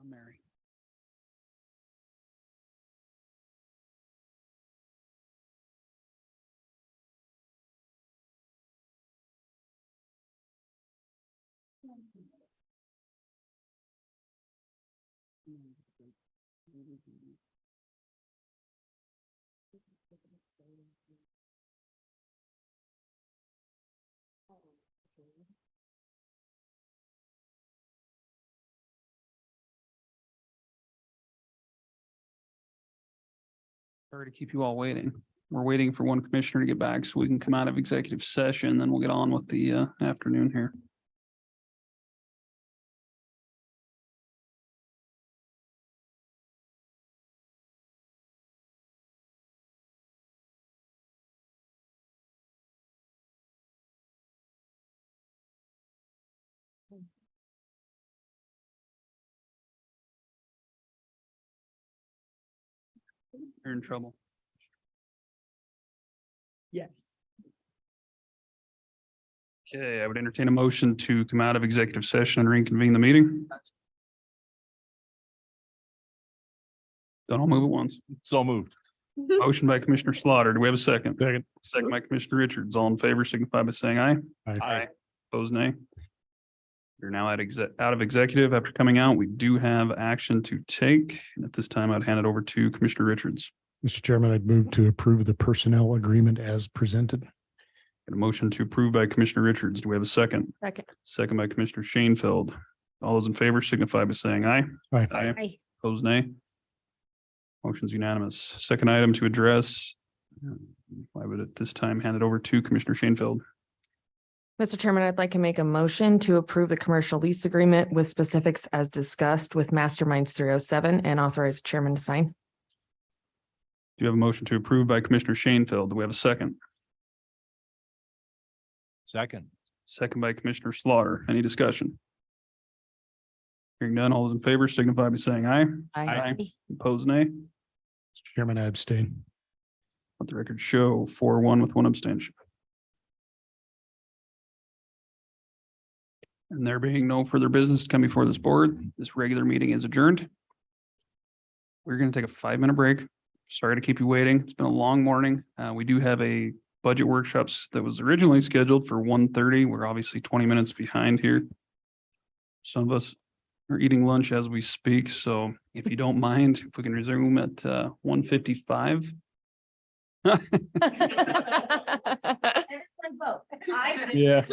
Mary. Sorry to keep you all waiting. We're waiting for one commissioner to get back so we can come out of executive session, then we'll get on with the afternoon here. You're in trouble. Yes. Okay, I would entertain a motion to come out of executive session and reconvene the meeting. Don't all move at once. So moved. Motion by Commissioner Slaughter. Do we have a second? Second. Second by Commissioner Richards. All in favor signify by saying aye. Aye. Opposed, nay. You're now out of executive. After coming out, we do have action to take. At this time, I'd hand it over to Commissioner Richards. Mr. Chairman, I'd move to approve the personnel agreement as presented. Got a motion to approve by Commissioner Richards. Do we have a second? Second. Second by Commissioner Shanefield. All those in favor signify by saying aye. Aye. Aye. Opposed, nay. Motion's unanimous. Second item to address. I would at this time hand it over to Commissioner Shanefield. Mr. Chairman, I'd like to make a motion to approve the commercial lease agreement with specifics as discussed with Masterminds 307 and authorize the chairman to sign. Do you have a motion to approve by Commissioner Shanefield? Do we have a second? Second. Second by Commissioner Slaughter. Any discussion? Hearing none, all those in favor signify by saying aye. Aye. Opposed, nay. Mr. Chairman, I abstain. Let the record show 4-1 with one abstention. And there being no further business to come before this board, this regular meeting is adjourned. We're going to take a 5-minute break. Sorry to keep you waiting. It's been a long morning. We do have a budget workshops that was originally scheduled for 1:30. We're obviously 20 minutes behind here. Some of us are eating lunch as we speak. So if you don't mind, if we can resume at 1:55. Yeah.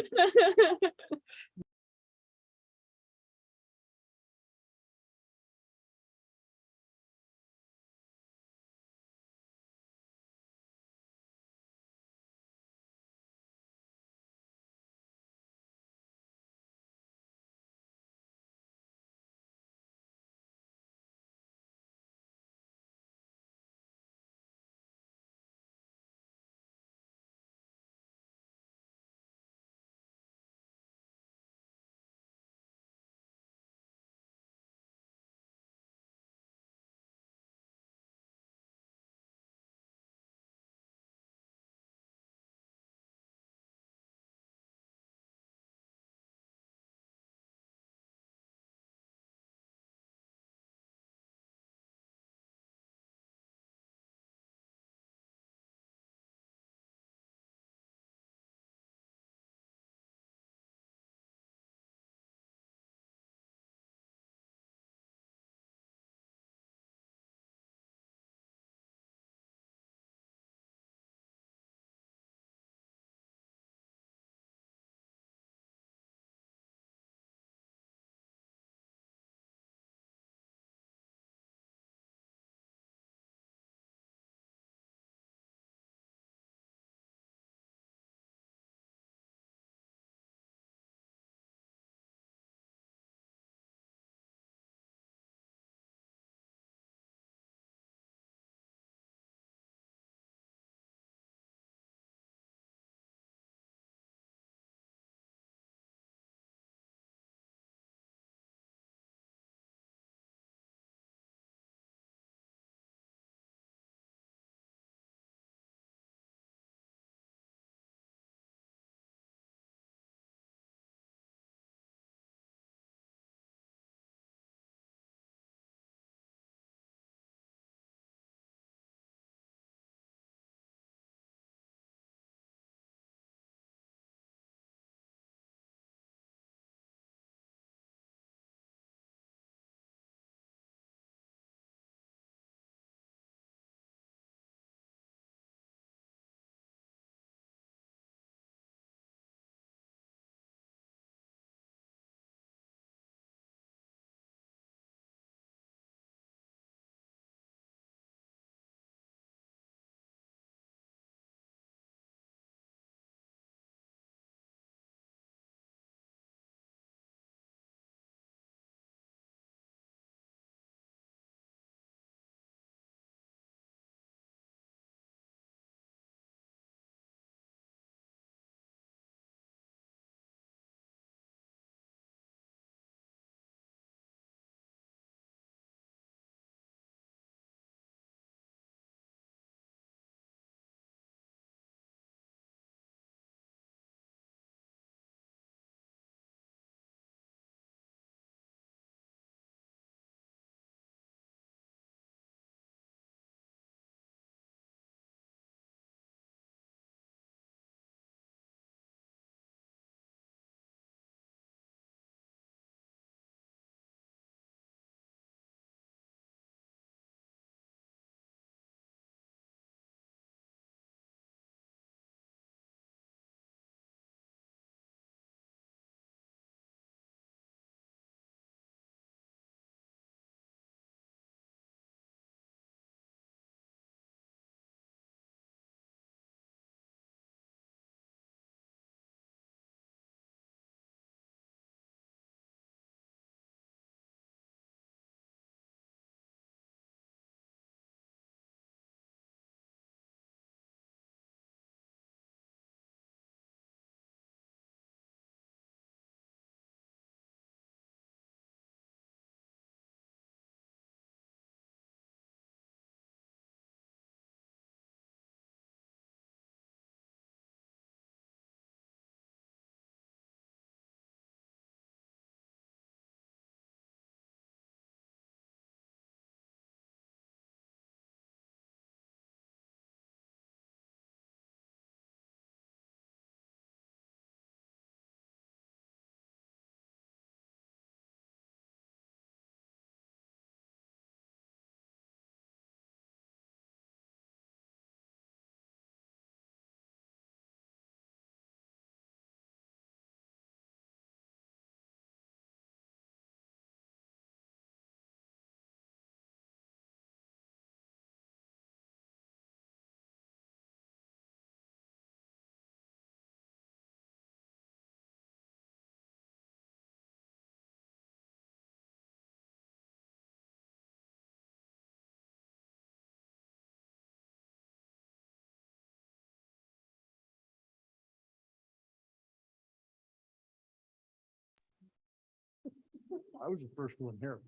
was the first one here.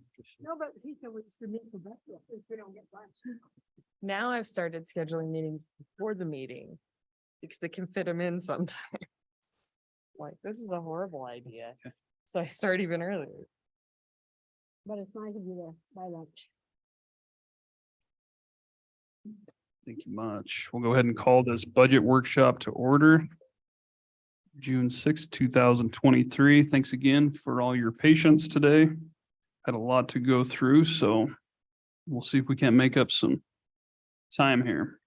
No, but he's the one to meet for breakfast if we don't get lunch. Now I've started scheduling meetings before the meeting because they can fit them in sometimes. Like, this is a horrible idea. So I start even earlier. But it's nice of you to buy lunch. Thank you much. We'll go ahead and call this budget workshop to order. June 6th, 2023. Thanks again for all your patience today. Had a lot to go through, so we'll see if we can't make up some time here.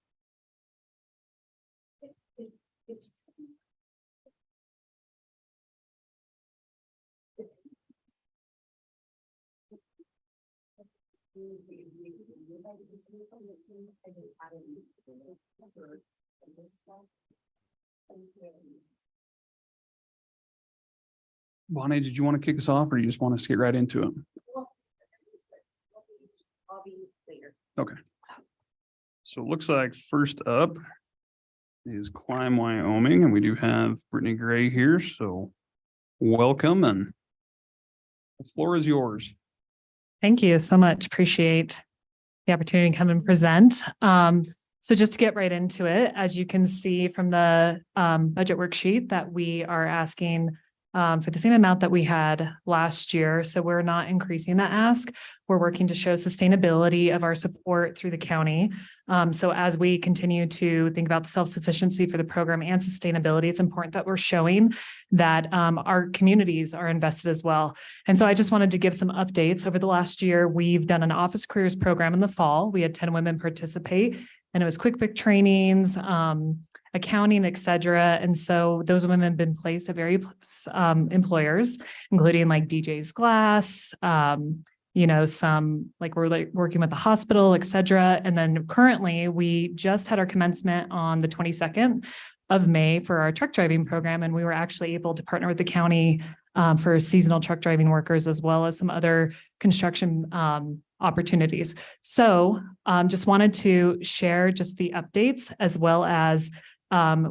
Bonnie, did you want to kick us off or you just want us to get right into it? Okay. So it looks like first up is Climb, Wyoming, and we do have Brittany Gray here, so welcome and the floor is yours. Thank you so much. Appreciate the opportunity to come and present. So just to get right into it, as you can see from the budget worksheet that we are asking for the same amount that we had last year. So we're not increasing that ask. We're working to show sustainability of our support through the county. So as we continue to think about the self-sufficiency for the program and sustainability, it's important that we're showing that our communities are invested as well. And so I just wanted to give some updates. Over the last year, we've done an office careers program in the fall. We had 10 women participate, and it was quick pick trainings, accounting, et cetera. And so those women have been placed at various employers, including like DJ's Glass, some like we're like working with the hospital, et cetera. And then currently we just had our commencement on the 22nd of May for our truck driving program. And we were actually able to partner with the county for seasonal truck driving workers, as well as some other construction opportunities. So just wanted to share just the updates, as well as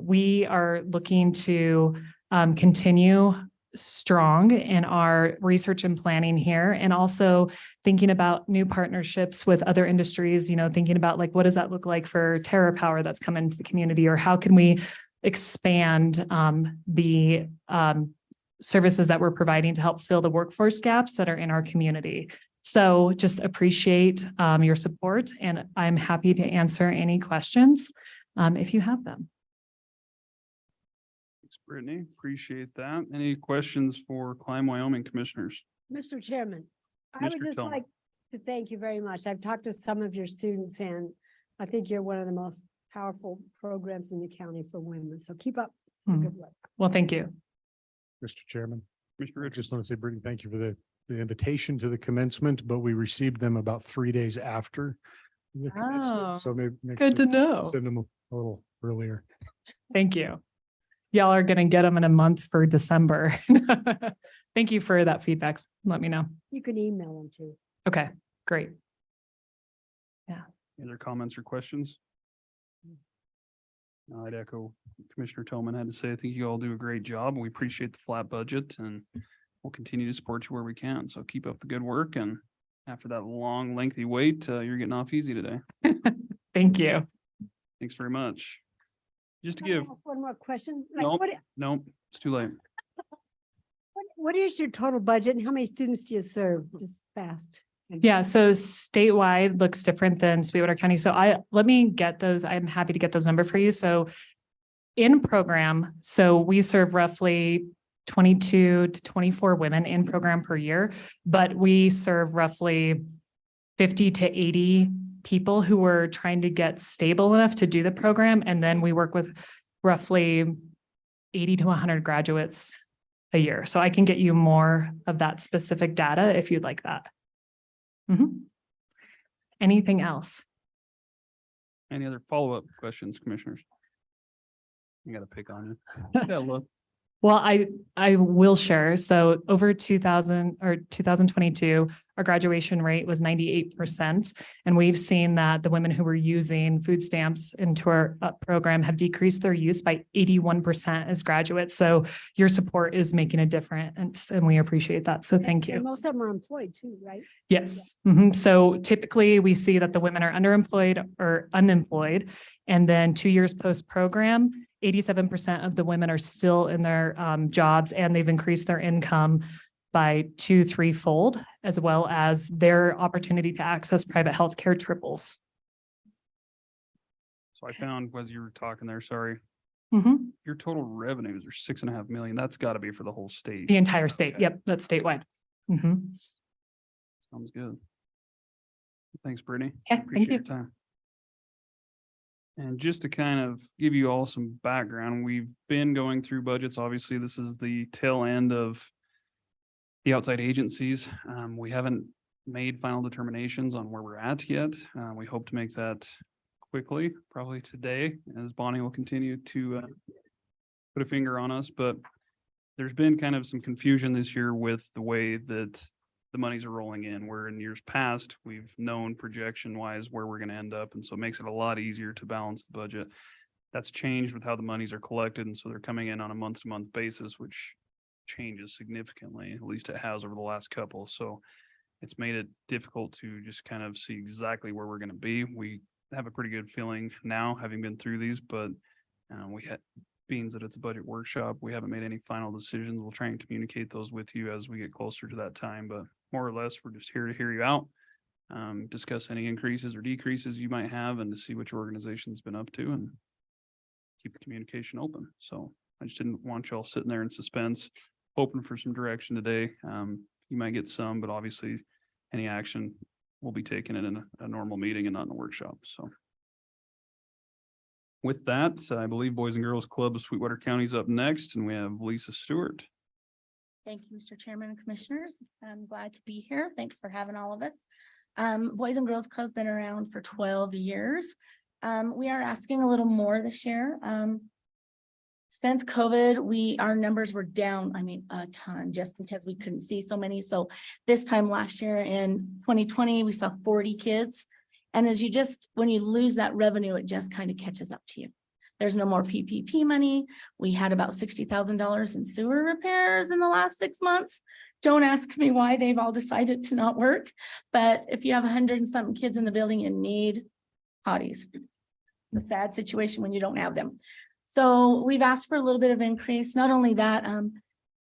we are looking to continue strong in our research and planning here, and also thinking about new partnerships with other industries, thinking about like, what does that look like for TerraPower that's come into the community, or how can we expand the services that we're providing to help fill the workforce gaps that are in our community. So just appreciate your support, and I'm happy to answer any questions if you have them. Thanks, Brittany. Appreciate that. Any questions for Climb, Wyoming commissioners? Mr. Chairman, I would Mr. just Tillman. like to thank you very much. I've talked to some of your students, and I think you're one of the most powerful programs in the county for women. So keep up the good work. Well, thank you. Mr. Chairman, Commissioner I Richards. just want to say, Brittany, thank you for the invitation to the commencement, but we received them about 3 days after the Oh, commencement. So maybe next Good to time, know. send them a little earlier. Thank you. Y'all are going to get them in a month for December. Thank you for that feedback. Let me know. You can email them too. Okay, great. Any other comments or questions? I'd echo Commissioner Tillman had to say. I think you all do a great job. We appreciate the flat budget, and we'll continue to support you where we can. So keep up the good work. And after that long, lengthy wait, you're getting off easy today. Thank you. Thanks very much. Just to Can I give, ask one more question? Like, Nope. what, no, it's too late. what is your total budget and how many students do you serve? Just fast. Yeah, so statewide looks different than Sweetwater County. So let me get those. I'm happy to get those numbers for you. So in program, so we serve roughly 22 to 24 women in program per year, but we serve roughly 50 to 80 people who are trying to get stable enough to do the program. And then we work with roughly 80 to 100 graduates a year. So I can get you more of that specific data if you'd like that. Anything else? Any other follow-up questions, commissioners? I gotta pick on you. Yeah, look. Well, I will share. So over 2022, our graduation rate was 98%. And we've seen that the women who were using food stamps into our program have decreased their use by 81% as graduates. So your support is making a difference and we appreciate that. So thank you. And most of them are employed too, right? Yes. So typically we see that the women are underemployed or unemployed. And then 2 years post-program, 87% of the women are still in their jobs and they've increased their income by 2-3-fold, as well as their opportunity to access private healthcare triples. So I found, as you were talking there, sorry, Mhm. your total revenues are 6.5 million. That's got to be for the whole state. The entire state. Okay. Yep, that's statewide. Mhm. Sounds good. Thanks, Brittany. Okay, Appreciate thank you. your time. And just to kind of give you all some background, we've been going through budgets. Obviously, this is the tail end of the outside agencies. We haven't made final determinations on where we're at yet. We hope to make that quickly, probably today, as Bonnie will continue to put a finger on us. But there's been kind of some confusion this year with the way that the monies are rolling in, where in years past, we've known projection wise where we're going to end up. And so it makes it a lot easier to balance the budget. That's changed with how the monies are collected. And so they're coming in on a month to month basis, which changes significantly, at least it has over the last couple. So it's made it difficult to just kind of see exactly where we're going to be. We have a pretty good feeling now, having been through these, but we had, being that it's a budget workshop, we haven't made any final decisions. We'll try and communicate those with you as we get closer to that time, but more or less, we're just here to hear you out, discuss any increases or decreases you might have and to see which organization's been up to and keep the communication open. So I just didn't want y'all sitting there in suspense, hoping for some direction today. You might get some, but obviously any action will be taken in a normal meeting and not in a workshop. So with that, I believe Boys and Girls Club of Sweetwater County is up next, and we have Lisa Stewart. Thank you, Mr. Chairman and Commissioners. I'm glad to be here. Thanks for having all of us. Boys and Girls Club's been around for 12 years. We are asking a little more this year. Since COVID, our numbers were down, a ton, just because we couldn't see so many. So this time last year in 2020, we saw 40 kids. And when you lose that revenue, it just kind of catches up to you. There's no more PPP money. We had about $60,000 in sewer repairs in the last 6 months. Don't ask me why they've all decided to not work. But if you have 100 and something kids in the building, you need potties. It's a sad situation when you don't have them. So we've asked for a little bit of increase. Not only that,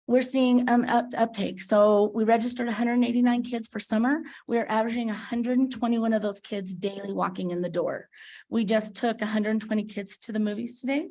we're seeing uptake. So we registered 189 kids for summer. We're averaging 121 of those kids daily walking in the door. We just took 120 kids to the movies today.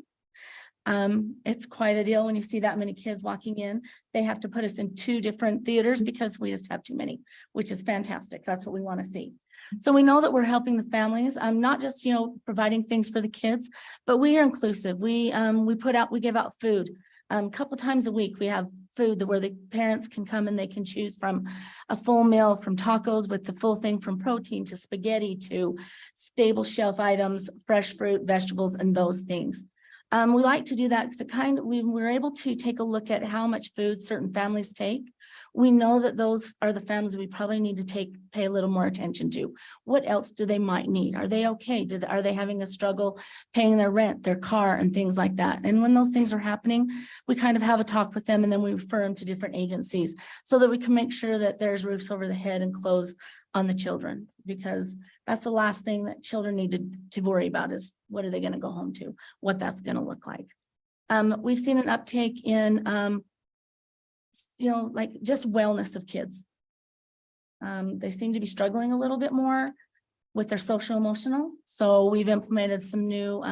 It's quite a deal when you see that many kids walking in. They have to put us in 2 different theaters because we just have too many, which is fantastic. That's what we want to see. So we know that we're helping the families. Not just, providing things for the kids, but we are inclusive. We give out food. A couple times a week, we have food where the parents can come and they can choose from a full meal, from tacos with the full thing, from protein to spaghetti to stable shelf items, fresh fruit, vegetables, and those things. We like to do that because we're able to take a look at how much food certain families take. We know that those are the families we probably need to pay a little more attention to. What else do they might need? Are they okay? Are they having a struggle paying their rent, their car, and things like that? And when those things are happening, we kind of have a talk with them and then we refer them to different agencies so that we can make sure that there's roofs over the head and clothes on the children, because that's the last thing that children need to worry about is what are they going to go home to, what that's going to look like. We've seen an uptake in like just wellness of kids. They seem to be struggling a little bit more with their social emotional. So we've implemented some new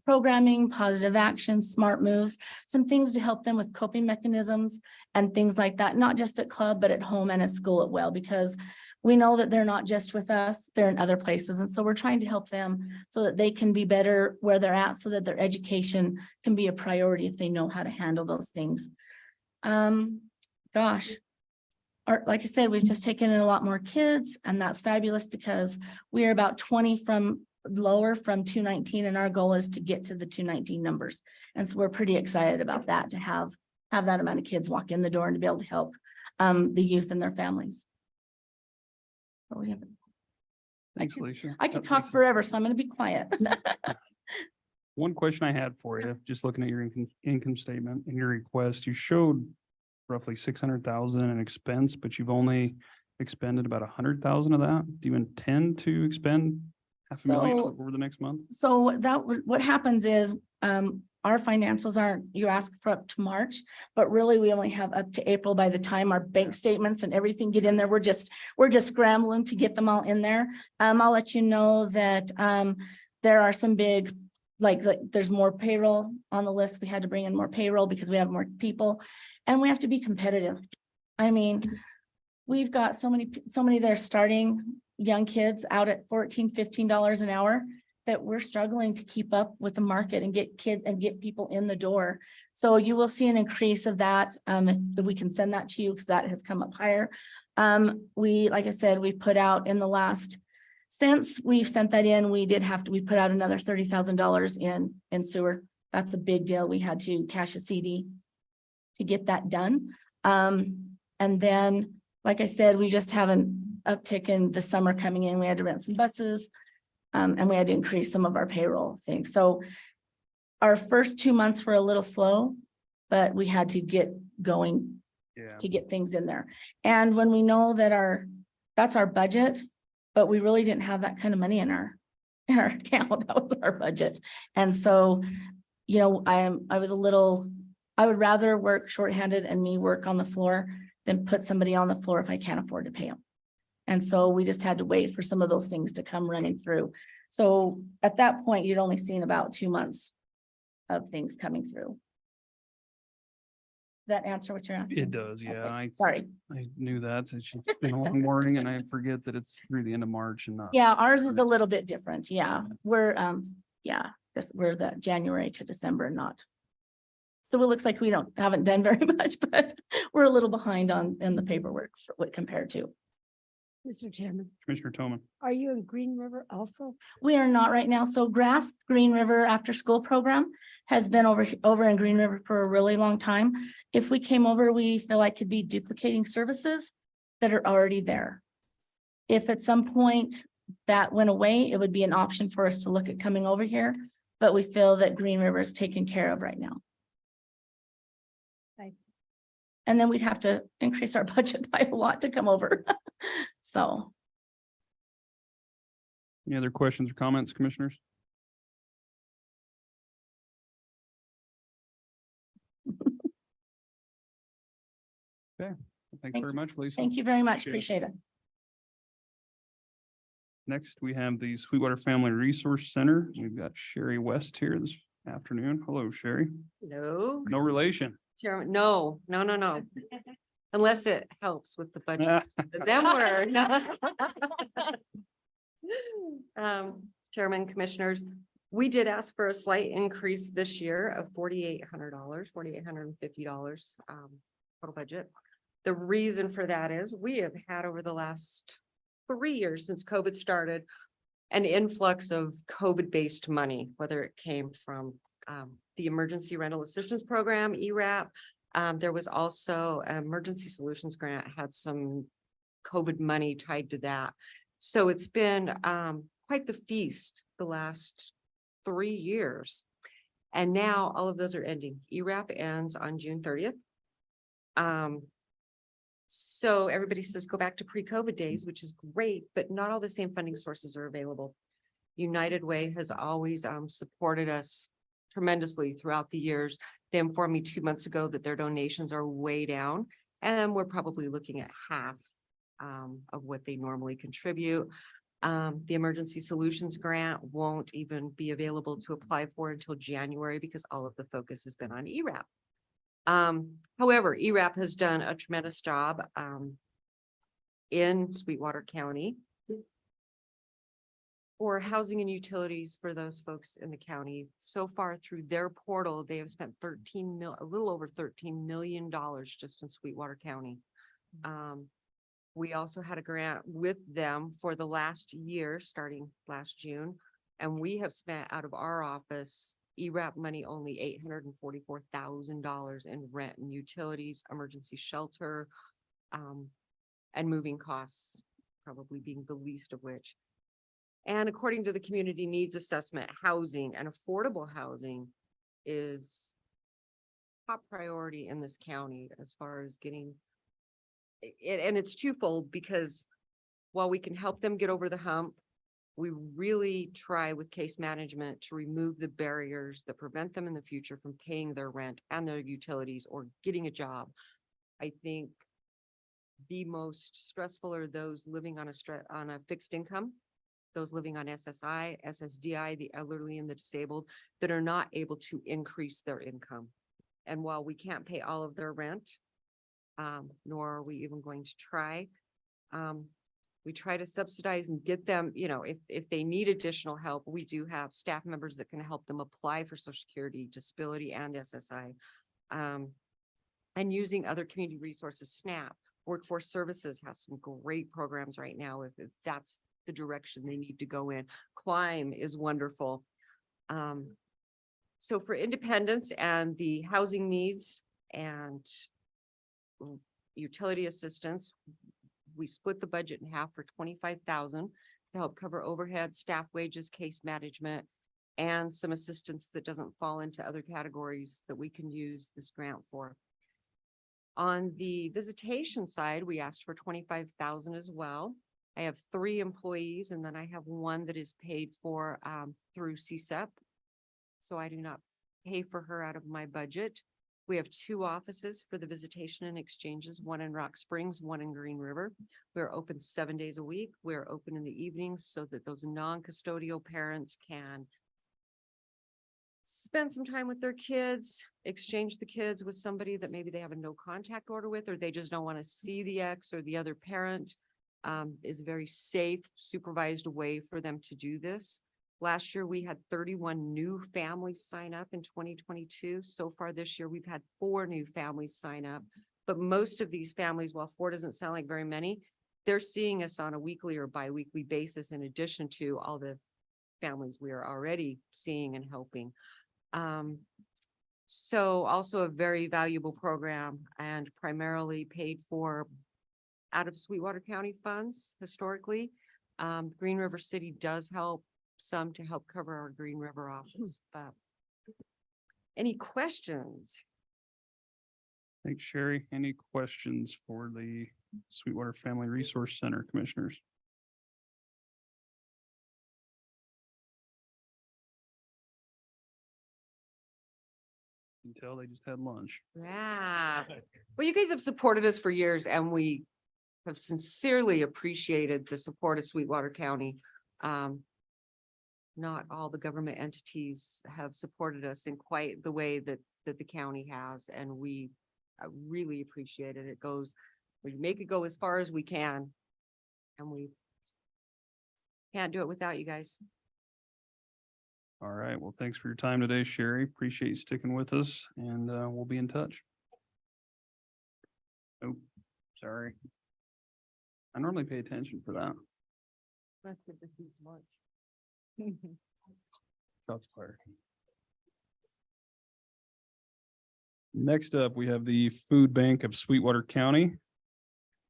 programming, positive actions, smart moves, some things to help them with coping mechanisms and things like that, not just at club, but at home and at school as well, because we know that they're not just with us, they're in other places. And so we're trying to help them so that they can be better where they're at, so that their education can be a priority if they know how to handle those things. Like I said, we've just taken in a lot more kids, and that's fabulous because we are about 20 from 219, and our goal is to get to the 219 numbers. And so we're pretty excited about that, to have have that amount of kids walk in the door and to be able to help the youth and their families. So we have- Thanks, Alicia. I could That talk makes sense. forever, so I'm gonna be quiet. One question I had for you, just looking at your income statement and your request, you showed roughly 600,000 in expense, but you've only expended about 100,000 of that. Do you intend to expend half a million So- over the next month? So what happens is, our financials aren't, you ask for up to March, but really we only have up to April by the time our bank statements and everything get in there. We're just scrambling to get them all in there. I'll let you know that, there are some big, like there's more payroll on the list. We had to bring in more payroll because we have more people and we have to be competitive. I mean, we've got so many that are starting young kids out at $14, $15 an hour that we're struggling to keep up with the market and get kids and get people in the door. So you will see an increase of that. If we can send that to you, because that has come up higher. Like I said, we put out in the last, since we've sent that in, we put out another $30,000 in sewer. That's a big deal. We had to cash a CD to get that done. And then, like I said, we just have an uptick in the summer coming in. We had to rent some buses. And we had to increase some of our payroll things. So our first 2 months were a little slow, but we had to get going to get things in there. And when we know that that's our budget, but we really didn't have that kind of money in our account, that was our budget. And so, you know, I would rather work shorthanded and me work on the floor than put somebody on the floor if I can't afford to pay them. And so we just had to wait for some of those things to come running through. So at that point, you'd only seen about 2 months of things coming through. That answer what you're asking? It does, yeah. Okay, sorry. I knew that. It's just been a long morning and I forget that it's through the end of March and not. Yeah, ours is a little bit different. Yeah, we're, we're the January to December, not. So it looks like we haven't done very much, but we're a little behind in the paperwork for what compared to. Mr. Chairman, Commissioner Toman. are you in Green River also? We are not right now. So GRASP Green River After School Program has been over in Green River for a really long time. If we came over, we feel like could be duplicating services that are already there. If at some point that went away, it would be an option for us to look at coming over here, but we feel that Green River is taken care of right now. Right. And then we'd have to increase our budget by a lot to come over. So. Any other questions or comments, commissioners? Okay, thanks very much, Lisa. Thank you very much. Appreciate it. Appreciate it. Next, we have the Sweetwater Family Resource Center. We've got Sherry West here this afternoon. Hello, Sherry. No, No relation. Chairman, no. Unless it helps with the budget. Then we're not. Chairman, Commissioners, we did ask for a slight increase this year of $4,800, $4,850 total budget. The reason for that is we have had over the last 3 years since COVID started an influx of COVID-based money, whether it came from the Emergency Rental Assistance Program, ERAP. There was also Emergency Solutions Grant had some COVID money tied to that. So it's been quite the feast the last 3 years. And now all of those are ending. ERAP ends on June 30th. So everybody says go back to pre-COVID days, which is great, but not all the same funding sources are available. United Way has always supported us tremendously throughout the years. They informed me 2 months ago that their donations are way down, and we're probably looking at half of what they normally contribute. The Emergency Solutions Grant won't even be available to apply for until January because all of the focus has been on ERAP. However, ERAP has done a tremendous job in Sweetwater County for housing and utilities for those folks in the county. So far through their portal, they have spent a little over $13 million just in Sweetwater County. We also had a grant with them for the last year, starting last June, and we have spent out of our office ERAP money, only $844,000 in rent and utilities, emergency shelter, and moving costs, probably being the least of which. And according to the community needs assessment, housing and affordable housing is top priority in this county as far as getting it. And it's twofold, because while we can help them get over the hump, we really try with case management to remove the barriers that prevent them in the future from paying their rent and their utilities or getting a job. I think the most stressful are those living on a fixed income, those living on SSI, SSDI, the elderly and the disabled that are not able to increase their income. And while we can't pay all of their rent, nor are we even going to try, we try to subsidize and get them, if they need additional help, we do have staff members that can help them apply for Social Security, disability, and SSI. And using other community resources, SNAP, Workforce Services has some great programs right now if that's the direction they need to go in. Climb is wonderful. So for independence and the housing needs and utility assistance, we split the budget in half for $25,000 to help cover overhead, staff wages, case management, and some assistance that doesn't fall into other categories that we can use this grant for. On the visitation side, we asked for $25,000 as well. I have 3 employees, and then I have 1 that is paid for through CSEP. So I do not pay for her out of my budget. We have 2 offices for the visitation and exchanges, 1 in Rock Springs, 1 in Green River. We're open 7 days a week. We're open in the evenings so that those non-custodial parents can spend some time with their kids, exchange the kids with somebody that maybe they have a no contact order with, or they just don't want to see the ex or the other parent. Is a very safe, supervised way for them to do this. Last year, we had 31 new families sign up in 2022. So far this year, we've had 4 new families sign up. But most of these families, while 4 doesn't sound like very many, they're seeing us on a weekly or bi-weekly basis in addition to all the families we are already seeing and helping. So also a very valuable program and primarily paid for out of Sweetwater County funds historically. Green River City does help some to help cover our Green River office, but any questions? Thanks, Sherry. Any questions for the Sweetwater Family Resource Center commissioners? Until they just had lunch. Yeah. Well, you guys have supported us for years and we have sincerely appreciated the support of Sweetwater County. Not all the government entities have supported us in quite the way that the county has, and we really appreciate it. We make it go as far as we can, and we can't do it without you guys. All right. Well, thanks for your time today, Sherry. Appreciate you sticking with us, and we'll be in touch. Oh, sorry. I normally pay attention for that. Shots fired. Next up, we have the Food Bank of Sweetwater County.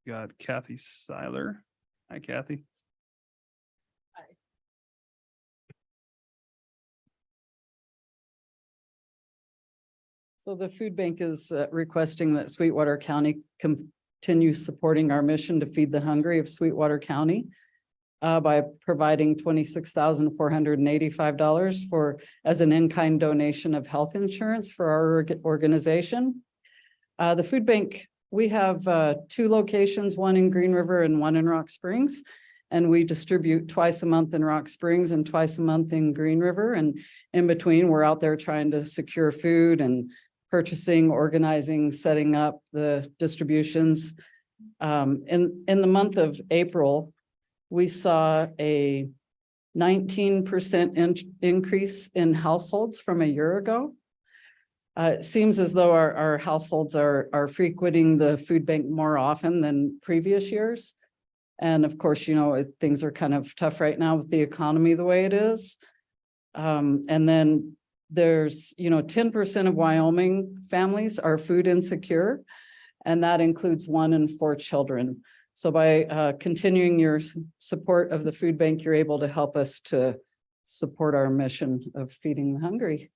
Got Kathy Seiler. Hi, Kathy. So the food bank is requesting that Sweetwater County continue supporting our mission to feed the hungry of Sweetwater County by providing $26,485 as an in-kind donation of health insurance for our organization. The food bank, we have 2 locations, 1 in Green River and 1 in Rock Springs. And we distribute twice a month in Rock Springs and twice a month in Green River. And in between, we're out there trying to secure food and purchasing, organizing, setting up the distributions. In the month of April, we saw a 19% increase in households from a year ago. It seems as though our households are frequenting the food bank more often than previous years. And of course, things are kind of tough right now with the economy the way it is. And then there's, 10% of Wyoming families are food insecure. And that includes 1 in 4 children. So by continuing your support of the food bank, you're able to help us to support our mission of feeding the hungry.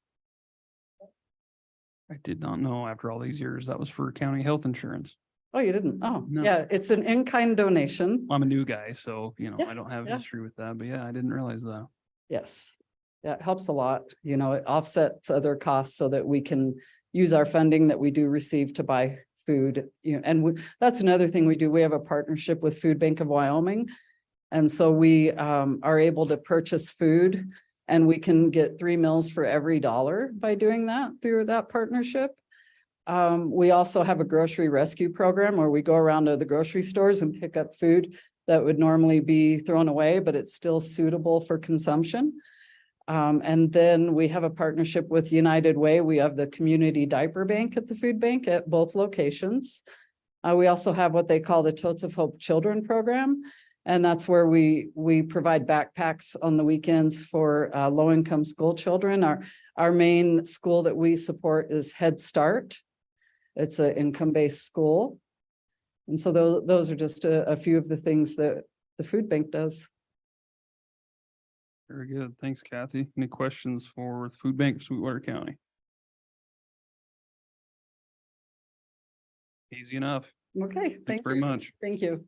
I did not know after all these years that was for county health insurance. Oh, you didn't? Oh, No. yeah, it's an in-kind donation. I'm a new guy, so Yeah, I don't have yeah. history with that, but yeah, I didn't realize that. Yes. Yeah, it helps a lot. It offsets other costs so that we can use our funding that we do receive to buy food. That's another thing we do. We have a partnership with Food Bank of Wyoming. And so we are able to purchase food, and we can get 3 meals for every $1 by doing that through that partnership. We also have a grocery rescue program where we go around to the grocery stores and pick up food that would normally be thrown away, but it's still suitable for consumption. And then we have a partnership with United Way. We have the community diaper bank at the food bank at both locations. We also have what they call the Totes of Hope Children program. And that's where we provide backpacks on the weekends for low-income school children. Our main school that we support is Head Start. It's an income-based school. And so those are just a few of the things that the food bank does. Very good. Thanks, Kathy. Any questions for the food bank of Sweetwater County? Easy enough. Okay, Thanks thank very you. much. Thank you.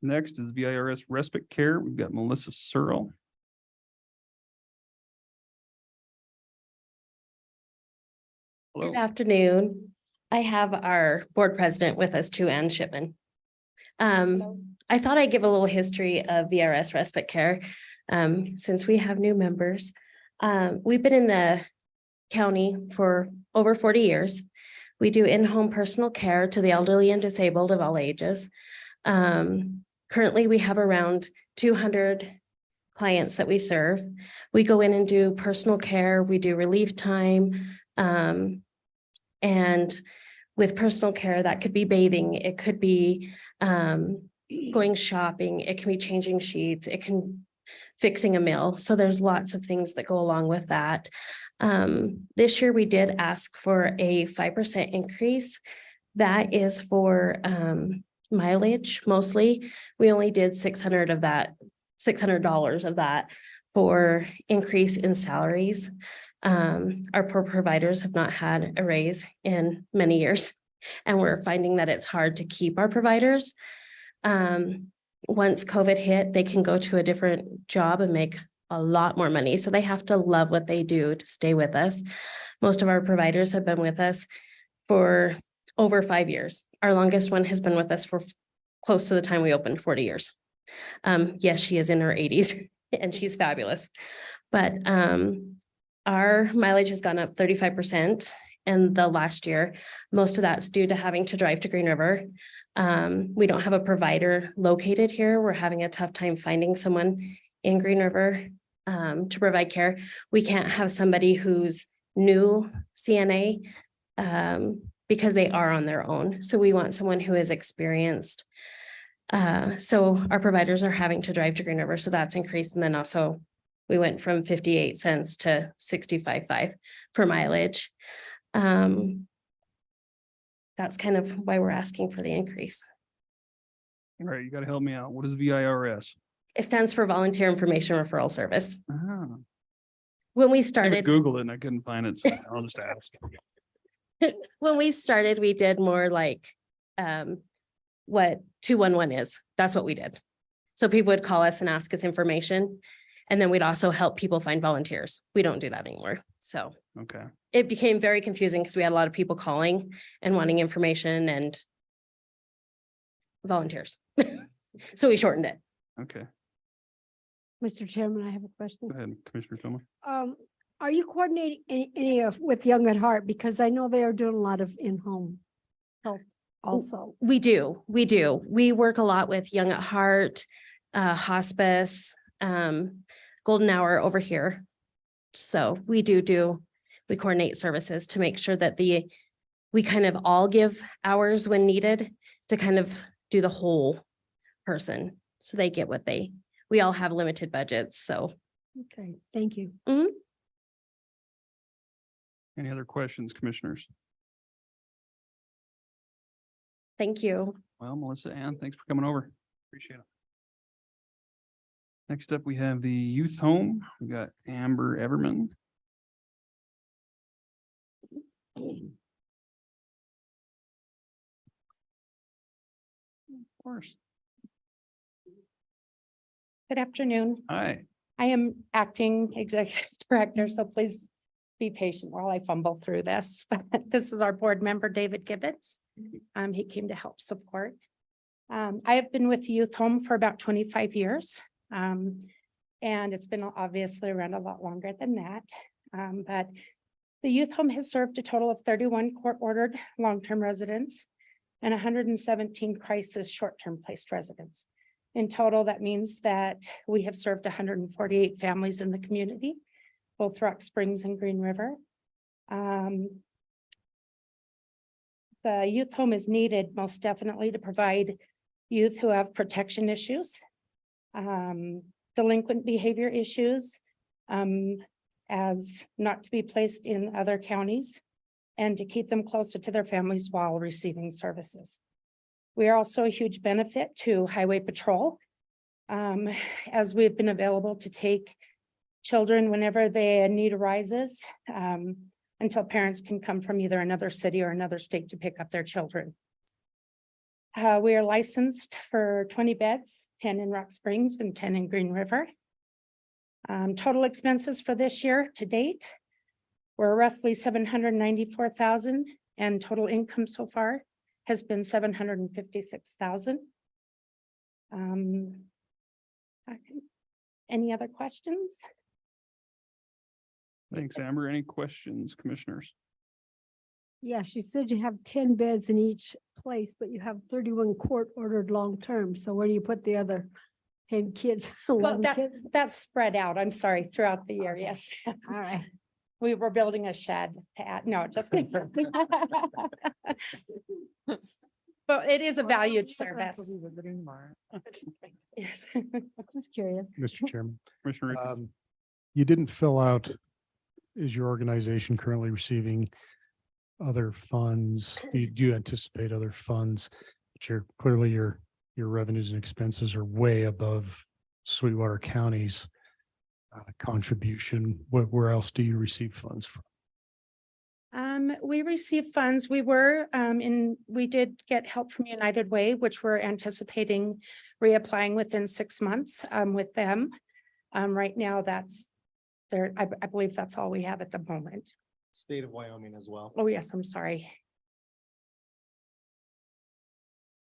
Next is IRS Respite Care. We've got Melissa Searle. Hello. Good afternoon. I have our board president with us too, Ann Shipman. I thought I'd give a little history of VRS Respite Care, since we have new members. We've been in the county for over 40 years. We do in-home personal care to the elderly and disabled of all ages. Currently, we have around 200 clients that we serve. We go in and do personal care. We do relief time. And with personal care, that could be bathing. It could be going shopping. It can be changing sheets. It can fixing a meal. So there's lots of things that go along with that. This year we did ask for a 5% increase. That is for mileage mostly. We only did $600 of that for increase in salaries. Our poor providers have not had a raise in many years, and we're finding that it's hard to keep our providers. Once COVID hit, they can go to a different job and make a lot more money. So they have to love what they do to stay with us. Most of our providers have been with us for over 5 years. Our longest one has been with us for close to the time we opened, 40 years. Yes, she is in her 80s and she's fabulous. But our mileage has gone up 35% in the last year. Most of that's due to having to drive to Green River. We don't have a provider located here. We're having a tough time finding someone in Green River to provide care. We can't have somebody who's new CNA because they are on their own. So we want someone who is experienced. So our providers are having to drive to Green River. So that's increased. And then also we went from 58 cents to 65.5 for mileage. That's kind of why we're asking for the increase. All right, you got to help me out. What is VIRS? It stands for Volunteer Information Referral Service. Ah, When we I started, Googled it and I couldn't find it, so I'll just ask. when we started, we did more like what 211 is. That's what we did. So people would call us and ask us information, and then we'd also help people find volunteers. We don't do that anymore. So Okay. it became very confusing because we had a lot of people calling and wanting information and volunteers. So we shortened it. Okay. Mr. Chairman, I have a question. Go ahead, Commissioner Toma. Are you coordinating any of with Young at Heart? Because I know they are doing a lot of in-home health also. We do. We work a lot with Young at Heart, hospice, Golden Hour over here. So we we coordinate services to make sure that we kind of all give hours when needed to kind of do the whole person. So they get we all have limited budgets. So Okay, thank you. Any other questions, commissioners? Thank you. Well, Melissa, Ann, thanks for coming over. Appreciate it. Next up, we have the youth home. We got Amber Everman. Of course. Good afternoon. Hi. I am acting executive director, so please be patient while I fumble through this. This is our board member, David Gibbons. He came to help support. I have been with the youth home for about 25 years. And it's been obviously around a lot longer than that. But the youth home has served a total of 31 court-ordered long-term residents and 117 crisis short-term placed residents. In total, that means that we have served 148 families in the community, both Rock Springs and Green River. The youth home is needed most definitely to provide youth who have protection issues, delinquent behavior issues, as not to be placed in other counties, and to keep them closer to their families while receiving services. We are also a huge benefit to Highway Patrol, as we've been available to take children whenever their need arises, until parents can come from either another city or another state to pick up their children. We are licensed for 20 beds, 10 in Rock Springs and 10 in Green River. Total expenses for this year to date were roughly $794,000, and total income so far has been $756,000. Any other questions? Thanks, Amber. Any questions, commissioners? Yeah, she said you have 10 beds in each place, but you have 31 court-ordered long-term. So where do you put the other 10 kids? Well, 11 kids? that's spread out, I'm sorry, throughout the year, yes. All right. We were building a shed to add, no, just kidding. But it is a valued service. Yes. Just curious. Mr. Chairman, Commissioner Ricketts? you didn't fill out, is your organization currently receiving other funds? Do you anticipate other funds? But clearly your revenues and expenses are way above Sweetwater County's contribution. Where else do you receive funds from? We received funds. We did get help from United Way, which we're anticipating reapplying within 6 months with them. Right now, that's there. I believe that's all we have at the moment. State of Wyoming as well. Oh, yes, I'm sorry.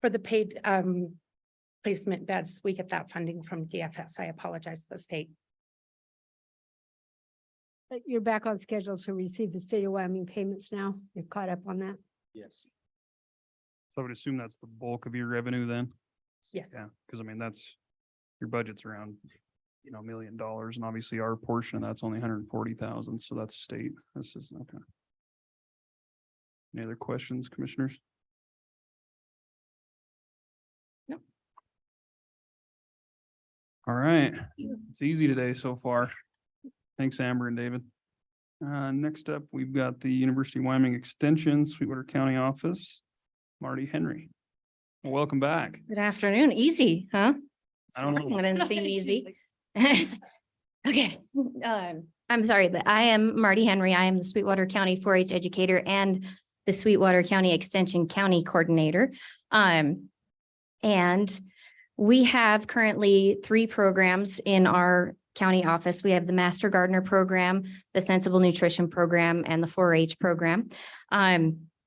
For the paid placement beds, we get that funding from DFS. I apologize to the state. But you're back on schedule to receive the state of Wyoming payments now. You're caught up on that. Yes. So I would assume that's the bulk of your revenue then? Yes. Yeah, because I mean, that's, your budget's around, $1 million, and obviously our portion of that's only 140,000, so that's state. This is okay. Any other questions, commissioners? No. All right, it's easy today so far. Thanks, Amber and David. Next up, we've got the University of Wyoming Extension, Sweetwater County Office, Marty Henry. Welcome back. Good afternoon. Easy, huh? I don't know. It didn't seem easy. Okay, I'm sorry, but I am Marty Henry. I am the Sweetwater County 4-H educator and the Sweetwater County Extension County Coordinator. And we have currently 3 programs in our county office. We have the Master Gardener program, the Sensible Nutrition program, and the 4-H program.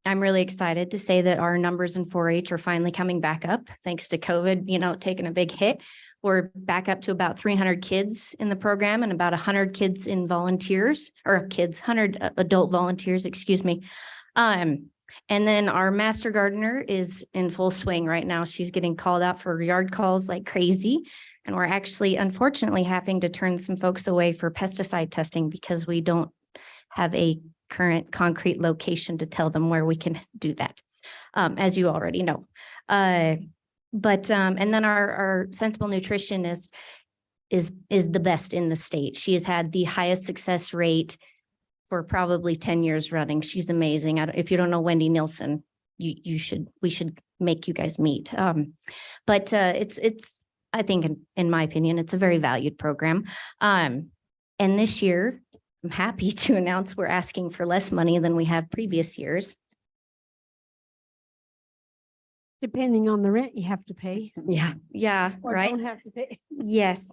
I'm really excited to say that our numbers in 4-H are finally coming back up, thanks to COVID, taking a big hit. We're back up to about 300 kids in the program and about 100 kids in volunteers, or 100 adult volunteers, excuse me. And then our Master Gardener is in full swing right now. She's getting called out for yard calls like crazy. And we're actually, unfortunately, having to turn some folks away for pesticide testing because we don't have a current concrete location to tell them where we can do that, as you already know. And then our Sensible Nutrition is the best in the state. She has had the highest success rate for probably 10 years running. She's amazing. If you don't know Wendy Nielsen, we should make you guys meet. But it's, I think in my opinion, it's a very valued program. And this year, I'm happy to announce we're asking for less money than we have previous years. Depending on the rent you have to pay. Yeah, Or right. don't have to pay. Yes,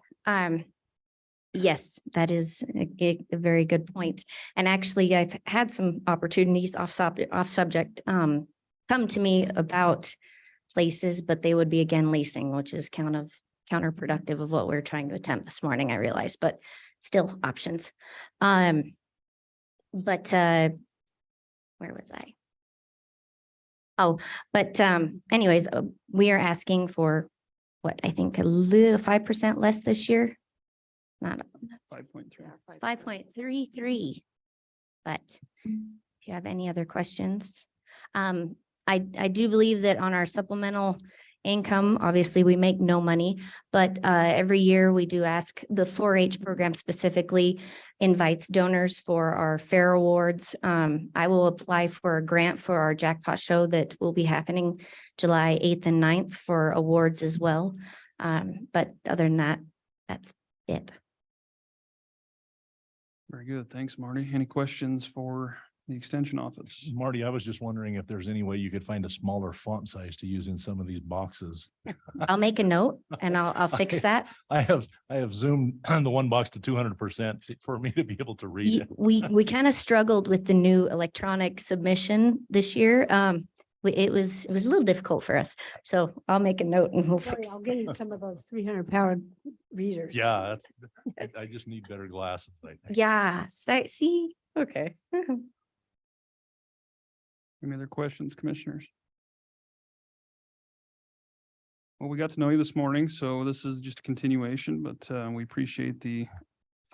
yes, that is a very good point. And actually, I've had some opportunities off subject, come to me about places, but they would be again leasing, which is kind of counterproductive of what we're trying to attempt this morning, I realize, but still options. But where was I? Oh, but anyways, we are asking for what I think a little 5% less this year. Not 5.3. 5.33. But if you have any other questions, I do believe that on our supplemental income, obviously we make no money, but every year we do ask, the 4-H program specifically invites donors for our fair awards. I will apply for a grant for our jackpot show that will be happening July 8th and 9th for awards as well. But other than that, that's it. Very good. Thanks, Marty. Any questions for the extension office? Marty, I was just wondering if there's any way you could find a smaller font size to use in some of these boxes. I'll make a note and I'll fix that. I have zoomed the one box to 200% for me to be able to read it. We kind of struggled with the new electronic submission this year. It was a little difficult for us. So I'll make a note and we'll Sorry, fix. I'll get you some of those 300-pound readers. Yeah, I just need better glasses, I think. Yeah, see, okay. Any other questions, commissioners? Well, we got to know you this morning, so this is just a continuation, but we appreciate the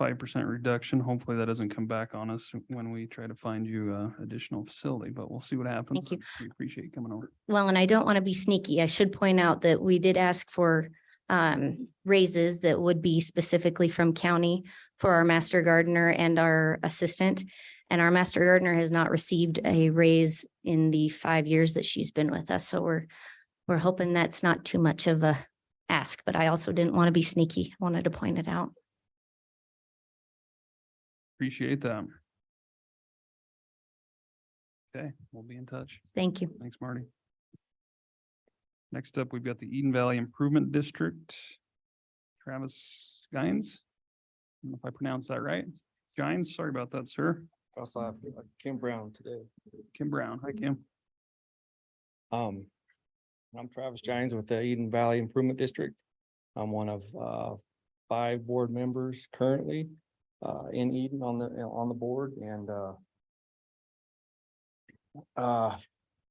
5% reduction. Hopefully that doesn't come back on us when we try to find you additional facility, but we'll see what happens. Thank you. We appreciate you coming over. Well, and I don't want to be sneaky. I should point out that we did ask for raises that would be specifically from county for our master gardener and our assistant. And our master gardener has not received a raise in the 5 years that she's been with us. So we're hoping that's not too much of a ask, but I also didn't want to be sneaky. I wanted to point it out. Appreciate that. Okay, we'll be in touch. Thank you. Thanks, Marty. Next up, we've got the Eden Valley Improvement District. Travis Gines. I don't know if I pronounced that right. Gines, sorry about that, sir. Also, I have Kim Brown today. Kim Brown. Hi, Kim. I'm Travis Gines with the Eden Valley Improvement District. I'm one of 5 board members currently in Eden on the board, and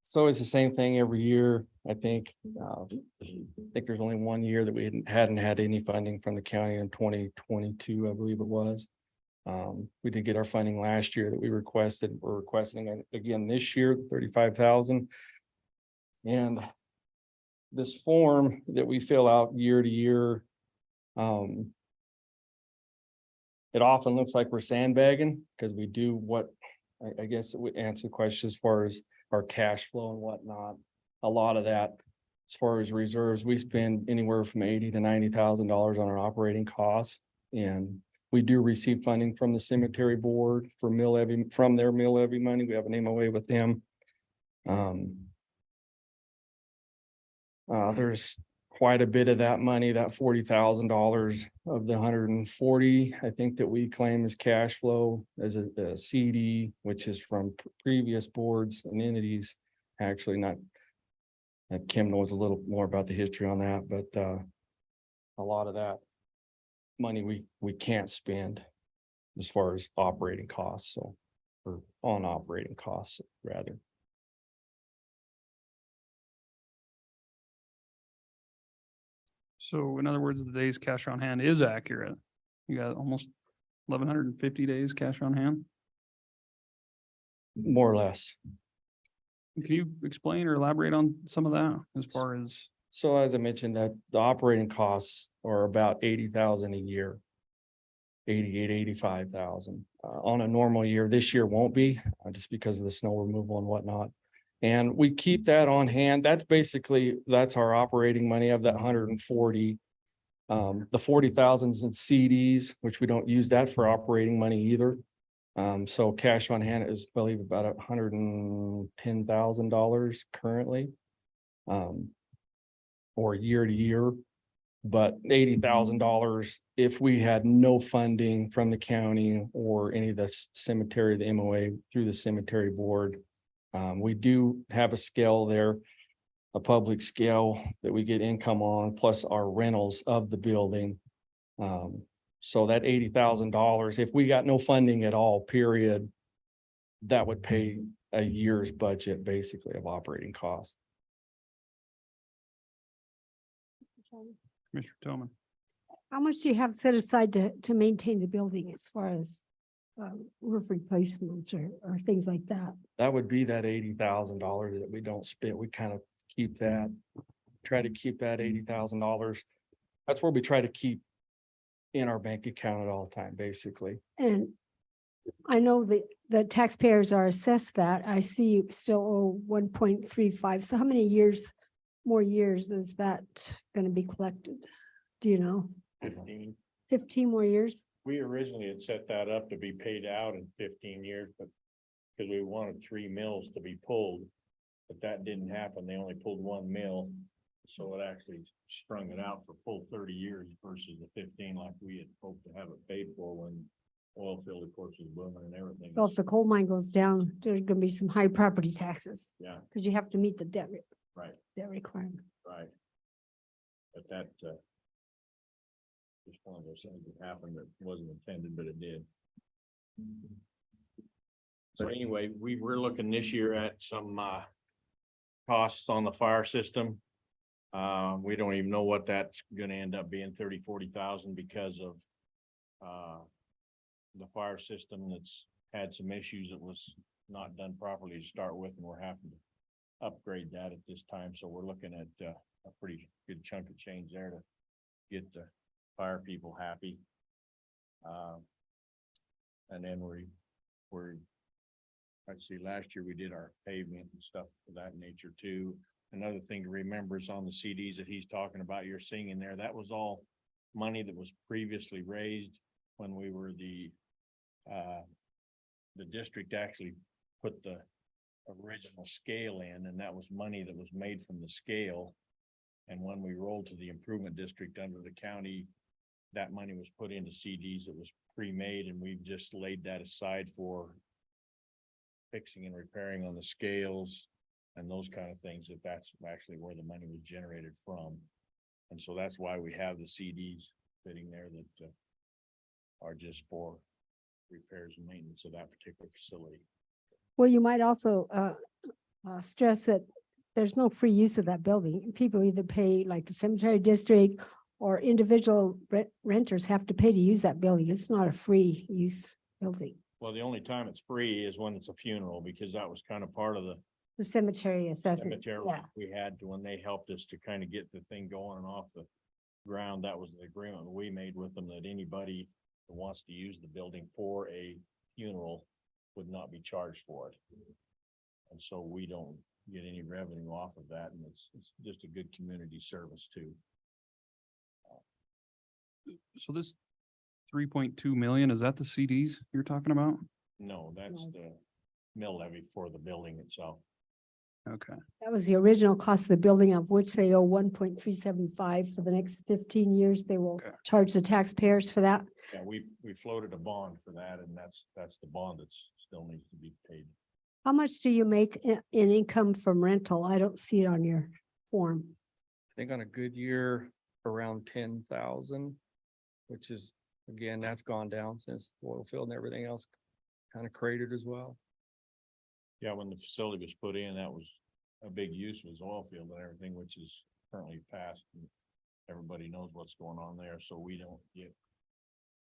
so it's the same thing every year. I think there's only 1 year that we hadn't had any funding from the county in 2022, I believe it was. We did get our funding last year that we requested. We're requesting it again this year, 35,000. And this form that we fill out year to year, it often looks like we're sandbagging because we do what, I guess it would answer the question as far as our cash flow and whatnot. A lot of that, as far as reserves, we spend anywhere from $80,000 to $90,000 on our operating costs. And we do receive funding from the cemetery board for mill levy, from their mill levy money. We have an MOA with them. There's quite a bit of that money, that $40,000 of the 140, I think that we claim as cash flow as a CD, which is from previous boards and entities. Actually, not, Kim knows a little more about the history on that, but a lot of that money we can't spend as far as operating costs, so, or on operating costs rather. So in other words, the days cash on hand is accurate. You got almost 1,150 days cash on hand. More or less. Can you explain or elaborate on some of that as far as? So as I mentioned, that the operating costs are about 80,000 a year. 85,000. On a normal year, this year won't be, just because of the snow removal and whatnot. And we keep that on hand. That's our operating money of that 140. The 40,000's in CDs, which we don't use that for operating money either. So cash on hand is, I believe, about $110,000 currently. Or year to year. But $80,000, if we had no funding from the county or any of the cemetery, the MOA through the cemetery board. We do have a scale there, a public scale that we get income on, plus our rentals of the building. So that $80,000, if we got no funding at all, period, that would pay a year's budget basically of operating costs. Commissioner Tillman. How much do you have set aside to maintain the building as far as roof replacements or things like that? That would be that $80,000 that we don't spend. We kind of keep that, try to keep that $80,000. That's where we try to keep in our bank account at all time, basically. And I know that the taxpayers are assessed that. I see you still owe 1.35. So how many more years is that going to be collected? Do you know? 15. 15 more years? We originally had set that up to be paid out in 15 years, but because we wanted 3 mills to be pulled, but that didn't happen. They only pulled 1 mill. So it actually strung it out for full 30 years versus the 15 like we had hoped to have it paid for when oil field, of course, was booming and everything. So if the coal mine goes down, there's going to be some high property taxes Yeah, because you have to meet the debt right, requirement. right. But that, just one of those things that happened that wasn't intended, but it did. So anyway, we were looking this year at some, costs on the fire system. We don't even know what that's gonna end up being, 30,000-40,000 because of, the fire system that's had some issues that was not done properly to start with, and we're having to upgrade that at this time. So we're looking at, a pretty good chunk of change there to get the fire people happy. And then let's see, last year we did our pavement and stuff of that nature too. Another thing to remember is on the CDs that he's talking about, you're seeing in there, that was all money that was previously raised when we were the district actually put the original scale in, and that was money that was made from the scale. And when we rolled to the improvement district under the county, that money was put into CDs that was pre-made, and we've just laid that aside for fixing and repairing on the scales and those kind of things, that's actually where the money was generated from. And so that's why we have the CDs sitting there that are just for repairs and maintenance of that particular facility. Well, you might also stress that there's no free use of that building. People either pay, like the cemetery district or individual renters have to pay to use that building. It's not a free use building. Well, the only time it's free is when it's a funeral, because that was kind of part of The cemetery assessment. cemetery Yeah. we had to, when they helped us to kind of get the thing going and off the ground. That was the agreement we made with them, that anybody who wants to use the building for a funeral would not be charged for it. And so we don't get any revenue off of that, and it's just a good community service too. So this 3.2 million, is that the CDs you're talking about? No, that's the mill levy for the building itself. Okay. That was the original cost of the building, of which they owe 1.375 for the next 15 years. They will Okay. charge the taxpayers for that. Yeah, we floated a bond for that, and that's the bond that still needs to be paid. How much do you make in income from rental? I don't see it on your form. I think on a good year, around 10,000, which is, again, that's gone down since the oil field and everything else kind of cratered as well. Yeah, when the facility was put in, that was a big use, was oil field and everything, which is currently past. And everybody knows what's going on there, so we don't get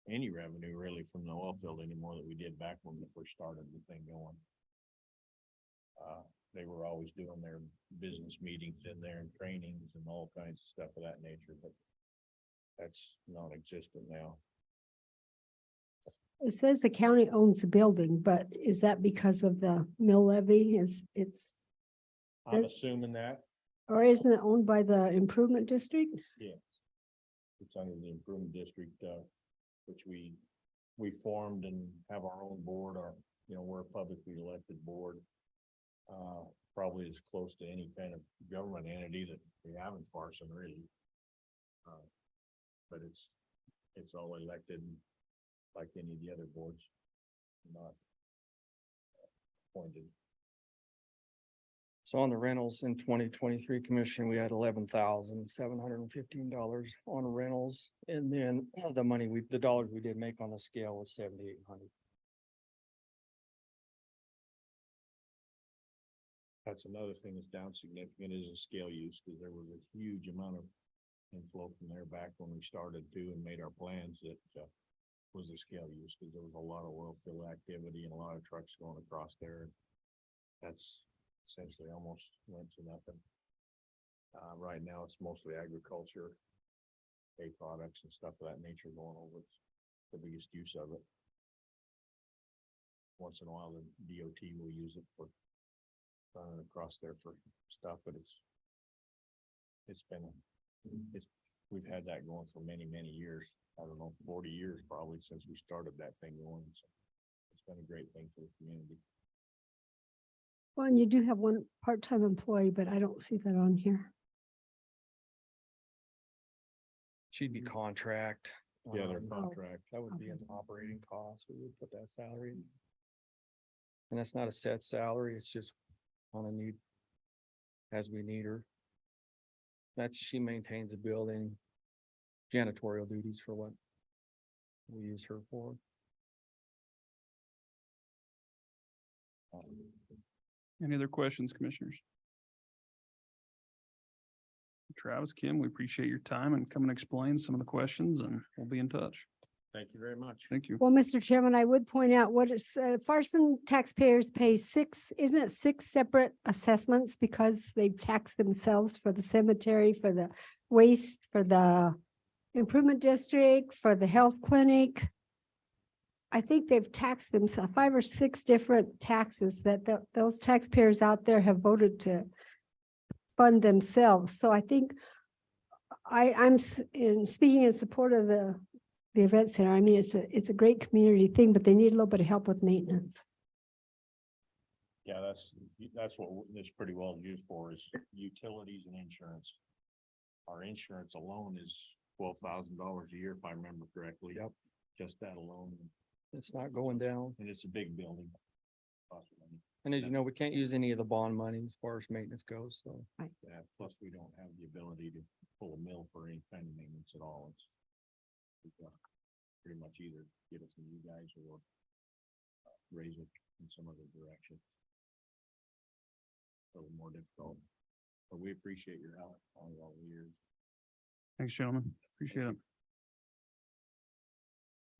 any revenue really from the oil field anymore that we did back when we first started the thing going. They were always doing their business meetings in there and trainings and all kinds of stuff of that nature, but that's non-existent now. It says the county owns the building, but is that because of the mill levy? I'm assuming that, Or isn't it owned by the improvement district? it's under the improvement district, which we formed and have our own board, or, we're a publicly elected board. Probably as close to any kind of government entity that we have in Farson, really. But it's all elected like any of the other boards, not appointed. So on the rentals in 2023 commission, we had $11,715 on rentals. And then the dollars we did make on the scale was 7,800. That's another thing that's down significant is the scale use, because there was a huge amount of inflow from there back when we started too and made our plans. That was the scale use, because there was a lot of oil field activity and a lot of trucks going across there. That's essentially almost went to nothing. Right now, it's mostly agriculture, hay products and stuff of that nature going over. It's the biggest use of it. Once in a while, the DOT will use it for running across there for stuff, but we've had that going for many, many years. I don't know, 40 years probably since we started that thing going. So it's been a great thing for the community. Well, and you do have one part-time employee, but I don't see that on here. She'd be contract. Yeah, their um, contract. That would be an operating cost. We would put that salary. And that's not a set salary. It's just on a need as we need her. She maintains a building, janitorial duties for what we use her for. Any other questions, commissioners? Travis, Kim, we appreciate your time and come and explain some of the questions, and we'll be in touch. Thank you very much. Thank you. Well, Mr. Chairman, I would point out what it's, Farson taxpayers pay isn't it 6 separate assessments because they tax themselves for the cemetery, for the waste, for the improvement district, for the health clinic. I think they've taxed themselves 5 or 6 different taxes that those taxpayers out there have voted to fund themselves. So I think I'm speaking in support of the event center. I mean, it's a great community thing, but they need a little bit of help with maintenance. Yeah, that's what this pretty well used for, is utilities and insurance. Our insurance alone is $12,000 a year, if I remember correctly. Yep. Just that alone. It's not going down. And it's a big building. And as you know, we can't use any of the bond money as far as maintenance goes, so. Yeah, plus we don't have the ability to pull a mill for any kind of maintenance at all. We've got pretty much either get it from you guys or raise it in some other direction. A little more difficult, but we appreciate your help all the years. Thanks, gentlemen. Appreciate it.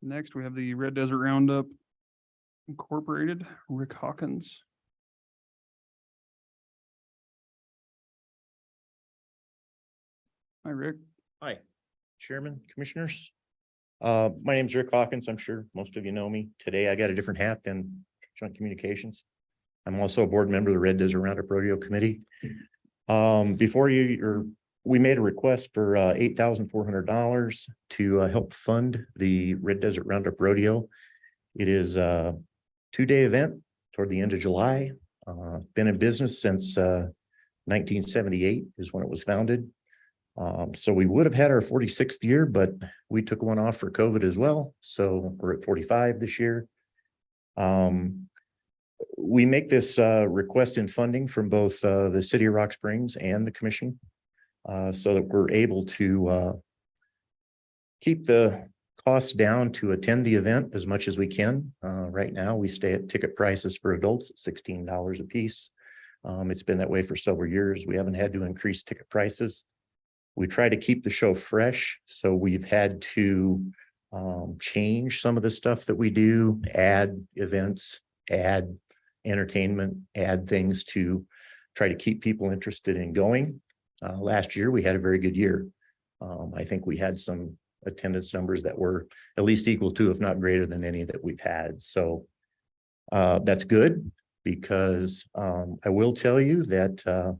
Next, we have the Red Desert Roundup Incorporated, Rick Hawkins. Hi, Rick. Hi, Chairman, Commissioners. My name's Rick Hawkins. I'm sure most of you know me. Today I got a different hat than Joint Communications. I'm also a board member of the Red Desert Roundup Rodeo Committee. We made a request for $8,400 to help fund the Red Desert Roundup Rodeo. It is a 2-day event toward the end of July. Been in business since 1978 is when it was founded. So we would have had our 46th year, but we took one off for COVID as well. So we're at 45 this year. We make this request in funding from both the City of Rock Springs and the Commission, so that we're able to keep the costs down to attend the event as much as we can. Right now, we stay at ticket prices for adults at $16 a piece. It's been that way for several years. We haven't had to increase ticket prices. We try to keep the show fresh, so we've had to change some of the stuff that we do, add events, add entertainment, add things to try to keep people interested in going. Last year, we had a very good year. I think we had some attendance numbers that were at least equal to, if not greater than any that we've had. So that's good because I will tell you that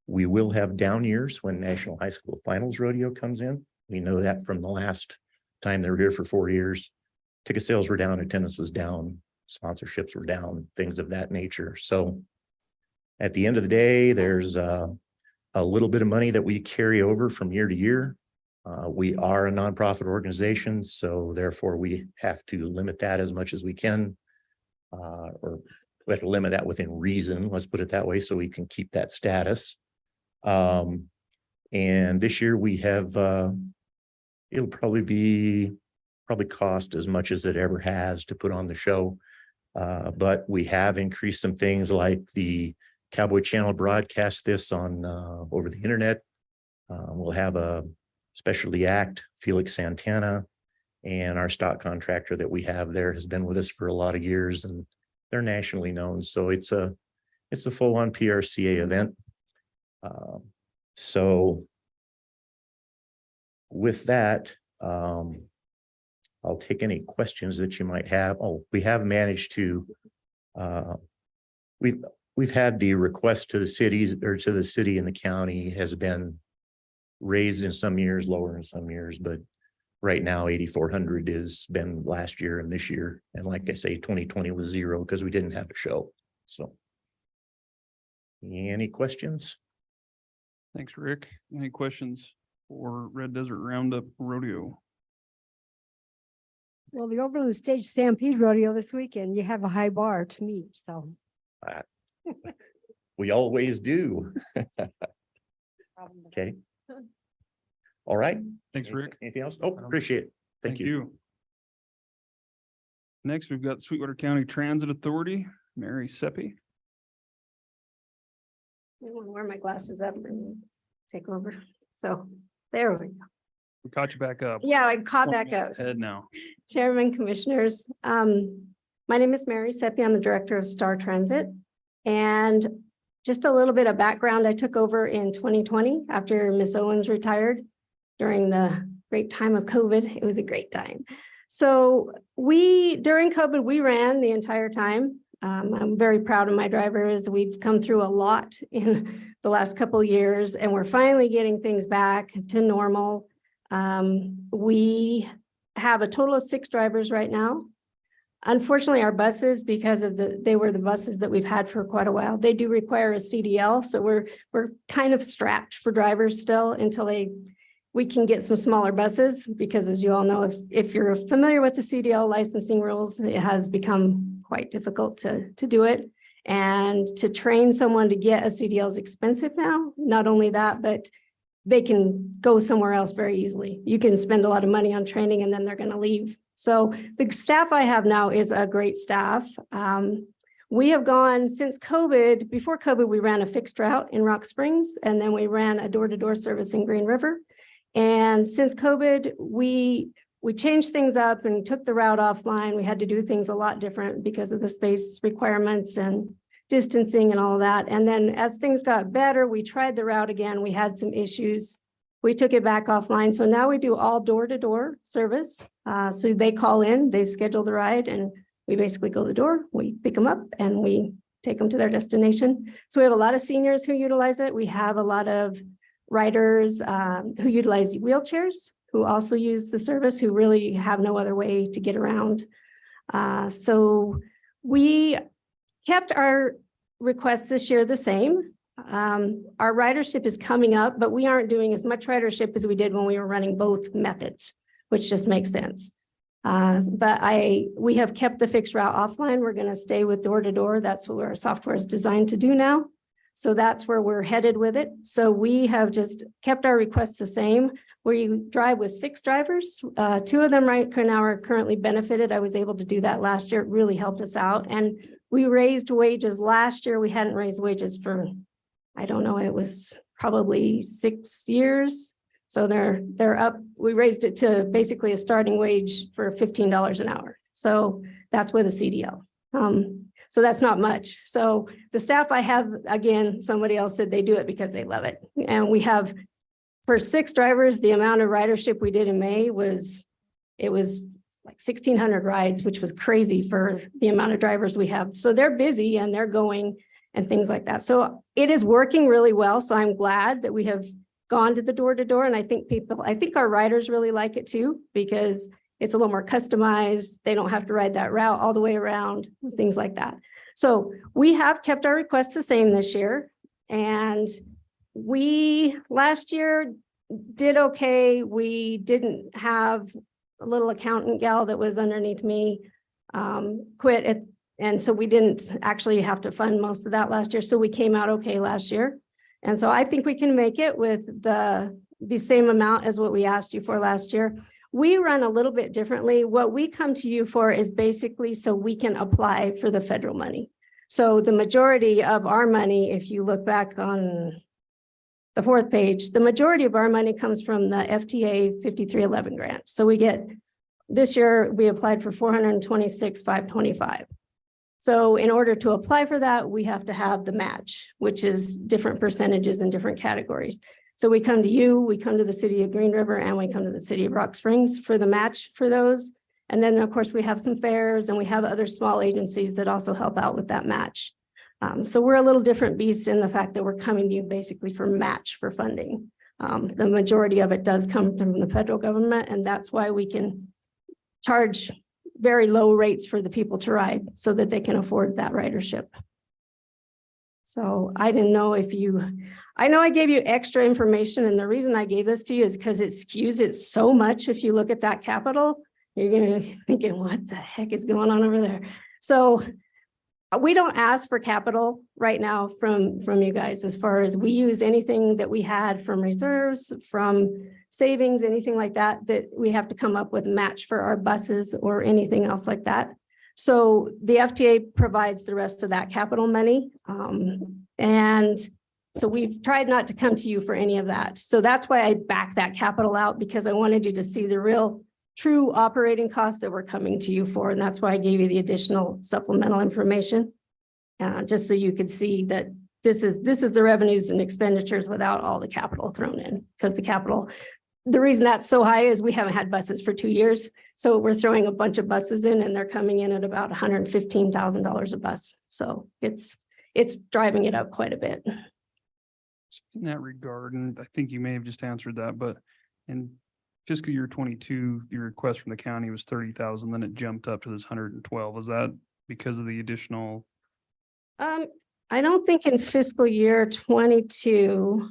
we will have down years when National High School Finals Rodeo comes in. We know that from the last time they were here for 4 years. Ticket sales were down, attendance was down, sponsorships were down, things of that nature. So at the end of the day, there's a little bit of money that we carry over from year to year. We are a nonprofit organization, so therefore we have to limit that as much as we can. Or we have to limit that within reason, let's put it that way, so we can keep that status. And this year we have, it'll probably cost as much as it ever has to put on the show. But we have increased some things like the Cowboy Channel broadcast this on over the internet. We'll have a specialty act, Felix Santana, and our stock contractor that we have there has been with us for a lot of years, and they're nationally known. So it's a full-on PRCA event. So with that, I'll take any questions that you might have. Oh, we have managed to, we've had the request to the cities or to the city and the county has been raised in some years, lower in some years, but right now 8,400 has been last year and this year. And like I say, 2020 was 0 because we didn't have a show. So any questions? Thanks, Rick. Any questions for Red Desert Roundup Rodeo? Well, the Overland Stage Stampede Rodeo this weekend, you have a high bar to meet, so. We always do. Okay. All right. Thanks, Rick. Anything else? Oh, appreciate it. Thank you. Next, we've got Sweetwater County Transit Authority, Mary Seppi. I want to wear my glasses up and take over. So there we go. We caught you back up. Yeah, I caught back up. Head now. Chairman, Commissioners, my name is Mary Seppi. I'm the Director of Star Transit. And just a little bit of background, I took over in 2020 after Miss Owens retired during the great time of COVID. It was a great time. So during COVID, we ran the entire time. I'm very proud of my drivers. We've come through a lot in the last couple of years, and we're finally getting things back to normal. We have a total of 6 drivers right now. Unfortunately, our buses, because of they were the buses that we've had for quite a while, they do require a CDL. So we're kind of strapped for drivers still until we can get some smaller buses, because as you all know, if you're familiar with the CDL licensing rules, it has become quite difficult to do it. And to train someone to get a CDL is expensive now. Not only that, but they can go somewhere else very easily. You can spend a lot of money on training and then they're going to leave. So the staff I have now is a great staff. We have gone since COVID. Before COVID, we ran a fixed route in Rock Springs, and then we ran a door-to-door service in Green River. And since COVID, we changed things up and took the route offline. We had to do things a lot different because of the space requirements and distancing and all of that. And then as things got better, we tried the route again. We had some issues. We took it back offline. So now we do all door-to-door service. So they call in, they schedule the ride, and we basically go to the door, we pick them up, and we take them to their destination. So we have a lot of seniors who utilize it. We have a lot of riders who utilize wheelchairs, who also use the service, who really have no other way to get around. So we kept our request this year the same. Our ridership is coming up, but we aren't doing as much ridership as we did when we were running both methods, which just makes sense. But we have kept the fixed route offline. We're going to stay with door to door. That's what our software is designed to do now. So that's where we're headed with it. So we have just kept our requests the same. We drive with 6 drivers. 2 of them right now are currently benefited. I was able to do that last year. It really helped us out. And we raised wages last year. We hadn't raised wages for, I don't know, it was probably 6 years. So they're up. We raised it to basically a starting wage for $15 an hour. So that's with a CDL. So that's not much. So the staff I have, again, somebody else said they do it because they love it. And we have for 6 drivers, the amount of ridership we did in May was, it was like 1,600 rides, which was crazy for the amount of drivers we have. So they're busy and they're going and things like that. So it is working really well. So I'm glad that we have gone to the door to door. And I think our riders really like it too, because it's a little more customized. They don't have to ride that route all the way around, things like that. So we have kept our requests the same this year. And we last year did okay. We didn't have a little accountant gal that was underneath me quit it. And so we didn't actually have to fund most of that last year. So we came out okay last year. And so I think we can make it with the same amount as what we asked you for last year. We run a little bit differently. What we come to you for is basically so we can apply for the federal money. So the majority of our money, if you look back on the 4th page, the majority of our money comes from the FTA 5311 grant. So we get, this year we applied for 426,525. So in order to apply for that, we have to have the match, which is different percentages in different categories. So we come to you, we come to the city of Green River, and we come to the city of Rock Springs for the match for those. And then of course we have some fairs and we have other small agencies that also help out with that match. So we're a little different beast in the fact that we're coming to you basically for match for funding. The majority of it does come from the federal government, and that's why we can charge very low rates for the people to ride so that they can afford that ridership. So I didn't know if I know I gave you extra information, and the reason I gave this to you is because it skews it so much. If you look at that capital, you're going to be thinking, what the heck is going on over there? So we don't ask for capital right now from you guys, as far as we use anything that we had from reserves, from savings, anything like that, that we have to come up with match for our buses or anything else like that. So the FTA provides the rest of that capital money. And so we've tried not to come to you for any of that. So that's why I backed that capital out, because I wanted you to see the real true operating costs that we're coming to you for. And that's why I gave you the additional supplemental information, just so you could see that this is the revenues and expenditures without all the capital thrown in, because the reason that's so high is we haven't had buses for 2 years. So we're throwing a bunch of buses in, and they're coming in at about $115,000 a bus. So it's driving it up quite a bit. In that regard, and I think you may have just answered that, but in fiscal year 22, your request from the county was 30,000, then it jumped up to this 112. Was that because of the additional? I don't think in fiscal year 22,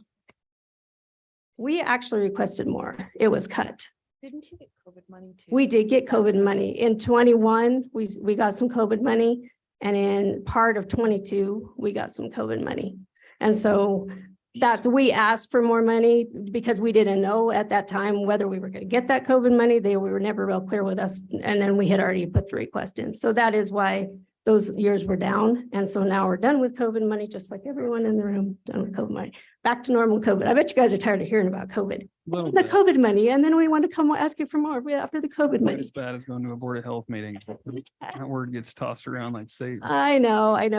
we actually requested more. It was cut. Didn't you get COVID money too? We did get COVID money. In 21, we got some COVID money. And in part of 22, we got some COVID money. And so we asked for more money because we didn't know at that time whether we were going to get that COVID money. We were never real clear with us. And then we had already put the request in. So that is why those years were down. And so now we're done with COVID money, just like everyone in the room, done with COVID money. Back to normal COVID. I bet you guys are tired of hearing about COVID. The COVID money. And then we want to come ask you for more after the COVID Not money. as bad as going to a board of health meeting. That word gets tossed around like say. I know. And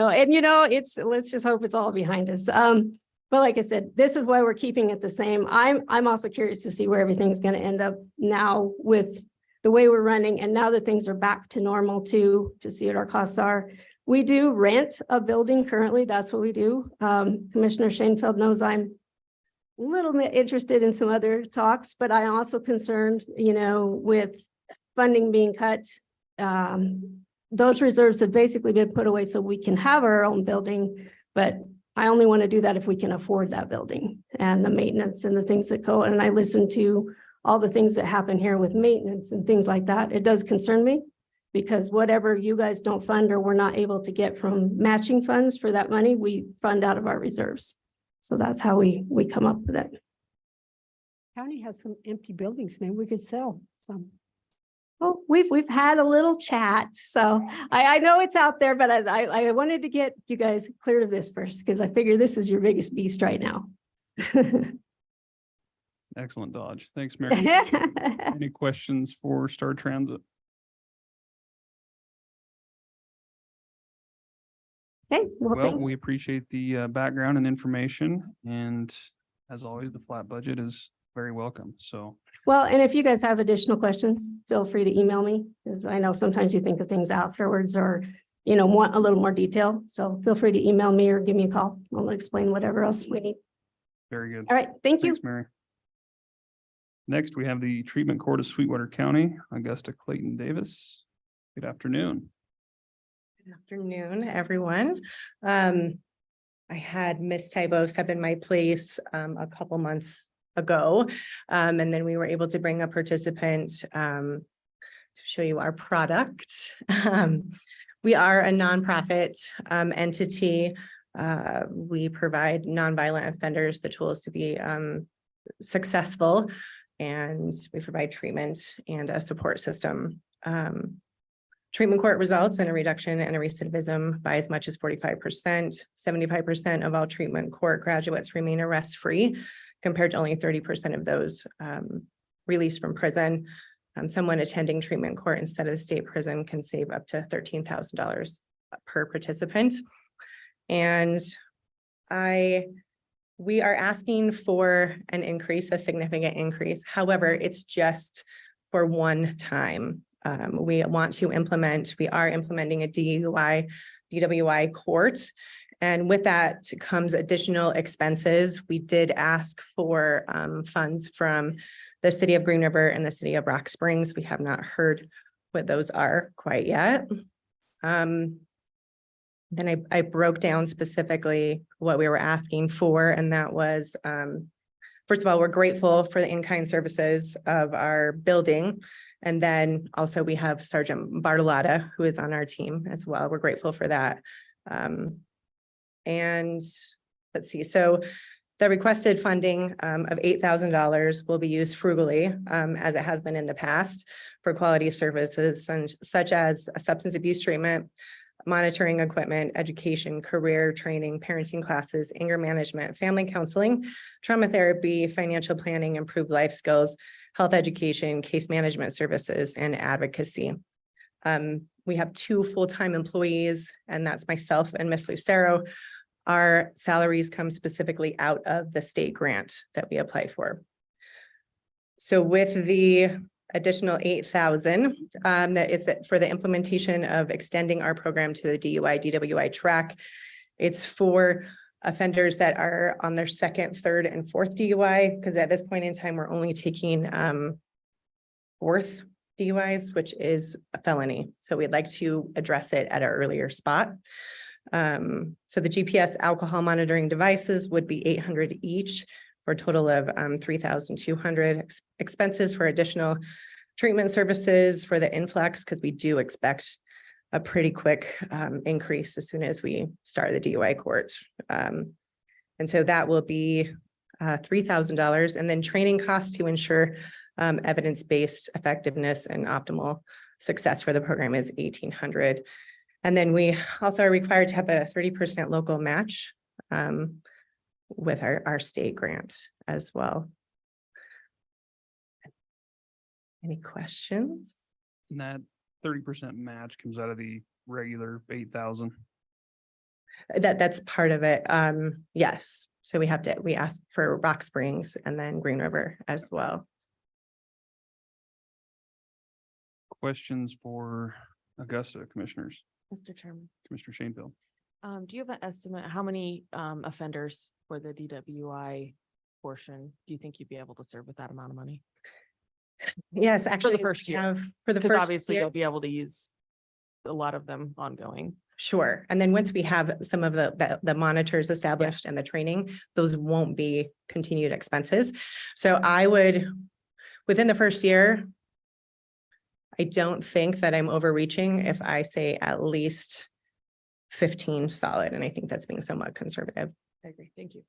let's just hope it's all behind us. But like I said, this is why we're keeping it the same. I'm also curious to see where everything's going to end up now with the way we're running. And now that things are back to normal too, to see what our costs are. We do rent a building currently. That's what we do. Commissioner Shanefield knows I'm a little bit interested in some other talks, but I'm also concerned, with funding being cut. Those reserves have basically been put away so we can have our own building, but I only want to do that if we can afford that building and the maintenance and the things that go. And I listen to all the things that happen here with maintenance and things like that. It does concern me because whatever you guys don't fund or we're not able to get from matching funds for that money, we fund out of our reserves. So that's how we come up with it. County has some empty buildings, maybe we could sell some. Oh, we've had a little chat, so I know it's out there, but I wanted to get you guys cleared of this first because I figure this is your biggest beast right now. Excellent dodge. Thanks, Mary. Any questions for Star Transit? Okay. Well, we appreciate the background and information. And as always, the flat budget is very welcome. So Well, and if you guys have additional questions, feel free to email me, because I know sometimes you think of things afterwards or, you know, want a little more detail. So feel free to email me or give me a call. I'll explain whatever else we need. very good. All right, thank you. Thanks, Mary. Next, we have the Treatment Court of Sweetwater County, Augusta Clayton Davis. Good afternoon. Good afternoon, everyone. I had Miss Tybo step in my place a couple months ago. And then we were able to bring a participant to show you our product. We are a nonprofit entity. We provide nonviolent offenders the tools to be successful, and we provide treatment and a support system. Treatment court results in a reduction in recidivism by as much as 45%. 75% of all treatment court graduates remain arrest-free, compared to only 30% of those released from prison. Someone attending treatment court instead of the state prison can save up to $13,000 per participant. And we are asking for an increase, a significant increase. However, it's just for one time. We are implementing a DWI court. And with that comes additional expenses. We did ask for funds from the city of Green River and the city of Rock Springs. We have not heard what those are quite yet. Then I broke down specifically what we were asking for, and that was, first of all, we're grateful for the in-kind services of our building. And then also we have Sergeant Bartolotta, who is on our team as well. We're grateful for that. And let's see, so the requested funding of $8,000 will be used frugally, as it has been in the past, for quality services such as substance abuse treatment, monitoring equipment, education, career training, parenting classes, anger management, family counseling, trauma therapy, financial planning, improved life skills, health education, case management services, and advocacy. We have 2 full-time employees, and that's myself and Miss Lucero. Our salaries come specifically out of the state grant that we apply for. So with the additional $8,000, that is for the implementation of extending our program to the DUI, DWI track. It's for offenders that are on their 2nd, 3rd, and 4th DUI, because at this point in time, we're only taking 4th DUIs, which is a felony. So we'd like to address it at an earlier spot. So the GPS alcohol monitoring devices would be $800 each for a total of $3,200. Expenses for additional treatment services for the influx, because we do expect a pretty quick increase as soon as we start the DUI court. And so that will be $3,000. And then training costs to ensure evidence-based effectiveness and optimal success for the program is $1,800. And then we also are required to have a 30% local match with our state grant as well. Any questions? And that 30% match comes out of the regular 8,000. That's part of it. Yes. So we ask for Rock Springs and then Green River as well. Questions for Augusta commissioners? Mr. Chairman, Commissioner Shanefield. do you have an estimate, how many offenders for the DWI portion do you think you'd be able to serve with that amount of money? Yes, For actually. the first year, For the because first obviously year. you'll be able to use a lot of them ongoing. Sure. And then once we have some of the monitors established and the training, those won't be continued expenses. So I would, within the first year, I don't think that I'm overreaching if I say at least 15 solid, and I think that's being somewhat conservative. I agree. Thank you.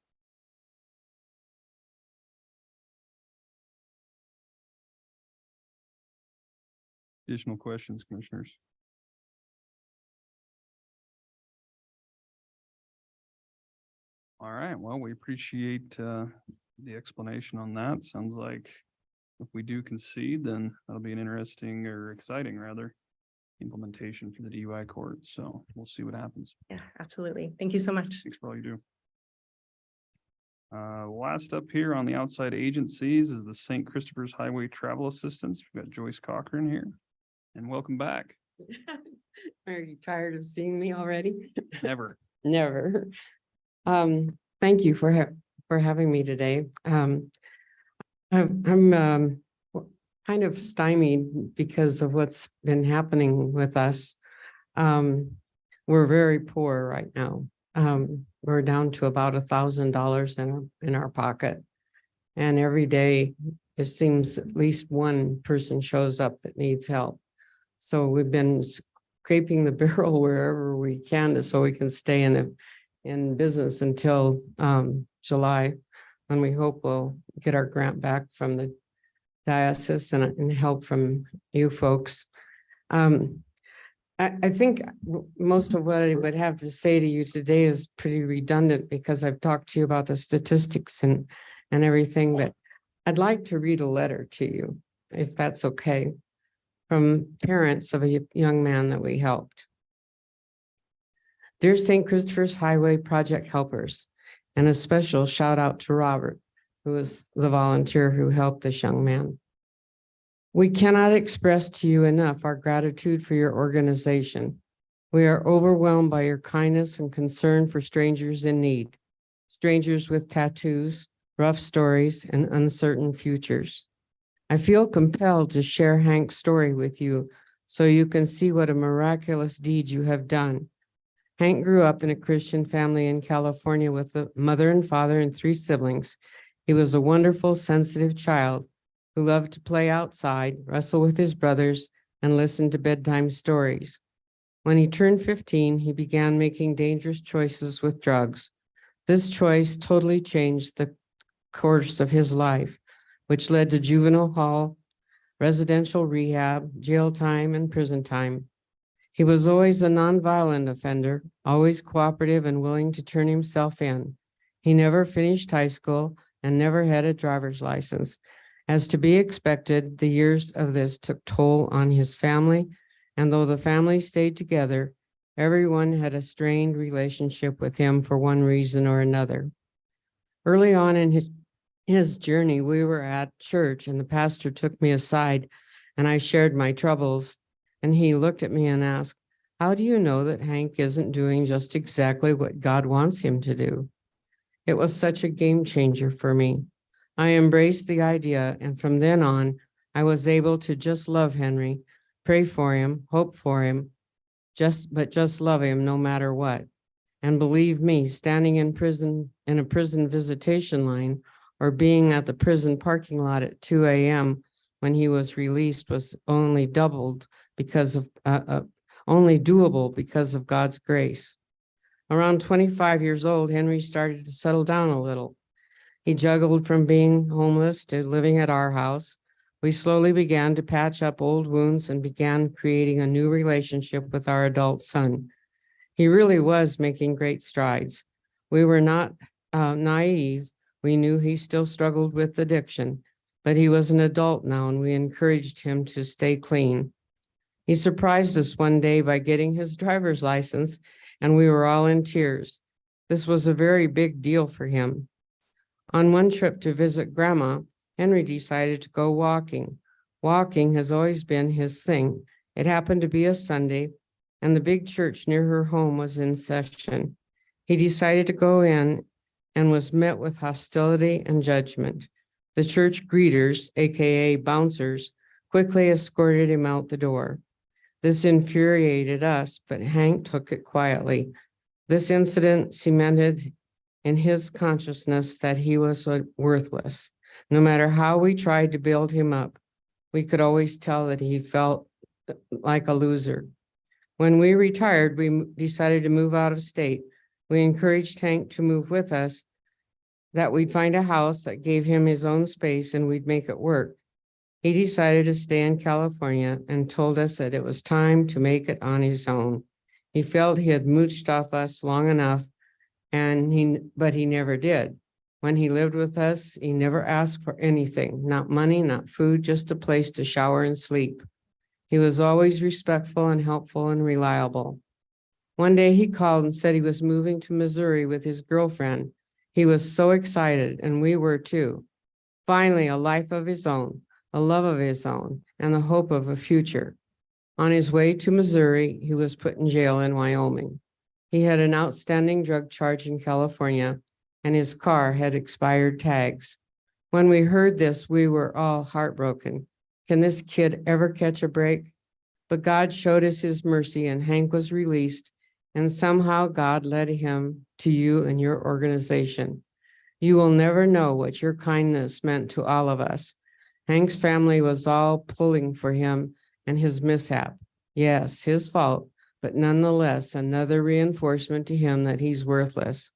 Additional questions, commissioners? All right, well, we appreciate the explanation on that. Sounds like if we do concede, then that'll be an interesting or exciting rather implementation for the DUI court. So we'll see what happens. Yeah, absolutely. Thank you so much. Thanks for all you do. Last up here on the outside agencies is the St. Christopher's Highway Travel Assistance. We've got Joyce Cochran here. And welcome back. Are you tired of seeing me already? Never. Never. Thank you for having me today. I'm kind of stymied because of what's been happening with us. We're very poor right now. We're down to about $1,000 in our pocket. And every day, it seems at least one person shows up that needs help. So we've been scraping the barrel wherever we can so we can stay in business until July, when we hope we'll get our grant back from the diocese and help from you folks. I think most of what I would have to say to you today is pretty redundant because I've talked to you about the statistics and everything, but I'd like to read a letter to you, if that's okay, from parents of a young man that we helped. Dear St. Christopher's Highway Project helpers, and a special shout out to Robert, who was the volunteer who helped this young man. We cannot express to you enough our gratitude for your organization. We are overwhelmed by your kindness and concern for strangers in need, strangers with tattoos, rough stories, and uncertain futures. I feel compelled to share Hank's story with you so you can see what a miraculous deed you have done. Hank grew up in a Christian family in California with a mother and father and 3 siblings. He was a wonderful, sensitive child who loved to play outside, wrestle with his brothers, and listen to bedtime stories. When he turned 15, he began making dangerous choices with drugs. This choice totally changed the course of his life, which led to juvenile hall, residential rehab, jail time, and prison time. He was always a nonviolent offender, always cooperative and willing to turn himself in. He never finished high school and never had a driver's license. As to be expected, the years of this took toll on his family, and though the family stayed together, everyone had a strained relationship with him for one reason or another. Early on in his journey, we were at church and the pastor took me aside and I shared my troubles, and he looked at me and asked, "How do you know that Hank isn't doing just exactly what God wants him to do?" It was such a game changer for me. I embraced the idea, and from then on, I was able to just love Henry, pray for him, hope for him, just love him no matter what. And believe me, standing in a prison visitation line or being at the prison parking lot at 2 a.m. when he was released was only doable because of God's grace. Around 25 years old, Henry started to settle down a little. He juggled from being homeless to living at our house. We slowly began to patch up old wounds and began creating a new relationship with our adult son. He really was making great strides. We were not naive. We knew he still struggled with addiction, but he was an adult now and we encouraged him to stay clean. He surprised us one day by getting his driver's license, and we were all in tears. This was a very big deal for him. On one trip to visit Grandma, Henry decided to go walking. Walking has always been his thing. It happened to be a Sunday, and the big church near her home was in session. He decided to go in and was met with hostility and judgment. The church greeters, aka bouncers, quickly escorted him out the door. This infuriated us, but Hank took it quietly. This incident cemented in his consciousness that he was worthless. No matter how we tried to build him up, we could always tell that he felt like a loser. When we retired, we decided to move out of state. We encouraged Hank to move with us, that we'd find a house that gave him his own space and we'd make it work. He decided to stay in California and told us that it was time to make it on his own. He felt he had mooched off us long enough, but he never did. When he lived with us, he never asked for anything, not money, not food, just a place to shower and sleep. He was always respectful and helpful and reliable. One day he called and said he was moving to Missouri with his girlfriend. He was so excited, and we were too. Finally, a life of his own, a love of his own, and the hope of a future. On his way to Missouri, he was put in jail in Wyoming. He had an outstanding drug charge in California, and his car had expired tags. When we heard this, we were all heartbroken. Can this kid ever catch a break? But God showed us his mercy, and Hank was released, and somehow God led him to you and your organization. You will never know what your kindness meant to all of us. Hank's family was all pulling for him and his mishap. Yes, his fault, but nonetheless, another reinforcement to him that he's worthless.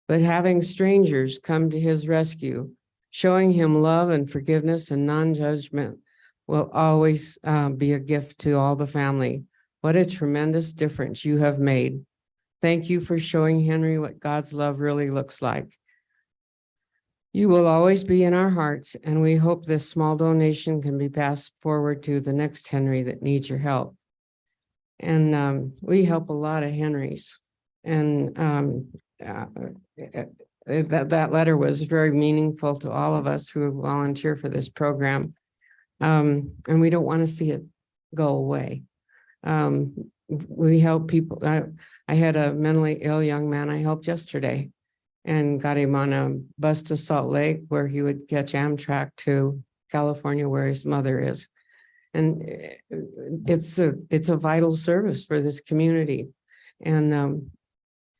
But having strangers come to his rescue, showing him love and forgiveness and non-judgment will always be a gift to all the family. What a tremendous difference you have made. Thank you for showing Henry what God's love really looks like. You will always be in our hearts, and we hope this small donation can be passed forward to the next Henry that needs your help. And we help a lot of Henrys. And that letter was very meaningful to all of us who volunteer for this program. And we don't want to see it go away. We help people. I had a mentally ill young man I helped yesterday and got him on a bus to Salt Lake where he would catch Amtrak to California where his mother is. And it's a vital service for this community. And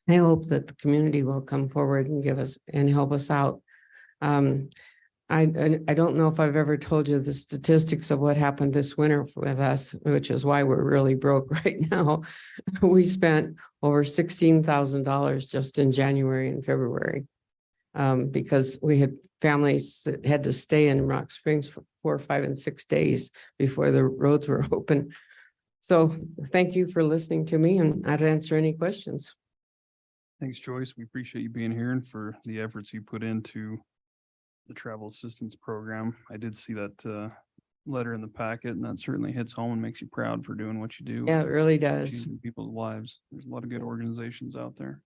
I hope that the community will come forward and give us and help us out. I don't know if I've ever told you the statistics of what happened this winter with us, which is why we're really broke right now. We spent over $16,000 just in January and February because we had families that had to stay in Rock Springs for 4, 5, and 6 days before the roads were open. So thank you for listening to me, and I'd answer any questions. Thanks, Joyce. We appreciate you being here and for the efforts you put into the travel assistance program. I did see that letter in the packet, and that certainly hits home and makes you proud for doing what you do. Yeah, it really does. Changing people's lives. There's a lot of good organizations out there.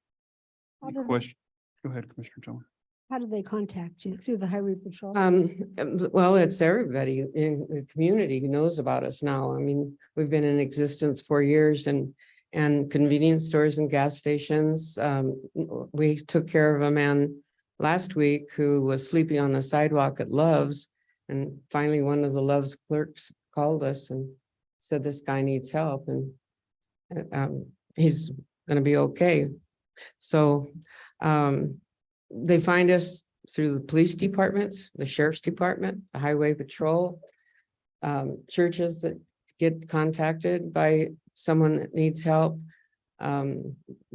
How Any do they- question? Go ahead, Commissioner Jones. How do they contact you? Through the highway patrol? Well, it's everybody in the community who knows about us now. I mean, we've been in existence for years, and convenience stores and gas stations. We took care of a man last week who was sleeping on the sidewalk at Love's, and finally one of the Love's clerks called us and said this guy needs help, and he's going to be okay. So they find us through the police departments, the sheriff's department, the highway patrol, churches that get contacted by someone that needs help.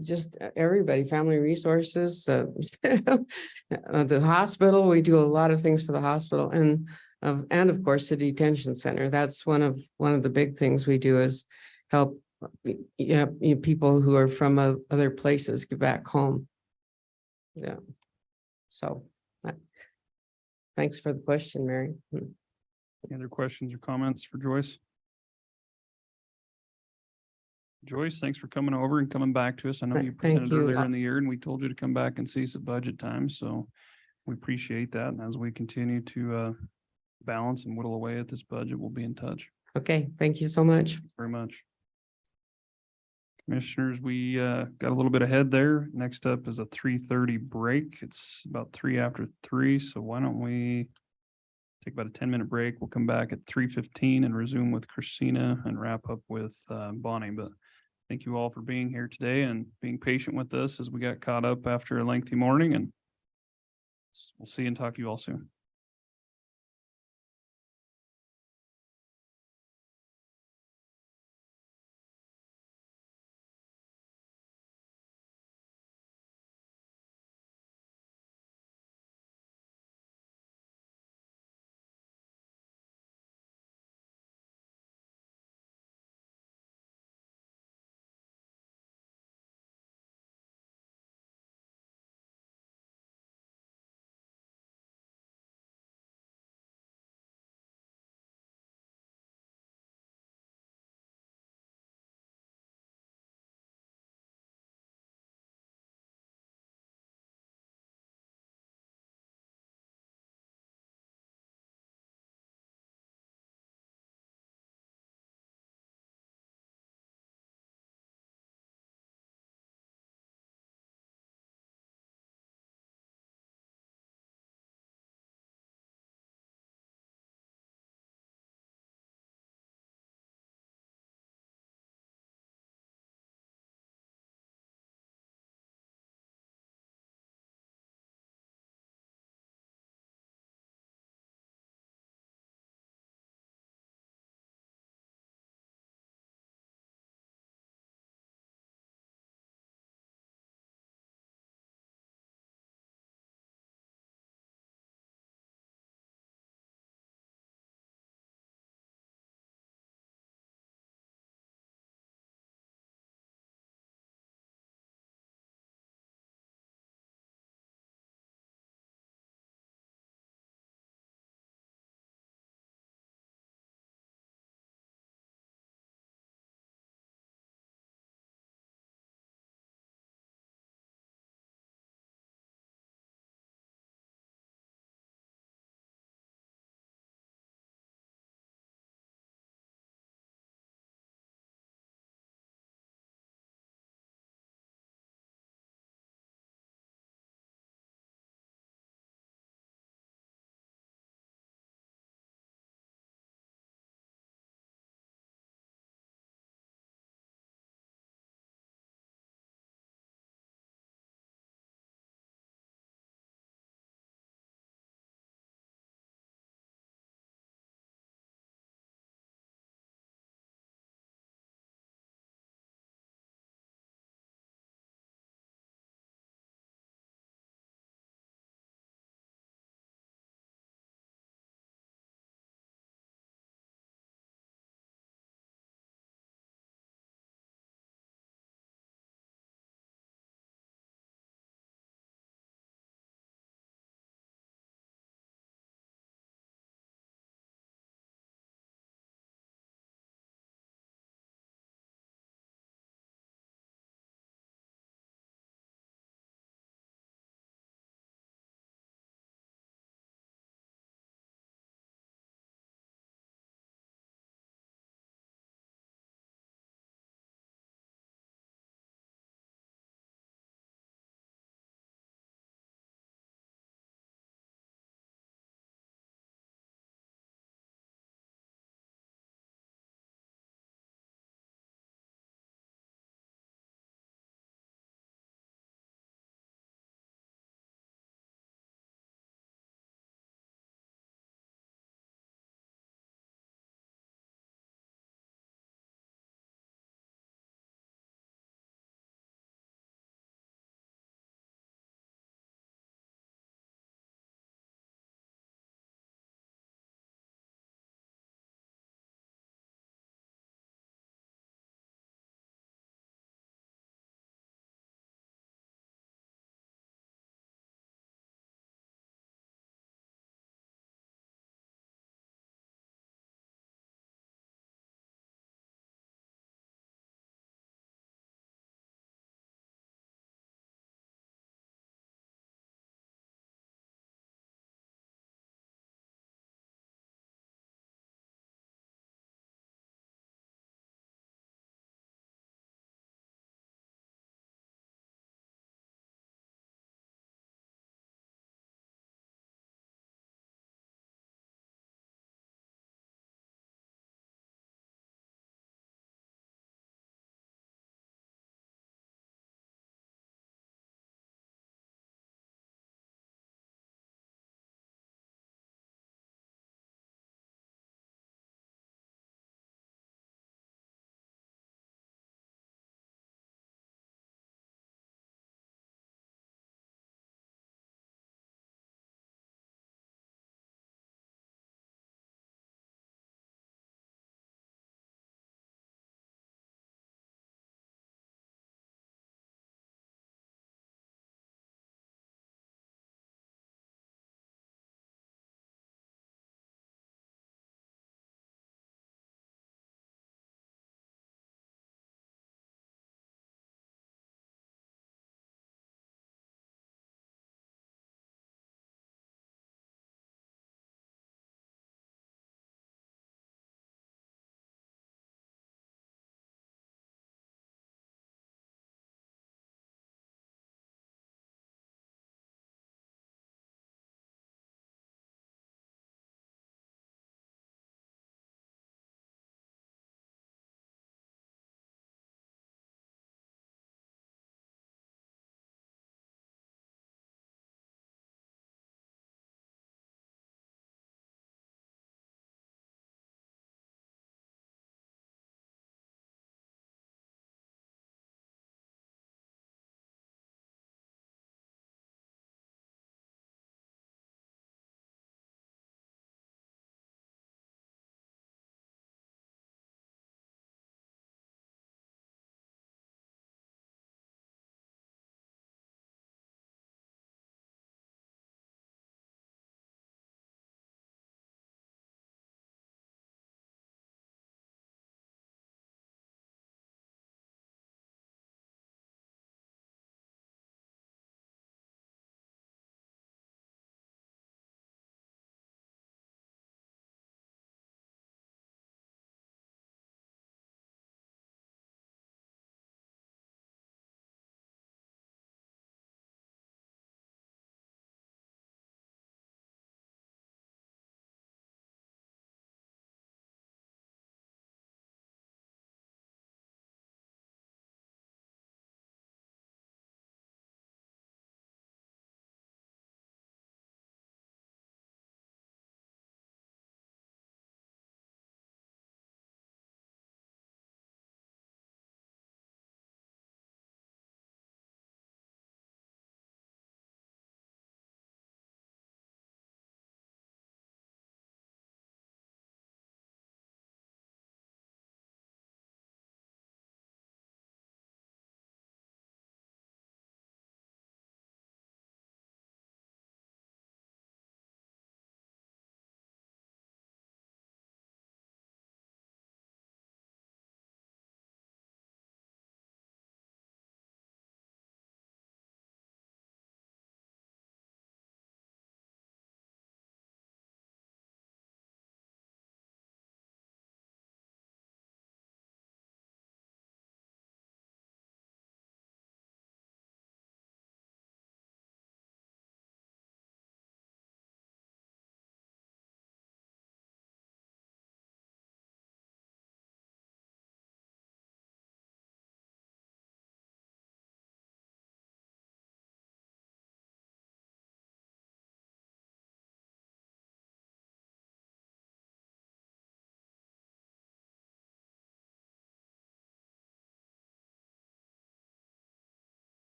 Just everybody, family resources, the hospital. We do a lot of things for the hospital, and of course the detention center. That's one of the big things we do is help people who are from other places get back home. Yeah. So thanks for the question, Mary. Any other questions or comments for Joyce? Joyce, thanks for coming over and coming back to us. I know you Thank presented you. earlier in the year, and we told you to come back and see us at budget time, so we appreciate that. And as we continue to balance and whittle away at this budget, we'll be in touch. Okay, thank you so much. Very much. Commissioners, we got a little bit ahead there. Next up is a 3:30 break. It's about 3 after 3, so why don't we take about a 10-minute break. We'll come back at 3:15 and resume with Christina and wrap up with Bonnie. But thank you all for being here today and being patient with us as we got caught up after a lengthy morning, and we'll see and talk to you all soon.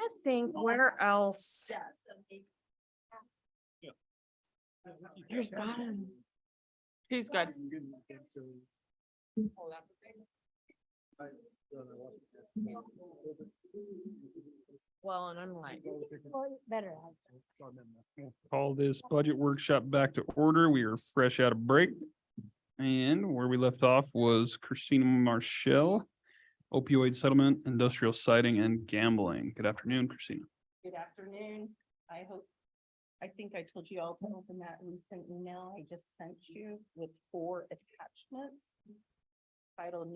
to think where else. Here's bottom. She's good. Well, and I'm like. Better. Call this budget workshop back to order. We are fresh out of break. And where we left off was Christina Marshall, opioid settlement, industrial siding and gambling. Good afternoon, Christina. Good afternoon. I think I told you all to open that recent email I just sent you with 4 attachments. Titled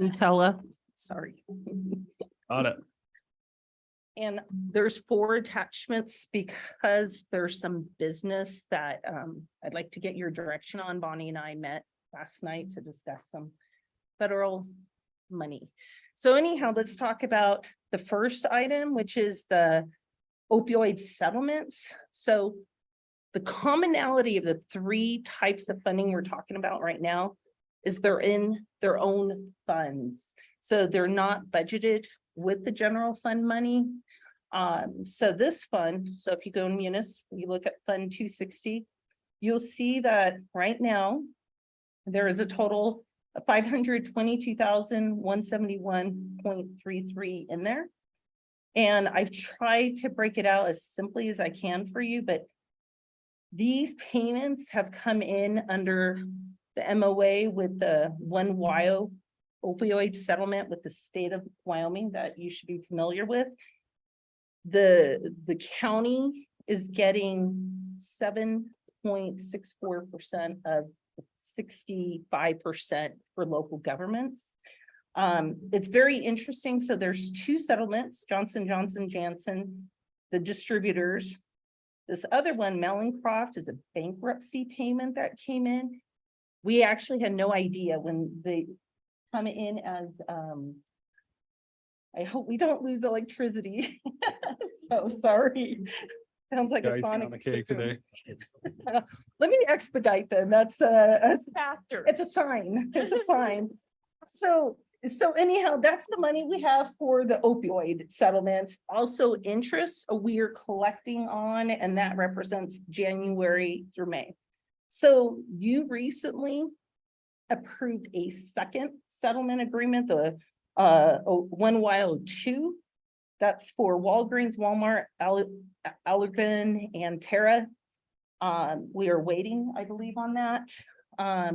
Nutella, sorry. Got it. And there's 4 attachments because there's some business that I'd like to get your direction on. Bonnie and I met last night to discuss some federal money. So anyhow, let's talk about the first item, which is the opioid settlements. So the commonality of the 3 types of funding we're talking about right now is they're in their own funds. So they're not budgeted with the general fund money. So this fund, so if you go in Munis, you look at Fund 260, you'll see that right now there is a total of 522,171.33 in there. And I've tried to break it out as simply as I can for you, but these payments have come in under the MOA with the One WIO opioid settlement with the state of Wyoming that you should be familiar with. The county is getting 7.64% of 65% for local governments. It's very interesting. So there's 2 settlements, Johnson, Janssen, the distributors. This other one, Mallincroft, is a bankruptcy payment that came in. We actually had no idea when they come in as, I hope we don't lose electricity. So sorry. Sounds like a Icing on Sonic. the cake today. Let me expedite them. That's Faster. it's a sign. It's a sign. So anyhow, that's the money we have for the opioid settlements. Also interest we are collecting on, and that represents January through May. So you recently approved a second settlement agreement, the One WIO 2. That's for Walgreens, Walmart, Allergan, and Terra. We are waiting, I believe, on that. I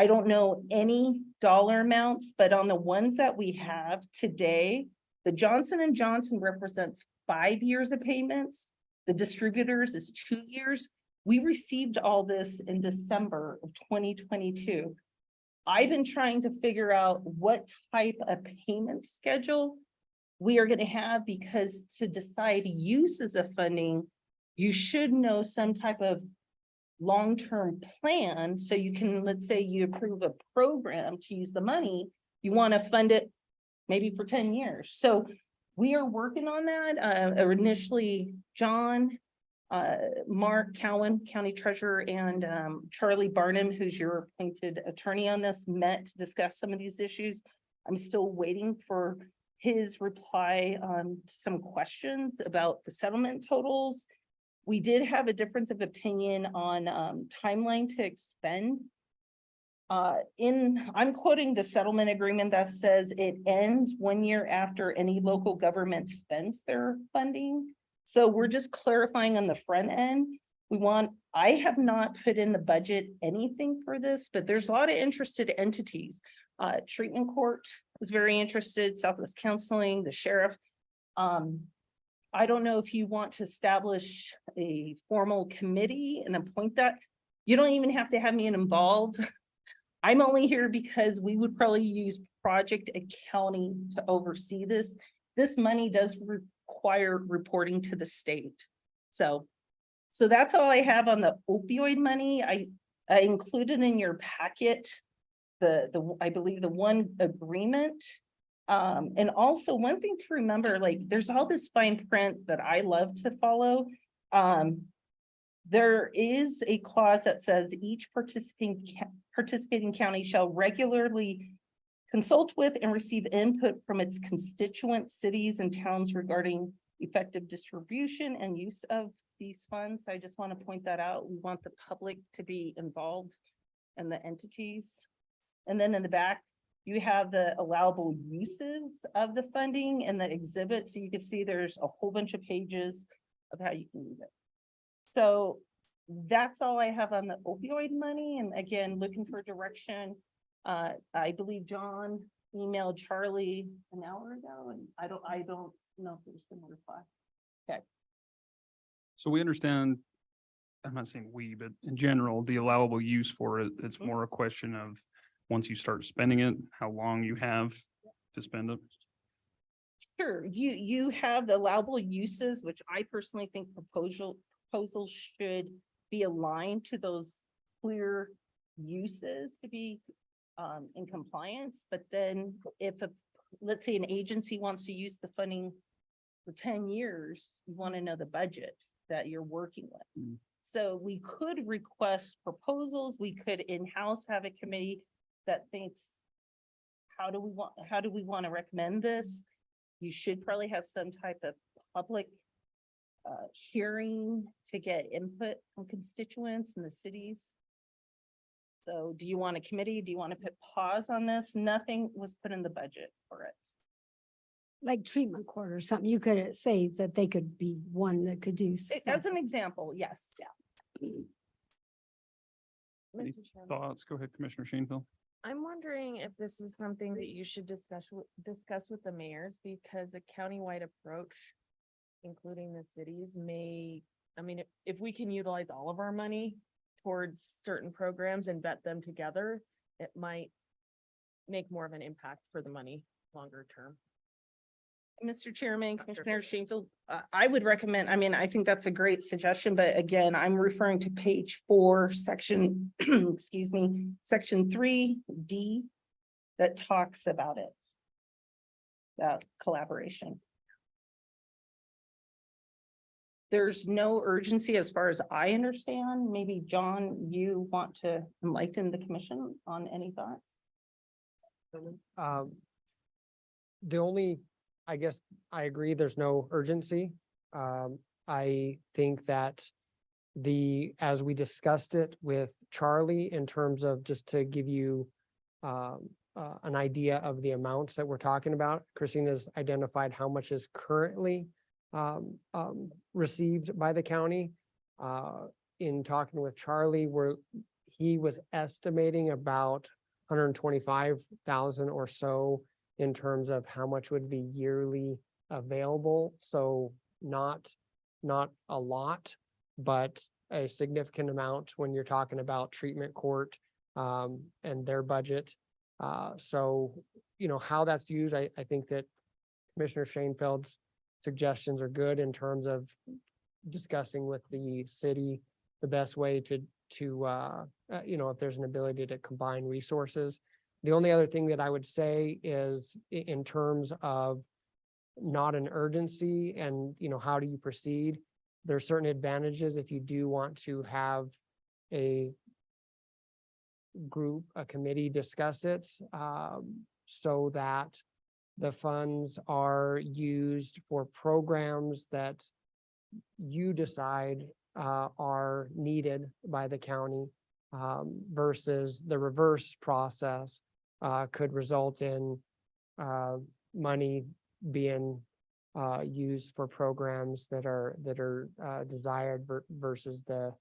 don't know any dollar amounts, but on the ones that we have today, the Johnson & Johnson represents 5 years of payments. The distributors is 2 years. We received all this in December of 2022. I've been trying to figure out what type of payment schedule we are going to have, because to decide uses of funding, you should know some type of long-term plan. So you can, let's say you approve a program to use the money, you want to fund it maybe for 10 years. So we are working on that. Initially, John, Mark Cowan, County Treasurer, and Charlie Barnum, who's your appointed attorney on this, met to discuss some of these issues. I'm still waiting for his reply to some questions about the settlement totals. We did have a difference of opinion on timeline to expend. I'm quoting the settlement agreement that says it ends 1 year after any local government spends their funding. So we're just clarifying on the front end. I have not put in the budget anything for this, but there's a lot of interested entities. Treatment Court is very interested, Southwest Counseling, the sheriff. I don't know if you want to establish a formal committee and appoint that. You don't even have to have me involved. I'm only here because we would probably use project accounting to oversee this. This money does require reporting to the state. So that's all I have on the opioid money. I included in your packet I believe the one agreement. And also one thing to remember, like there's all this fine print that I love to follow. There is a clause that says each participating county shall regularly consult with and receive input from its constituent cities and towns regarding effective distribution and use of these funds. I just want to point that out. We want the public to be involved and the entities. And then in the back, you have the allowable uses of the funding and the exhibit. So you can see there's a whole bunch of pages of how you can use it. So that's all I have on the opioid money. And again, looking for direction. I believe John emailed Charlie an hour ago, and I don't know if there's been a reply. Okay. So we understand, I'm not saying we, but in general, the allowable use for it, it's more a question of once you start spending it, how long you have to spend it. Sure, you have the allowable uses, which I personally think proposals should be aligned to those clear uses to be in compliance. But then if let's say an agency wants to use the funding for 10 years, you want to know the budget that you're working with. So we could request proposals. We could in-house have a committee that thinks, how do we want to recommend this? You should probably have some type of public hearing to get input from constituents in the cities. So do you want a committee? Do you want to put pause on this? Nothing was put in the budget for it. Like treatment court or something, you could say that they could be one that could do. As an example, yes. Any thoughts? Go ahead, Commissioner Shanefield. I'm wondering if this is something that you should discuss with the mayors, because a countywide approach, including the cities, if we can utilize all of our money towards certain programs and vet them together, it might make more of an impact for the money longer term. Mr. Chairman, Commissioner Shanefield, I would recommend, I think that's a great suggestion, but again, I'm referring to page 4, section, excuse me, section 3D that talks about it, about collaboration. There's no urgency as far as I understand. Maybe John, you want to enlighten the commission on any thoughts? The only, I guess I agree, there's no urgency. I think that as we discussed it with Charlie in terms of just to give you an idea of the amounts that we're talking about, Christina's identified how much is currently received by the county. In talking with Charlie, he was estimating about 125,000 or so in terms of how much would be yearly available. So not a lot, but a significant amount when you're talking about treatment court and their budget. So, how that's used, I think that Commissioner Shanefeld's suggestions are good in terms of discussing with the city the best way to if there's an ability to combine resources. The only other thing that I would say is in terms of not an urgency and, how do you proceed? There are certain advantages if you do want to have a committee discuss it so that the funds are used for programs that you decide are needed by the county versus the reverse process could result in money being used for programs that are desired versus the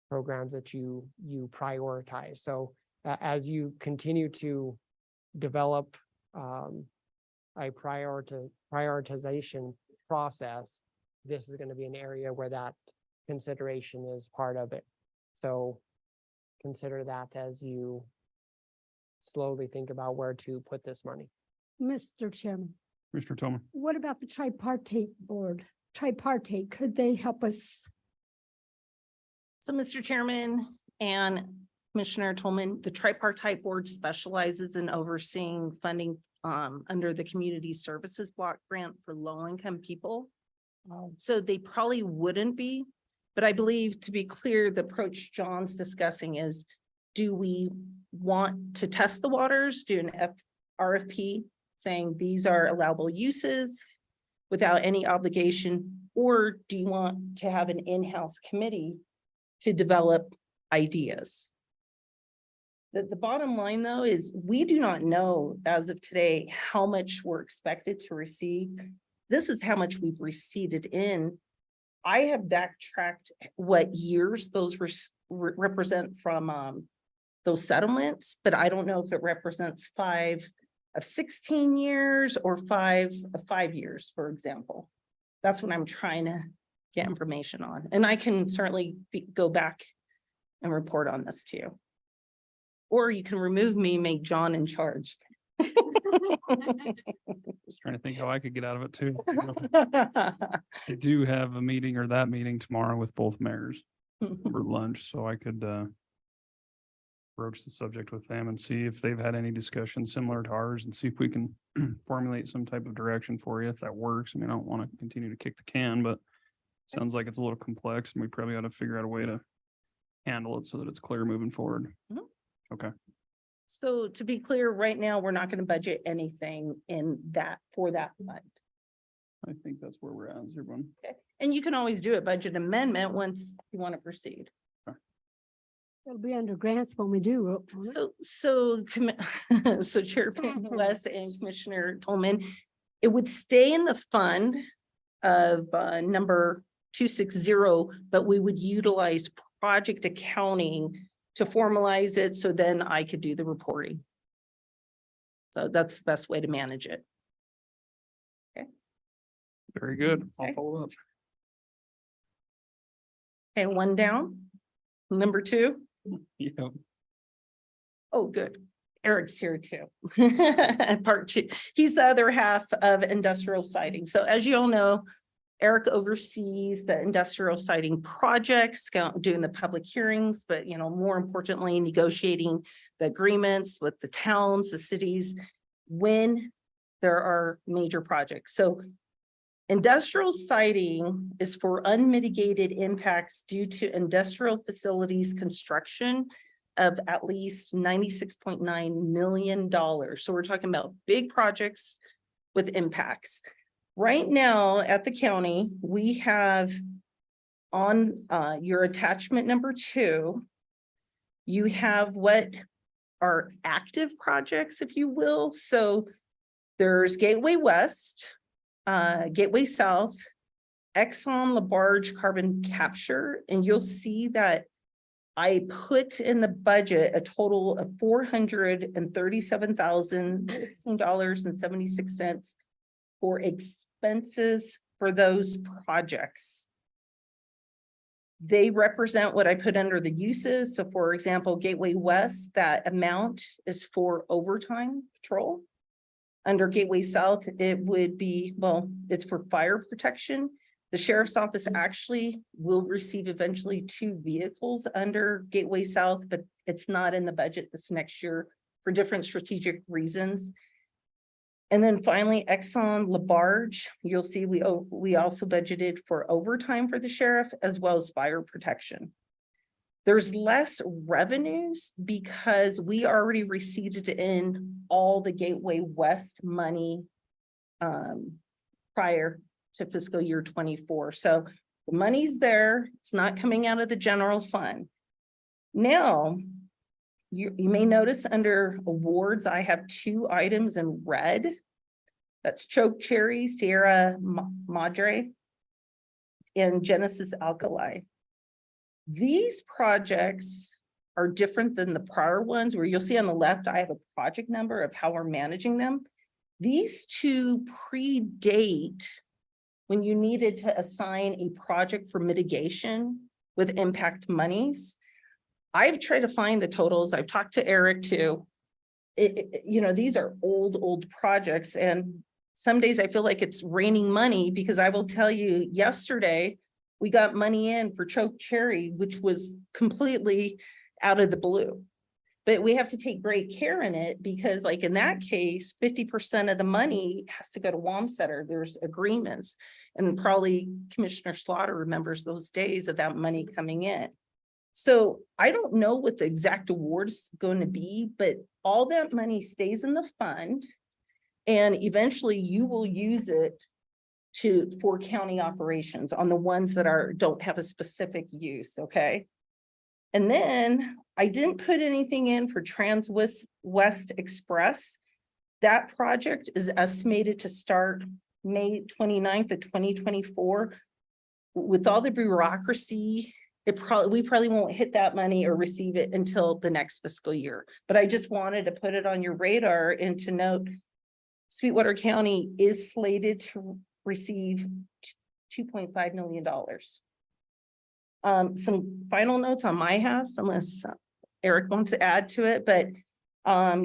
programs that you prioritize. So as you continue to develop a prioritization process, this is going to be an area where that consideration is part of it. So consider that as you slowly think about where to put this money. Mr. Chairman, Commissioner Tillman. what about the tripartite board? Could they help us? So, Mr. Chairman and Commissioner Tolman, the tripartite board specializes in overseeing funding under the community services block grant for low-income people. So they probably wouldn't be, but I believe, to be clear, the approach John's discussing is, do we want to test the waters, do an RFP saying these are allowable uses without any obligation? Or do you want to have an in-house committee to develop ideas? The bottom line, though, is we do not know as of today how much we're expected to receive. This is how much we've received in. I have backtracked what years those represent from those settlements, but I don't know if it represents 5 of 16 years or 5 of 5 years, for example. That's what I'm trying to get information on. And I can certainly go back and report on this to you. Or you can remove me, make John in charge. Just trying to think how I could get out of it too. I do have a meeting or that meeting tomorrow with both mayors for lunch, so I could broach the subject with them and see if they've had any discussion similar to ours and see if we can formulate some type of direction for you, if that works. I mean, I don't want to continue to kick the can, but it sounds like it's a little complex and we probably ought to figure out a way to handle it so that it's clear moving forward. Okay. So to be clear, right now, we're not going to budget anything in that for that fund. I think that's where we're at, is everyone. Okay. And you can always do a budget amendment once you want to proceed. It'll be under grants when we do. won't it? So Chairman West and Commissioner Tolman, it would stay in the fund of number 260, but we would utilize project accounting to formalize it, so then I could do the reporting. So that's the best way to manage it. Very good. I'll Okay. follow up. Okay, one down. Number 2. Yeah. Oh, good. Eric's here too. Part 2. He's the other half of industrial siding. So as you all know, Eric oversees the industrial siding projects, doing the public hearings, but more importantly, negotiating the agreements with the towns, the cities, when there are major projects. So industrial siding is for unmitigated impacts due to industrial facilities construction of at least $96.9 million. So we're talking about big projects with impacts. Right now at the county, we have on your attachment number 2, you have what are active projects, if you will. So there's Gateway West, Gateway South, Exxon LaBarge carbon capture, and you'll see that I put in the budget a total of $437,016.76 for expenses for those projects. They represent what I put under the uses. So for example, Gateway West, that amount is for overtime patrol. Under Gateway South, it would be, well, it's for fire protection. The sheriff's office actually will receive eventually 2 vehicles under Gateway South, but it's not in the budget this next year for different strategic reasons. And then finally, Exxon LaBarge, you'll see we also budgeted for overtime for the sheriff as well as fire protection. There's less revenues because we already received in all the Gateway West money prior to fiscal year 24. So the money's there. It's not coming out of the general fund. Now, you may notice under awards, I have 2 items in red. That's Choke Cherry, Sierra Madre, and Genesis Alkali. These projects are different than the prior ones where you'll see on the left, I have a project number of how we're managing them. These 2 predate when you needed to assign a project for mitigation with impact monies. I've tried to find the totals. I've talked to Eric too. These are old projects, and some days I feel like it's raining money because I will tell you yesterday we got money in for Choke Cherry, which was completely out of the blue. But we have to take great care in it because like in that case, 50% of the money has to go to Wamsetter. There's agreements, and probably Commissioner Slaughter remembers those days of that money coming in. So I don't know what the exact award is going to be, but all that money stays in the fund. And eventually you will use it for county operations on the ones that don't have a specific use, okay? And then I didn't put anything in for West Express. That project is estimated to start May 29th of 2024. With all the bureaucracy, we probably won't hit that money or receive it until the next fiscal year. But I just wanted to put it on your radar and to note Sweetwater County is slated to receive $2.5 million. Some final notes on my half, unless Eric wants to add to it, but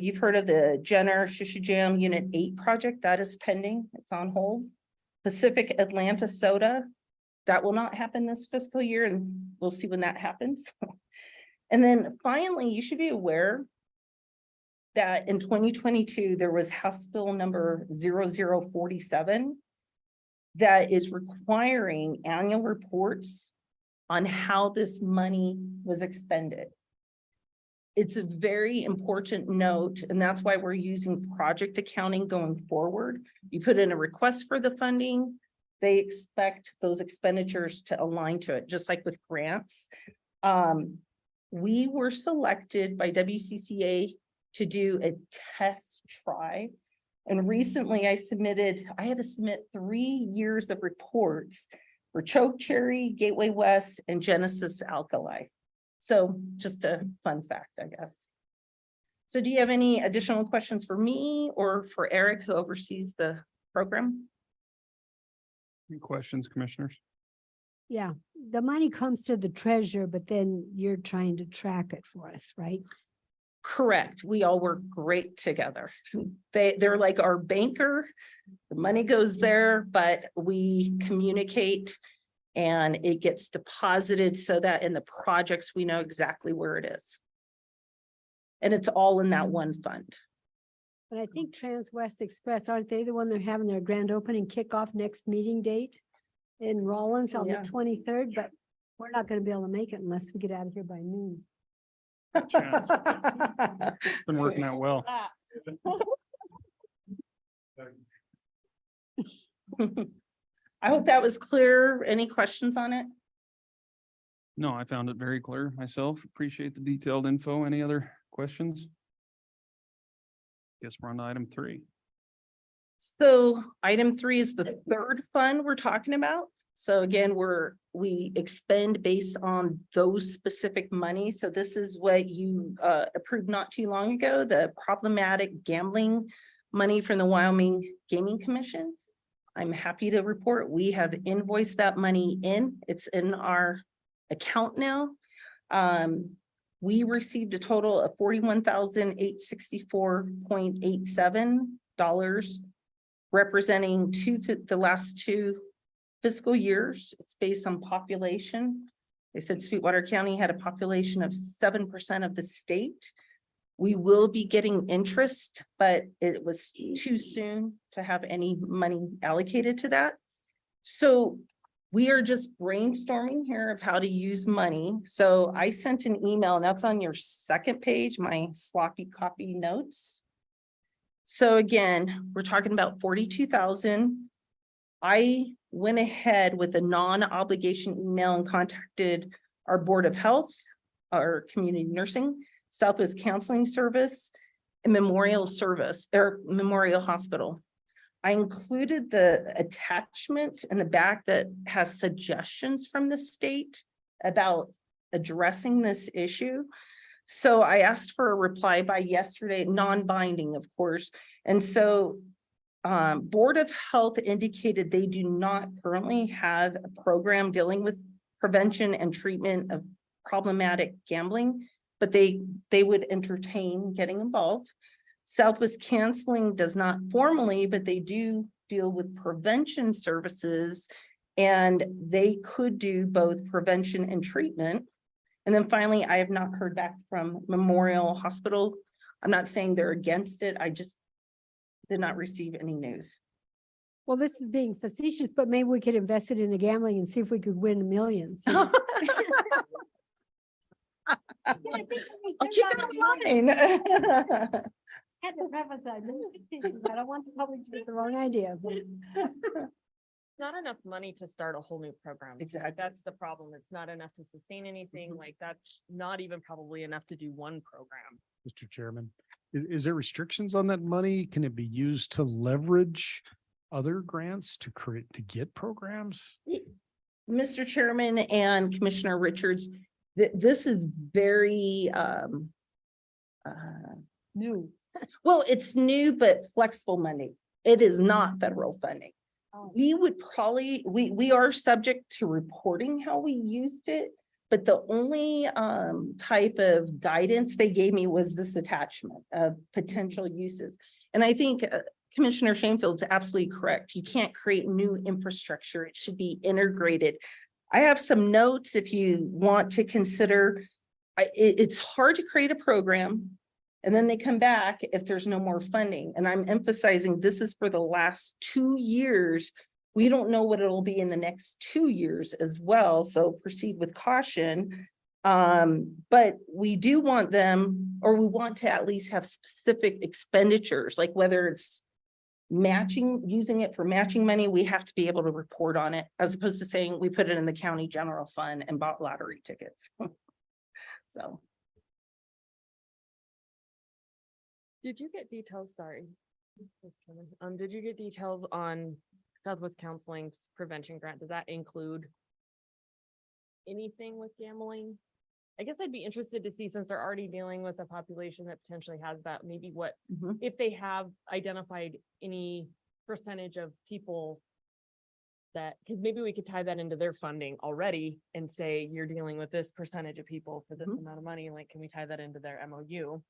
you've heard of the Jenner Shishijam Unit 8 project that is pending. It's on hold. Pacific Atlanta Soda, that will not happen this fiscal year, and we'll see when that happens. And then finally, you should be aware that in 2022, there was House Bill number 0047 that is requiring annual reports on how this money was expended. It's a very important note, and that's why we're using project accounting going forward. You put in a request for the funding, they expect those expenditures to align to it, just like with grants. We were selected by WCCA to do a test try. And recently I had to submit 3 years of reports for Choke Cherry, Gateway West, and Genesis Alkali. So just a fun fact, I guess. So do you have any additional questions for me or for Eric, who oversees the program? Any questions, commissioners? Yeah, the money comes to the treasurer, but then you're trying to track it for us, right? Correct. We all work great together. They're like our banker. The money goes there, but we communicate and it gets deposited so that in the projects, we know exactly where it is. And it's all in that one fund. But I think West Express, aren't they the one they're having their grand opening kickoff next meeting date in Rollins on the 23rd? But we're not going to be able to make it unless we get out of here by noon. It's been working out well. I hope that was clear. Any questions on it? No, I found it very clear myself. Appreciate the detailed info. Any other questions? Guess we're on to item 3. So item 3 is the third fund we're talking about. So again, we expend based on those specific money. So this is what you approved not too long ago, the problematic gambling money from the Wyoming Gaming Commission. I'm happy to report we have invoiced that money in. It's in our account now. We received a total of $41,864.87, representing the last 2 fiscal years. It's based on population. They said Sweetwater County had a population of 7% of the state. We will be getting interest, but it was too soon to have any money allocated to that. So we are just brainstorming here of how to use money. So I sent an email, and that's on your second page, my sloppy copy notes. So again, we're talking about 42,000. I went ahead with a non-obligation email and contacted our Board of Health, our community nursing, Southwest Counseling Service, and Memorial Hospital. I included the attachment in the back that has suggestions from the state about addressing this issue. So I asked for a reply by yesterday, non-binding, of course. And so Board of Health indicated they do not currently have a program dealing with prevention and treatment of problematic gambling, but they would entertain getting involved. Southwest Counseling does not formally, but they do deal with prevention services, and they could do both prevention and treatment. And then finally, I have not heard back from Memorial Hospital. I'm not saying they're against it. I just did not receive any news. Well, this is being facetious, but maybe we could invest it in the gambling and see if we could win millions. I'll keep it in mind. Had to preface that. I don't want the public to get the wrong idea. Not enough money to start a whole new program. Exactly. That's the problem. It's not enough to sustain anything. Like that's not even probably enough to do one program. Mr. Chairman, is there restrictions on that money? Can it be used to leverage other grants to create, to get programs? Mr. Chairman and Commissioner Richards, this is very New. well, it's new but flexible money. It is not federal funding. Oh. We would probably, we are subject to reporting how we used it, but the only type of guidance they gave me was this attachment of potential uses. And I think Commissioner Shanefield is absolutely correct. You can't create new infrastructure. It should be integrated. I have some notes if you want to consider. It's hard to create a program and then they come back if there's no more funding. And I'm emphasizing this is for the last 2 years. We don't know what it'll be in the next 2 years as well. So proceed with caution. But we do want them, or we want to at least have specific expenditures, like whether it's matching, using it for matching money, we have to be able to report on it, as opposed to saying we put it in the county general fund and bought lottery tickets. So. Did you get details? Sorry. Did you get details on Southwest Counseling's prevention grant? Does that include anything with gambling? I guess I'd be interested to see, since they're already dealing with a population that potentially has that, maybe what, if they have identified any percentage of people that, because maybe we could tie that into their funding already and say, you're dealing with this percentage of people for this amount of money. Like, can we tie that into their MOU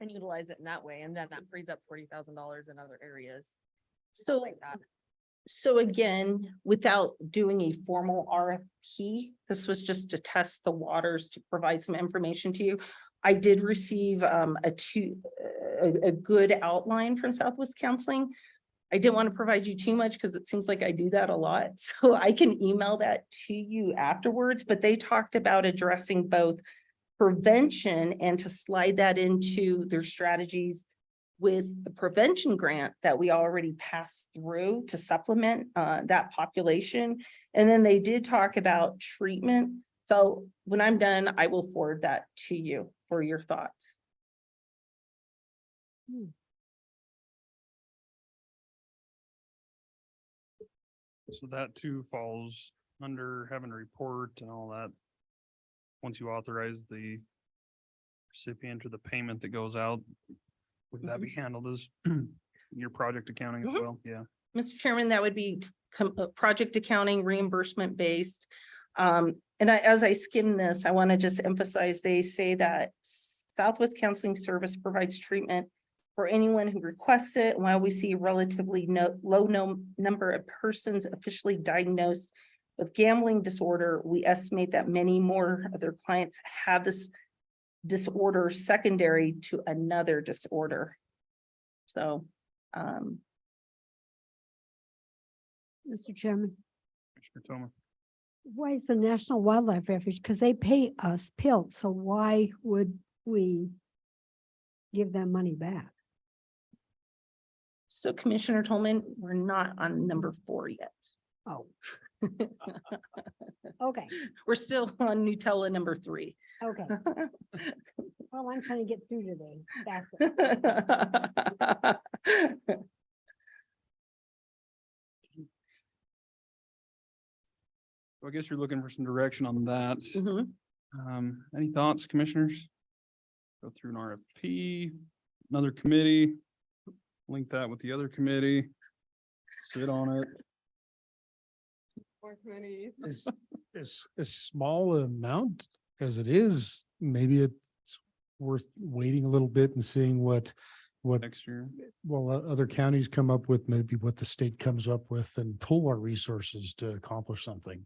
and utilize it in that way? And then that frees up $40,000 in other areas. So like that. So again, without doing a formal RFP, this was just to test the waters to provide some information to you. I did receive a good outline from Southwest Counseling. I didn't want to provide you too much because it seems like I do that a lot. So I can email that to you afterwards, but they talked about addressing both prevention and to slide that into their strategies with the prevention grant that we already passed through to supplement that population. And then they did talk about treatment. So when I'm done, I will forward that to you for your thoughts. So that too falls under having a report and all that. Once you authorize the recipient or the payment that goes out, would that be handled as your project accounting as well? Yeah. Mr. Chairman, that would be project accounting reimbursement based. As I skim this, I want to just emphasize, they say that Southwest Counseling Service provides treatment for anyone who requests it. While we see a relatively low number of persons officially diagnosed with gambling disorder, we estimate that many more of their clients have this disorder secondary to another disorder. So, Mr. Chairman, Commissioner Toma. why is the National Wildlife Refuge? Because they pay us PILT, so why would we give them money back? So Commissioner Tolman, we're not on number 4 yet. Oh. Okay, We're still on Nutella number 3. okay. Well, I'm trying to get through today. That's it. So I guess you're looking for some direction on that. Any thoughts, commissioners? Go through an RFP, another committee, link that with the other committee, sit on it. More committees. Is a small amount as it is, maybe it's worth waiting a little bit and seeing what Next year. other counties come up with, maybe what the state comes up with, and pool our resources to accomplish something.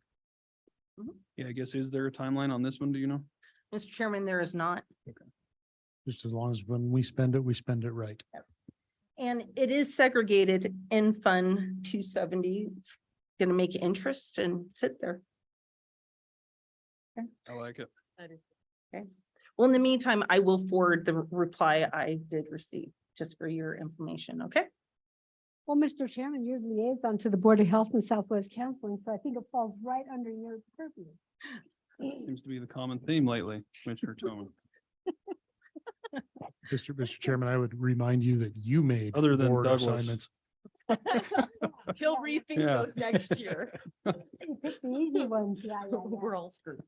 Yeah, I guess, is there a timeline on this one? Do you know? Mr. Chairman, there is not. Just as long as when we spend it right. And it is segregated in Fund 270. It's going to make interest and sit there. I like it. Okay. Well, in the meantime, I will forward the reply I did receive, just for your information, okay? Well, Mr. Chairman, you're the liaison to the Board of Health and Southwest Counseling, so I think it falls right under your purview. Seems to be the common theme lately, Commissioner Tillman. Mr. Chairman, I would remind you that you made Other than board Douglas. assignments. He'll rethink Yeah. those next year. Pick the easy ones, yeah, yeah, yeah. We're all screwed.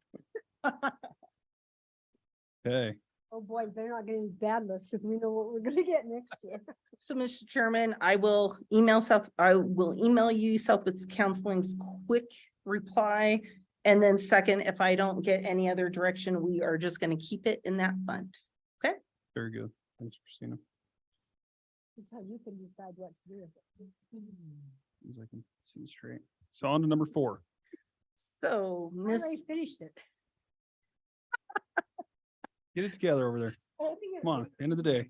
Okay, Oh, boy, they're not gonna use bad lists because we know what we're gonna get next year. So, Mr. Chairman, I will email you Southwest Counseling's quick reply. And then second, if I don't get any other direction, we are just gonna keep it in that fund. very good. Thanks, Christina. That's how you can decide what to do with it. As I can see straight. So on to number 4. So, I Miss, already finished it. Get it together over there. Come on, end of the day.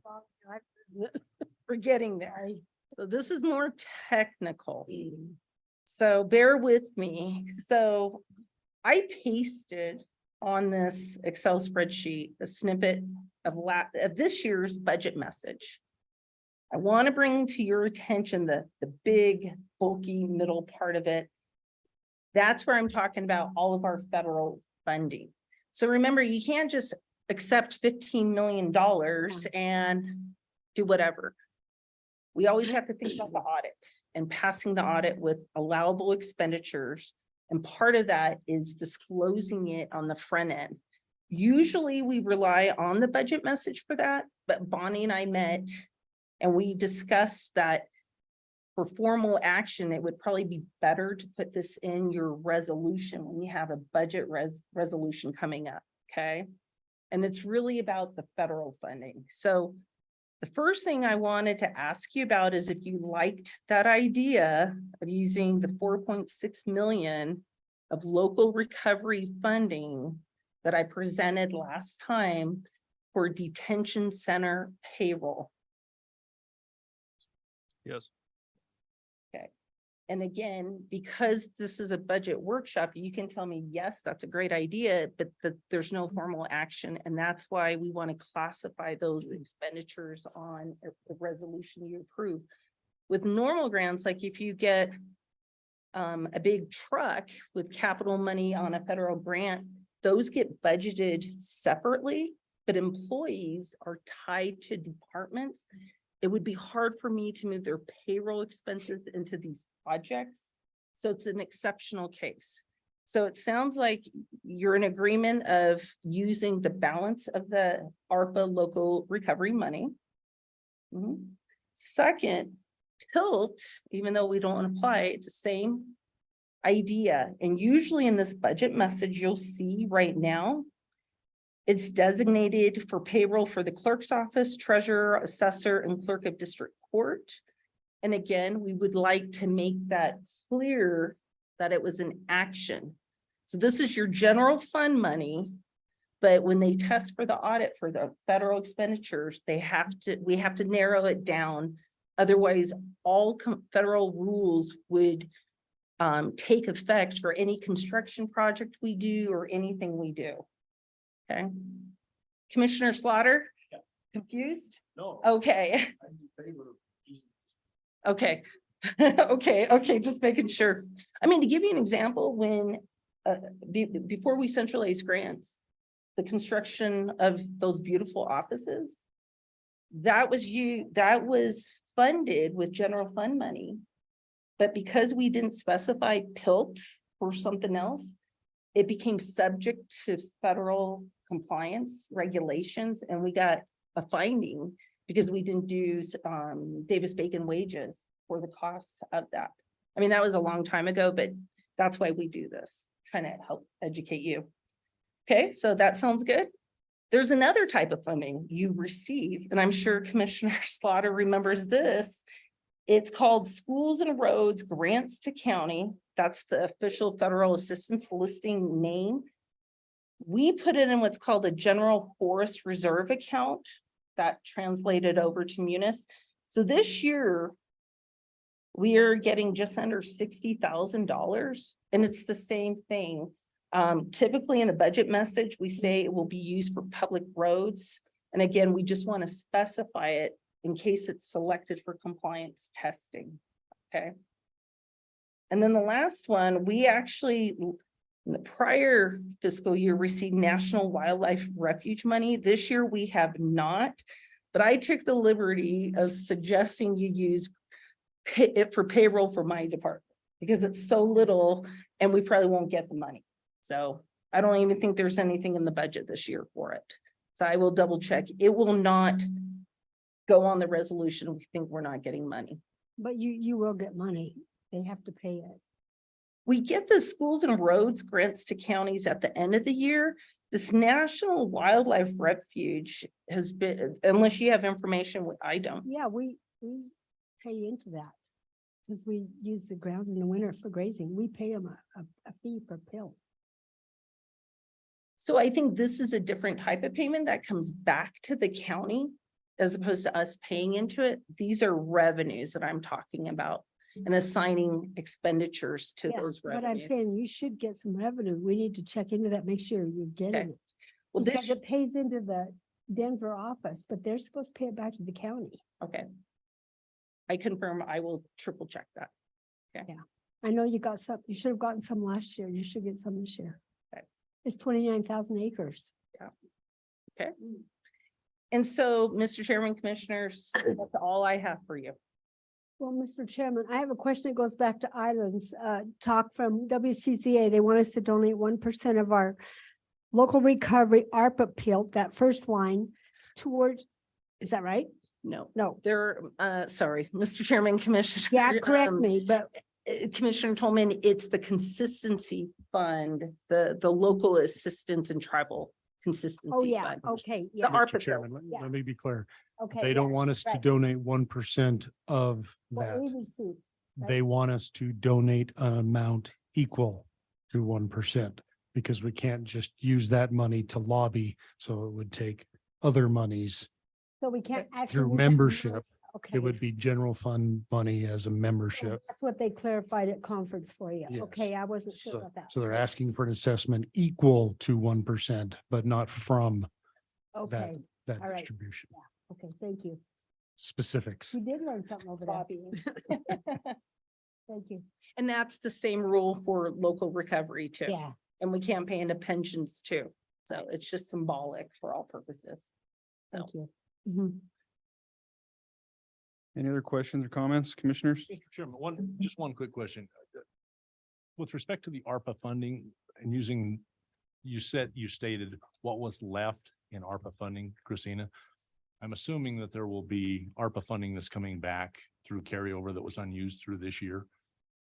we're getting there. So this is more technical. So bear with me. So I pasted on this Excel spreadsheet a snippet of this year's budget message. I want to bring to your attention the big bulky middle part of it. That's where I'm talking about all of our federal funding. So remember, you can't just accept $15 million and do whatever. We always have to think about the audit and passing the audit with allowable expenditures. And part of that is disclosing it on the front end. Usually we rely on the budget message for that, but Bonnie and I met and we discussed that for formal action, it would probably be better to put this in your resolution when you have a budget resolution coming up, okay? And it's really about the federal funding. So the first thing I wanted to ask you about is if you liked that idea of using the 4.6 million of local recovery funding that I presented last time for detention center payroll. Yes. Okay. And again, because this is a budget workshop, you can tell me, yes, that's a great idea, but there's no formal action. And that's why we want to classify those expenditures on the resolution you approve. With normal grants, like if you get a big truck with capital money on a federal grant, those get budgeted separately, but employees are tied to departments. It would be hard for me to move their payroll expenses into these projects. So it's an exceptional case. So it sounds like you're in agreement of using the balance of the ARPA local recovery money. Second, tilt, even though we don't apply, it's the same idea. And usually in this budget message, you'll see right now, it's designated for payroll for the clerk's office, treasurer, assessor, and clerk of district court. And again, we would like to make that clear that it was an action. So this is your general fund money, but when they test for the audit for the federal expenditures, we have to narrow it down. Otherwise, all federal rules would take effect for any construction project we do or anything we do. Okay. Commissioner Slaughter? Yeah. Confused? No. Okay. Okay. Okay, just making sure. I mean, to give you an example, when before we centralized grants, the construction of those beautiful offices, that was funded with general fund money. But because we didn't specify PILT or something else, it became subject to federal compliance regulations, and we got a finding because we didn't do Davis-Bacon wages for the costs of that. I mean, that was a long time ago, but that's why we do this, trying to help educate you. Okay, so that sounds good. There's another type of funding you receive, and I'm sure Commissioner Slaughter remembers this. It's called Schools and Roads Grants to County. That's the official federal assistance listing name. We put it in what's called a general forest reserve account that translated over to Munis. So this year, we are getting just under $60,000, and it's the same thing. Typically in a budget message, we say it will be used for public roads. And again, we just want to specify it in case it's selected for compliance testing. Okay. And then the last one, we actually, in the prior fiscal year, received National Wildlife Refuge money. This year we have not, but I took the liberty of suggesting you use it for payroll for my department because it's so little and we probably won't get the money. So I don't even think there's anything in the budget this year for it. So I will double check. It will not go on the resolution. We think we're not getting money. But you will get money. They have to pay it. We get the schools and roads grants to counties at the end of the year. This National Wildlife Refuge has been, unless you have information, I don't. Yeah, we pay into that. Because we use the ground in the winter for grazing. We pay them a fee per pill. So I think this is a different type of payment that comes back to the county as opposed to us paying into it. These are revenues that I'm talking about and assigning expenditures to Yeah, those but I'm revenues. saying you should get some revenue. We need to check into that, make sure you're getting Okay. it. Well, Because this, it pays into the Denver office, but they're supposed to pay it back to the county. okay. I confirm, I will triple check that. I know you got some, you should have gotten some last year. You should get some this year. Okay. It's 29,000 acres. Okay. And so, Mr. Chairman, Commissioners, that's all I have for you. Well, Mr. Chairman, I have a question that goes back to islands, talk from WCCA. They want us to donate 1% of our local recovery ARPA PILT, that first line towards, is that right? No, No. there, sorry, Mr. Chairman, Commissioner. Yeah, correct me, but Commissioner Tolman, it's the consistency fund, the local assistance and tribal consistency. oh, yeah, fund. okay, The yeah, ARPA Mr. bill. Chairman, Yeah. let me be clear. okay. They don't yeah, want us to right. donate 1% of What that. we received, right? They want us to donate an amount equal to 1% because we can't just use that money to lobby. So it would take other monies So we can't actually. through use that membership. money? Okay. It would be general fund money as a So membership. That's what they clarified at conference for you. Yes. Okay, I wasn't sure So about that. so they're asking for an assessment equal to 1%, but not from Okay, that all right. distribution. okay, thank you. Specifics. You did learn something over there. Thank you. And that's the same rule for local recovery too. Yeah, And we can't pay into pensions too. So it's just symbolic for all purposes. thank you. Mhm. Any other questions or comments, commissioners? Mr. Chairman, just one quick question. With respect to the ARPA funding and using, you stated what was left in ARPA funding, Christina. I'm assuming that there will be ARPA funding that's coming back through carryover that was unused through this year.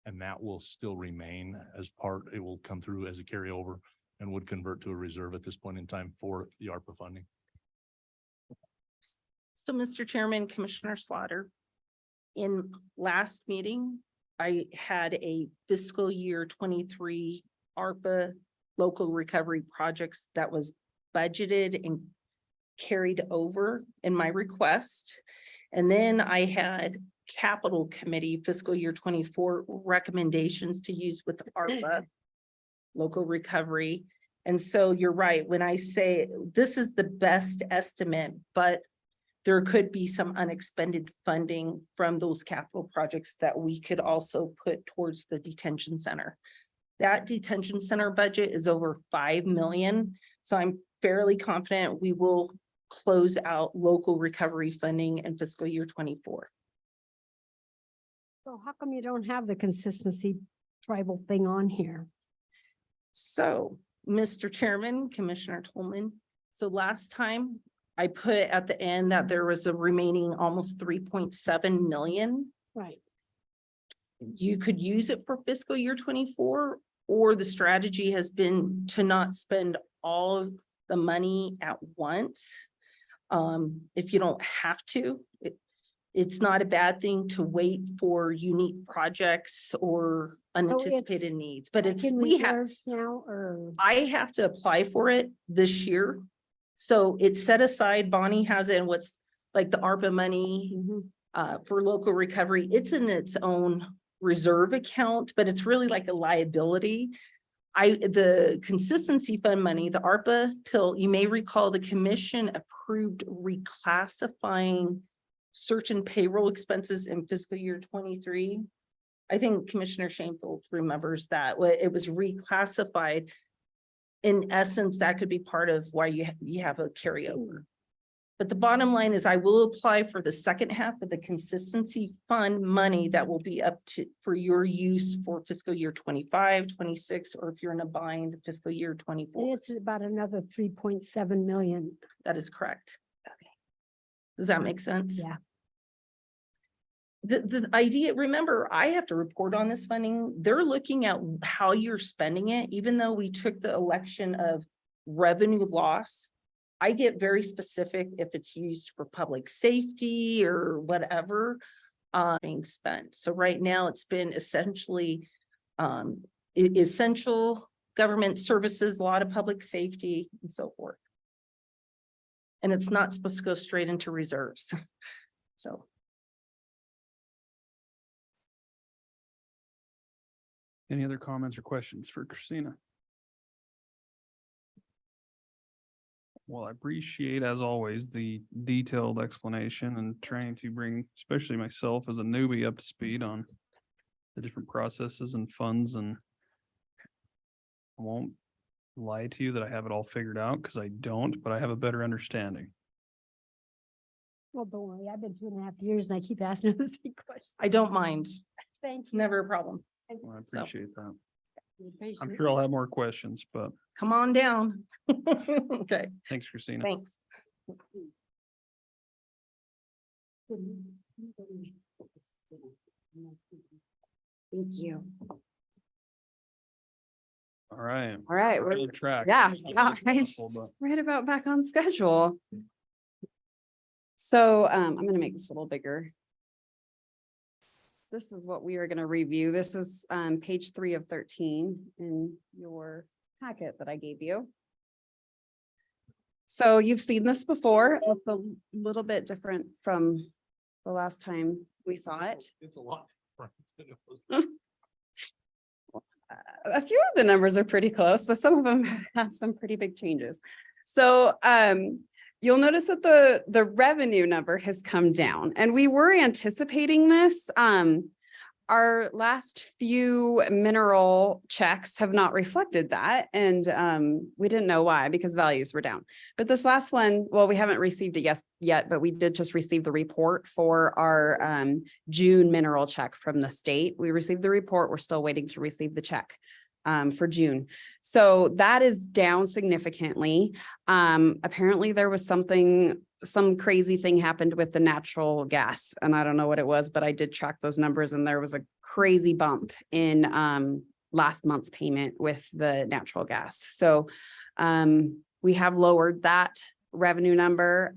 And that will still remain as part, it will come through as a carryover and would convert to a reserve at this point in time for the ARPA funding. So, Mr. Chairman, Commissioner Slaughter, in last meeting, I had a fiscal year 23 ARPA local recovery projects that was budgeted and carried over in my request. And then I had capital committee fiscal year 24 recommendations to use with ARPA local recovery. And so you're right, when I say this is the best estimate, but there could be some unexpended funding from those capital projects that we could also put towards the detention center. That detention center budget is over 5 million. So I'm fairly confident we will close out local recovery funding in fiscal year 24. So how come you don't have the consistency tribal thing on here? So, Mr. Chairman, Commissioner Tolman, so last time I put at the end that there was a remaining almost 3.7 million. Right. You could use it for fiscal year 24, or the strategy has been to not spend all of the money at once. If you don't have to, it's not a bad thing to wait for unique projects or unanticipated needs, but it's, Can we have, reserve now or? I have to apply for it this year. So it's set aside, Bonnie has it, and what's like the ARPA money for local recovery, it's in its own reserve account, but it's really like a liability. the consistency fund money, the ARPA pill, you may recall the commission approved reclassifying certain payroll expenses in fiscal year 23. I think Commissioner Shanefield remembers that it was reclassified. In essence, that could be part of why you have a carryover. But the bottom line is I will apply for the second half of the consistency fund money that will be up to for your use for fiscal year 25, 26, or if you're in a bind, fiscal year 24. It's about another 3.7 million. That is correct. Okay. Does that make sense? Yeah. The idea, remember, I have to report on this funding. They're looking at how you're spending it, even though we took the election of revenue loss. I get very specific if it's used for public safety or whatever being spent. So right now it's been essentially essential government services, a lot of public safety and so forth. And it's not supposed to go straight into reserves. So. Any other comments or questions for Christina? Well, I appreciate, as always, the detailed explanation and trying to bring, especially myself as a newbie, up to speed on the different processes and funds. And I won't lie to you that I have it all figured out, because I don't, but I have a better understanding. Well, don't worry, I've been 2.5 years and I keep asking the same question. I don't mind. Thanks. It's never a problem. Well, I appreciate that. I'm Patient. sure I'll have more questions, but Come on down. Okay, thanks, Christina. thanks. Thank you. All right. All right, We're on track. yeah, As yeah, much as possible, but right about back on schedule. So I'm gonna make this a little bigger. This is what we are gonna review. This is page 3 of 13 in your packet that I gave you. So you've seen this before. It's a little bit different from the last time we saw it. It's a lot different than it was. A few of the numbers are pretty close, but some of them have some pretty big changes. So you'll notice that the revenue number has come down, and we were anticipating this. Our last few mineral checks have not reflected that, and we didn't know why, because values were down. But this last one, well, we haven't received it yet, but we did just receive the report for our June mineral check from the state. We received the report. We're still waiting to receive the check for June. So that is down significantly. Apparently there was some crazy thing happened with the natural gas, and I don't know what it was, but I did track those numbers, and there was a crazy bump in last month's payment with the natural gas. So we have lowered that revenue number.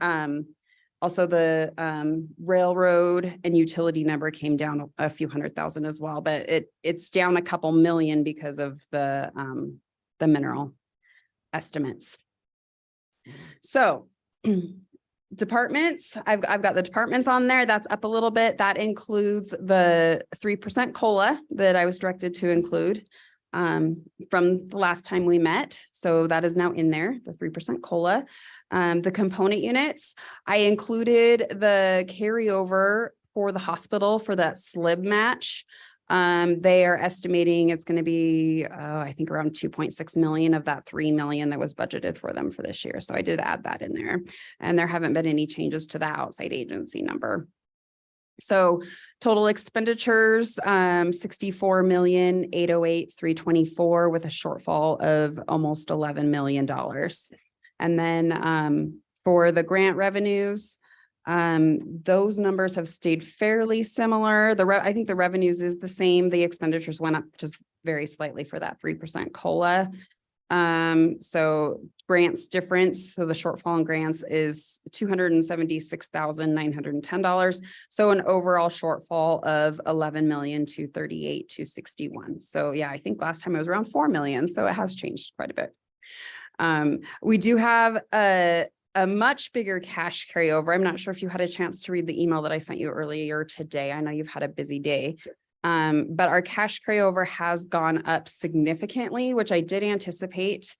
Also, the railroad and utility number came down a few $100,000 as well, but it's down a couple million because of the mineral estimates. So departments, I've got the departments on there. That's up a little bit. That includes the 3% COLA that I was directed to include from the last time we met. So that is now in there, the 3% COLA. The component units, I included the carryover for the hospital for that SLIB match. They are estimating it's going to be, I think around 2.6 million of that 3 million that was budgeted for them for this year. So I did add that in there, and there haven't been any changes to the outside agency number. So total expenditures, 64,808,324 with a shortfall of almost $11 million. And then for the grant revenues, those numbers have stayed fairly similar. I think the revenues is the same. The expenditures went up just very slightly for that 3% COLA. So grants difference. So the shortfall in grants is $276,910. So an overall shortfall of 11,238,261. So yeah, I think last time it was around 4 million. So it has changed quite a bit. We do have a much bigger cash carryover. I'm not sure if you had a chance to read the email that I sent you earlier today. I know you've had a busy day. But our cash carryover has gone up significantly, which I did anticipate.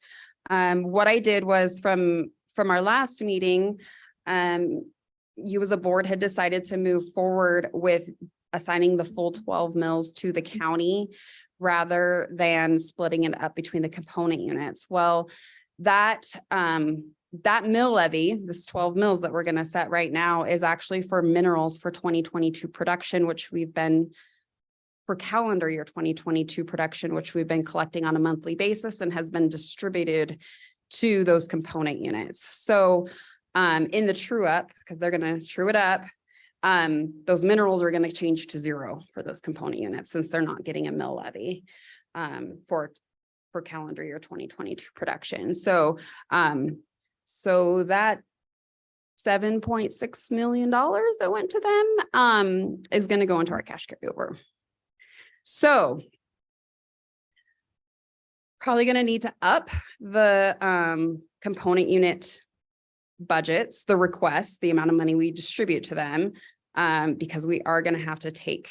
What I did was from our last meeting, you as a board had decided to move forward with assigning the full 12 mills to the county rather than splitting it up between the component units. Well, that mill levy, this 12 mills that we're going to set right now, is actually for minerals for 2022 production, which we've been for calendar year 2022 production, which we've been collecting on a monthly basis and has been distributed to those component units. So in the true up, because they're going to true it up, those minerals are going to change to zero for those component units since they're not getting a mill levy for calendar year 2022 production. So so that $7.6 million that went to them is going to go into our cash carryover. So probably going to need to up the component unit budgets, the requests, the amount of money we distribute to them, because we are going to have to take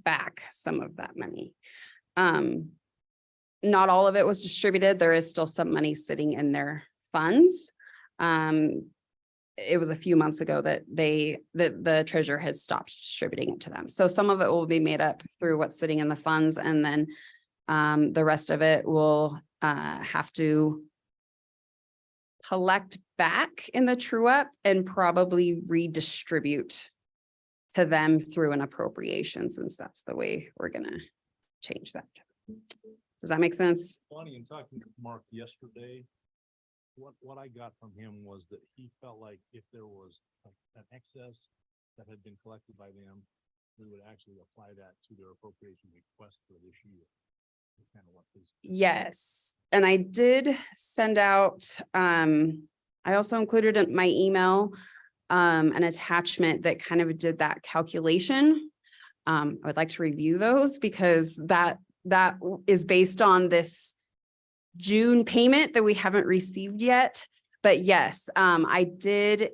back some of that money. Not all of it was distributed. There is still some money sitting in their funds. It was a few months ago that the treasurer has stopped distributing it to them. So some of it will be made up through what's sitting in the funds, and then the rest of it will have to collect back in the true up and probably redistribute to them through an appropriation, since that's the way we're gonna change that. Does that make sense? Bonnie, in talking to Mark yesterday, what I got from him was that he felt like if there was an excess that had been collected by them, we would actually apply that to their appropriation request for this year. Kind of what his. Yes, and I did send out, I also included in my email an attachment that kind of did that calculation. I would like to review those because that is based on this June payment that we haven't received yet. But yes, I did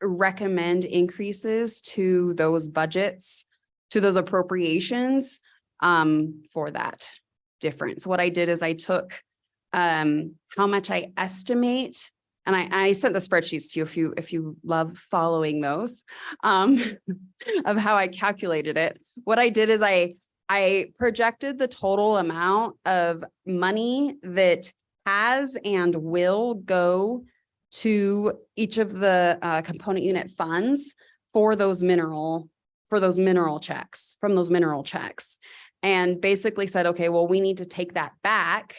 recommend increases to those budgets, to those appropriations for that difference. What I did is I took how much I estimate, and I sent the spreadsheets to you if you love following those, of how I calculated it. What I did is I projected the total amount of money that has and will go to each of the component unit funds for those mineral checks, from those mineral checks, and basically said, okay, well, we need to take that back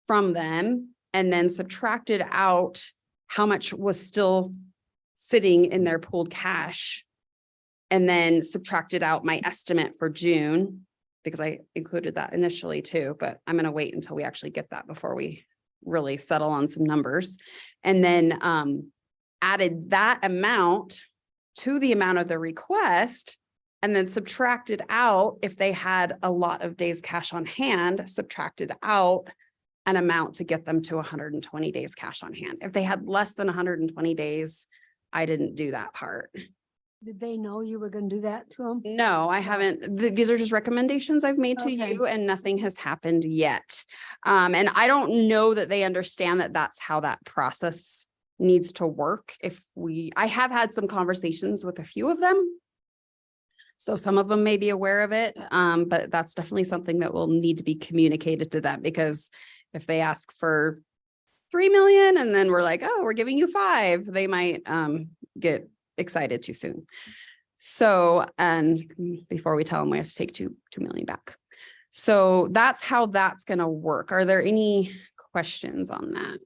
from them and then subtracted out how much was still sitting in their pooled cash, and then subtracted out my estimate for June, because I included that initially too, but I'm going to wait until we actually get that before we really settle on some numbers. And then added that amount to the amount of the request, and then subtracted out, if they had a lot of days cash on hand, subtracted out an amount to get them to 120 days cash on hand. If they had less than 120 days, I didn't do that part. Did they know you were going to do that to them? No, I haven't. These are just recommendations I've made to you, and nothing has happened yet. And I don't know that they understand that that's how that process needs to work. I have had some conversations with a few of them, so some of them may be aware of it, but that's definitely something that will need to be communicated to them, because if they ask for 3 million and then we're like, oh, we're giving you 5, they might get excited too soon. So, and before we tell them we have to take 2 million back. So that's how that's going to work. Are there any questions on that?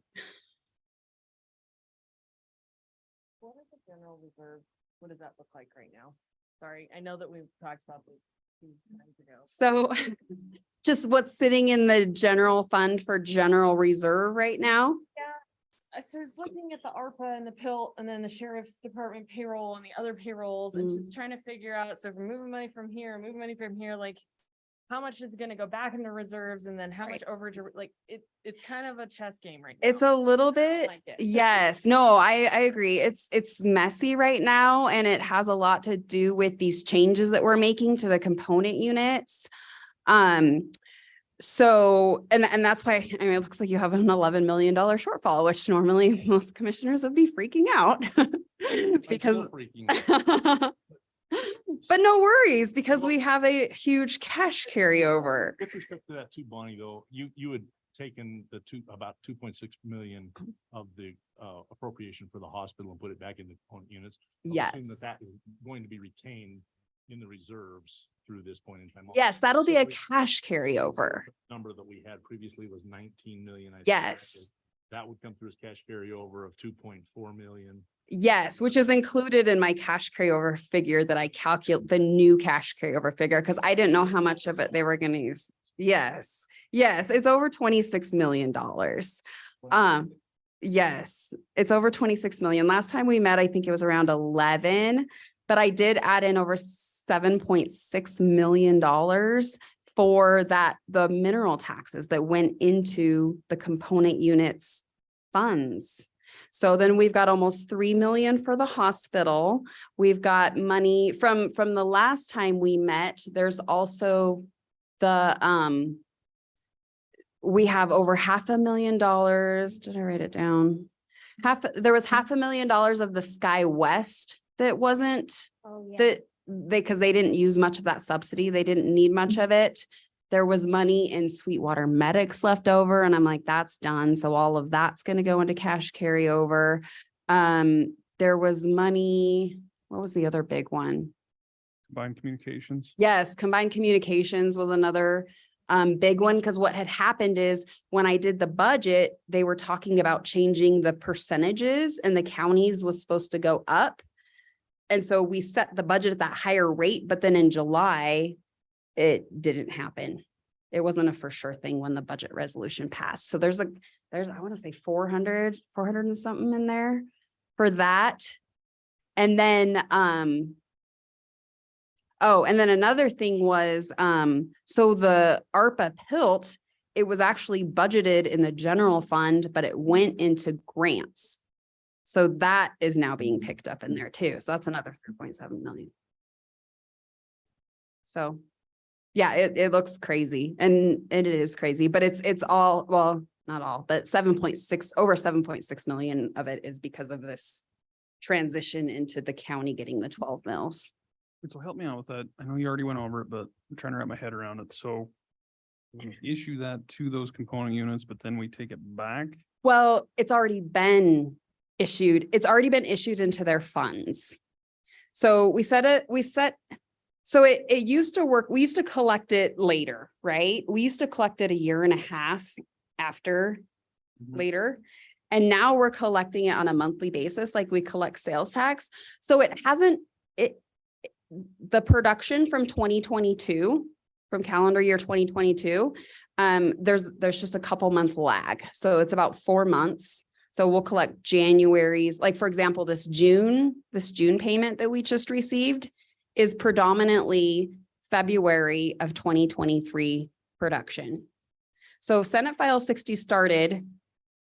What is the general reserve? What does that look like right now? Sorry, I know that we've talked about this a few times ago. So just what's sitting in the general fund for general reserve right now? Yeah. So it's looking at the ARPA and the PIL and then the sheriff's department payroll and the other payrolls and just trying to figure out. So if we're moving money from here, like how much is gonna go back into reserves and then how Right. much overage, like, it's kind of a chess game right now. It's a little I don't bit, like it. yes, no, I agree. It's messy right now and it has a lot to do with these changes that we're making to the component units. So, and that's why, I mean, it looks like you have an $11 million shortfall, which normally most commissioners would be freaking out. Because, still freaking out. but no worries, because we have a huge cash carryover. With respect to that too, Bonnie, though, you had taken about 2.6 million of the appropriation for the hospital and put it back in the component units. I'm assuming Yes. That is going to be retained in the reserves through this point in time. Yes, that'll be So a we- cash carryover. Number that we had previously was 19 million. I think. Yes. That would come through as cash carryover of 2.4 million. Yes, which is included in my cash carryover figure that I calculate the new cash carryover figure, because I didn't know how much of it they were gonna use. Yes, yes, it's over $26 million. Yes, it's over 26 million. Last time we met, I think it was around 11, but I did add in over $7.6 million for the mineral taxes that went into the component units funds. So then we've got almost 3 million for the hospital. We've got money from the last time we met. There's also the we have over $500,000. Did I write it down? There was $500,000 of the Sky West that wasn't that because they didn't use much of that subsidy. They didn't need much of it. There was money in Sweetwater Medics left over, and I'm like, that's done. So all of that's going to go into cash carryover. There was money. What was the other big one? Combined communications. Yes, combined communications was another big one, because what had happened is when I did the budget, they were talking about changing the percentages and the counties was supposed to go up. And so we set the budget at that higher rate, but then in July, it didn't happen. It wasn't a for sure thing when the budget resolution passed. So there's I want to say 400 and something in there for that. And then, oh, and then another thing was, so the ARPA PILT, it was actually budgeted in the general fund, but it went into grants. So that is now being picked up in there too. So that's another 3.7 million. So yeah, it looks crazy and it is crazy, but it's all, well, not all, but 7.6, over 7.6 million of it is because of this transition into the county getting the 12 mills. So help me out with that. I know you already went over it, but I'm trying to wrap my head around it. So we issue that to those component units, but then we take it back. Well, it's already been issued. It's already been issued into their funds. So so it used to work. We used to collect it later, right? We used to collect it a year and a half after later. And now we're collecting it on a monthly basis, like we collect sales tax. So the production from 2022, from calendar year 2022, there's just a couple month lag. So it's about 4 months. So we'll collect January's, like for example, this June payment that we just received is predominantly February of 2023 production. So Senate File 60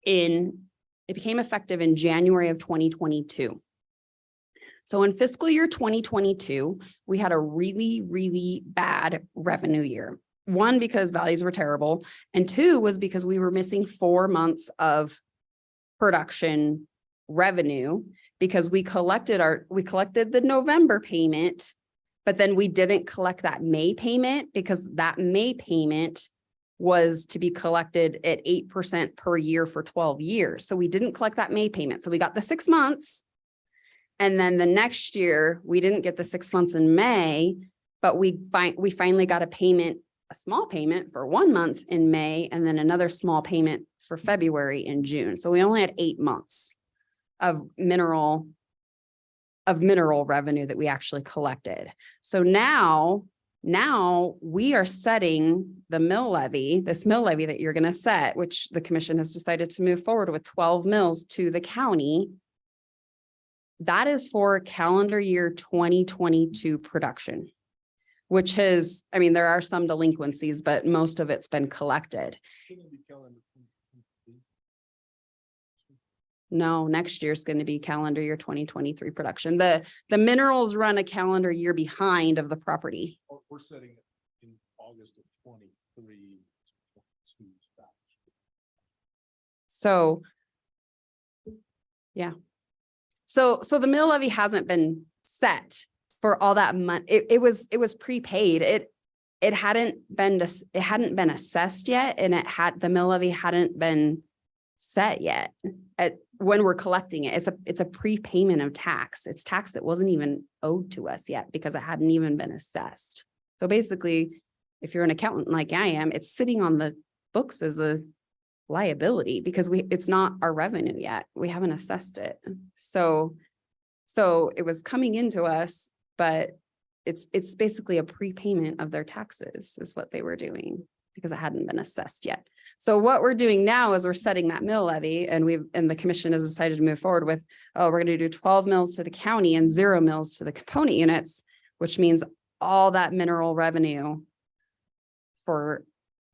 it became effective in January of 2022. So in fiscal year 2022, we had a really, really bad revenue year. One, because values were terrible, and two was because we were missing 4 months of production revenue because we collected the November payment, but then we didn't collect that May payment because that May payment was to be collected at 8% per year for 12 years. So we didn't collect that May payment. So we got the 6 months. And then the next year, we didn't get the 6 months in May, but we finally got a small payment for 1 month in May, and then another small payment for February and June. So we only had 8 months of mineral revenue that we actually collected. So now we are setting the mill levy, this mill levy that you're going to set, which the commission has decided to move forward with 12 mills to the county. That is for calendar year 2022 production. which has, I mean, there are some delinquencies, but most of it's been collected. No, next year's going to be calendar year 2023 production. The minerals run a calendar year behind of the property. We're setting it in August of 23. So. Yeah. So the mill levy hasn't been set for all that money. It was prepaid. It hadn't been assessed yet, and the mill levy hadn't been set yet when we're collecting it. It's a prepayment of tax. It's tax that wasn't even owed to us yet because it hadn't even been assessed. So basically, if you're an accountant like I am, it's sitting on the books as a liability because it's not our revenue yet. We haven't assessed it. So it was coming into us, but it's basically a prepayment of their taxes is what they were doing because it hadn't been assessed yet. So what we're doing now is we're setting that mill levy, and the commission has decided to move forward with, we're going to do 12 mills to the county and 0 mills to the component units, which means all that mineral revenue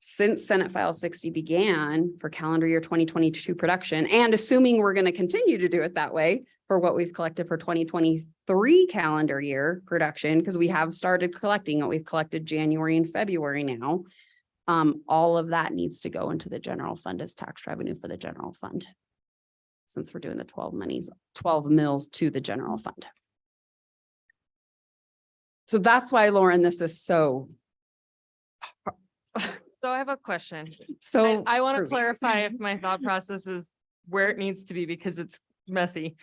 since Senate File 60 began for calendar year 2022 production, and assuming we're going to continue to do it that way for what we've collected for 2023 calendar year production, because we have started collecting what we've collected January and February now. All of that needs to go into the general fund as tax revenue for the general fund. Since we're doing the 12 mills to the general fund. So that's why, Lauren, this is so. So I have a question. So I want to groovy. clarify if my thought process is where it needs to be because it's messy.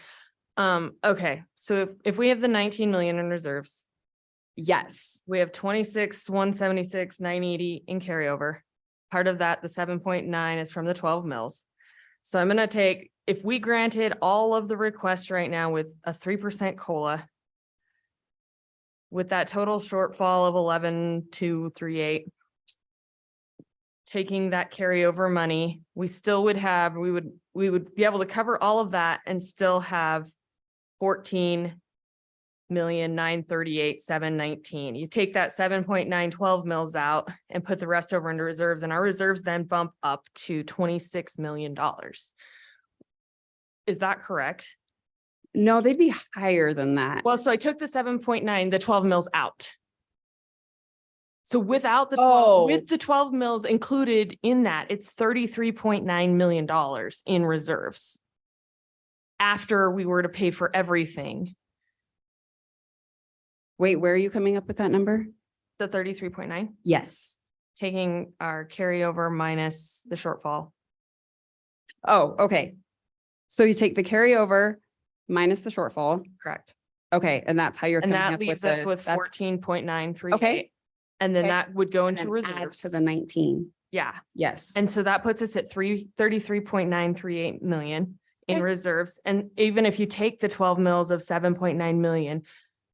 Okay, so if we have the 19 million in reserves, Yes. we have 26, 176, 980 in carryover. Part of that, the 7.9 is from the 12 mills. So I'm gonna take, if we granted all of the requests right now with a 3% COLA, with that total shortfall of 11,238, taking that carryover money, we still would have, we would be able to cover all of that and still have 14,938,719. You take that 7.912 mills out and put the rest over into reserves, and our reserves then bump up to $26 million. Is that correct? No, they'd be higher than that. Well, so I took the 7.9, the 12 mills out. So without the 12, with the 12 mills included in that, it's $33.9 million in reserves. After we were to pay for everything. Wait, where are you coming up with that number? The 33.9, Yes. taking our carryover minus the shortfall. Oh, okay. So you take the carryover minus the shortfall. Correct. Okay, and that's how you're And coming that up leaves with us with 14.938. Okay. And then Okay. that would go and into then add reserves. to the 19. Yeah. Yes. And so that puts us at 33.938 million in Okay. reserves. And even if you take the 12 mills of 7.9 million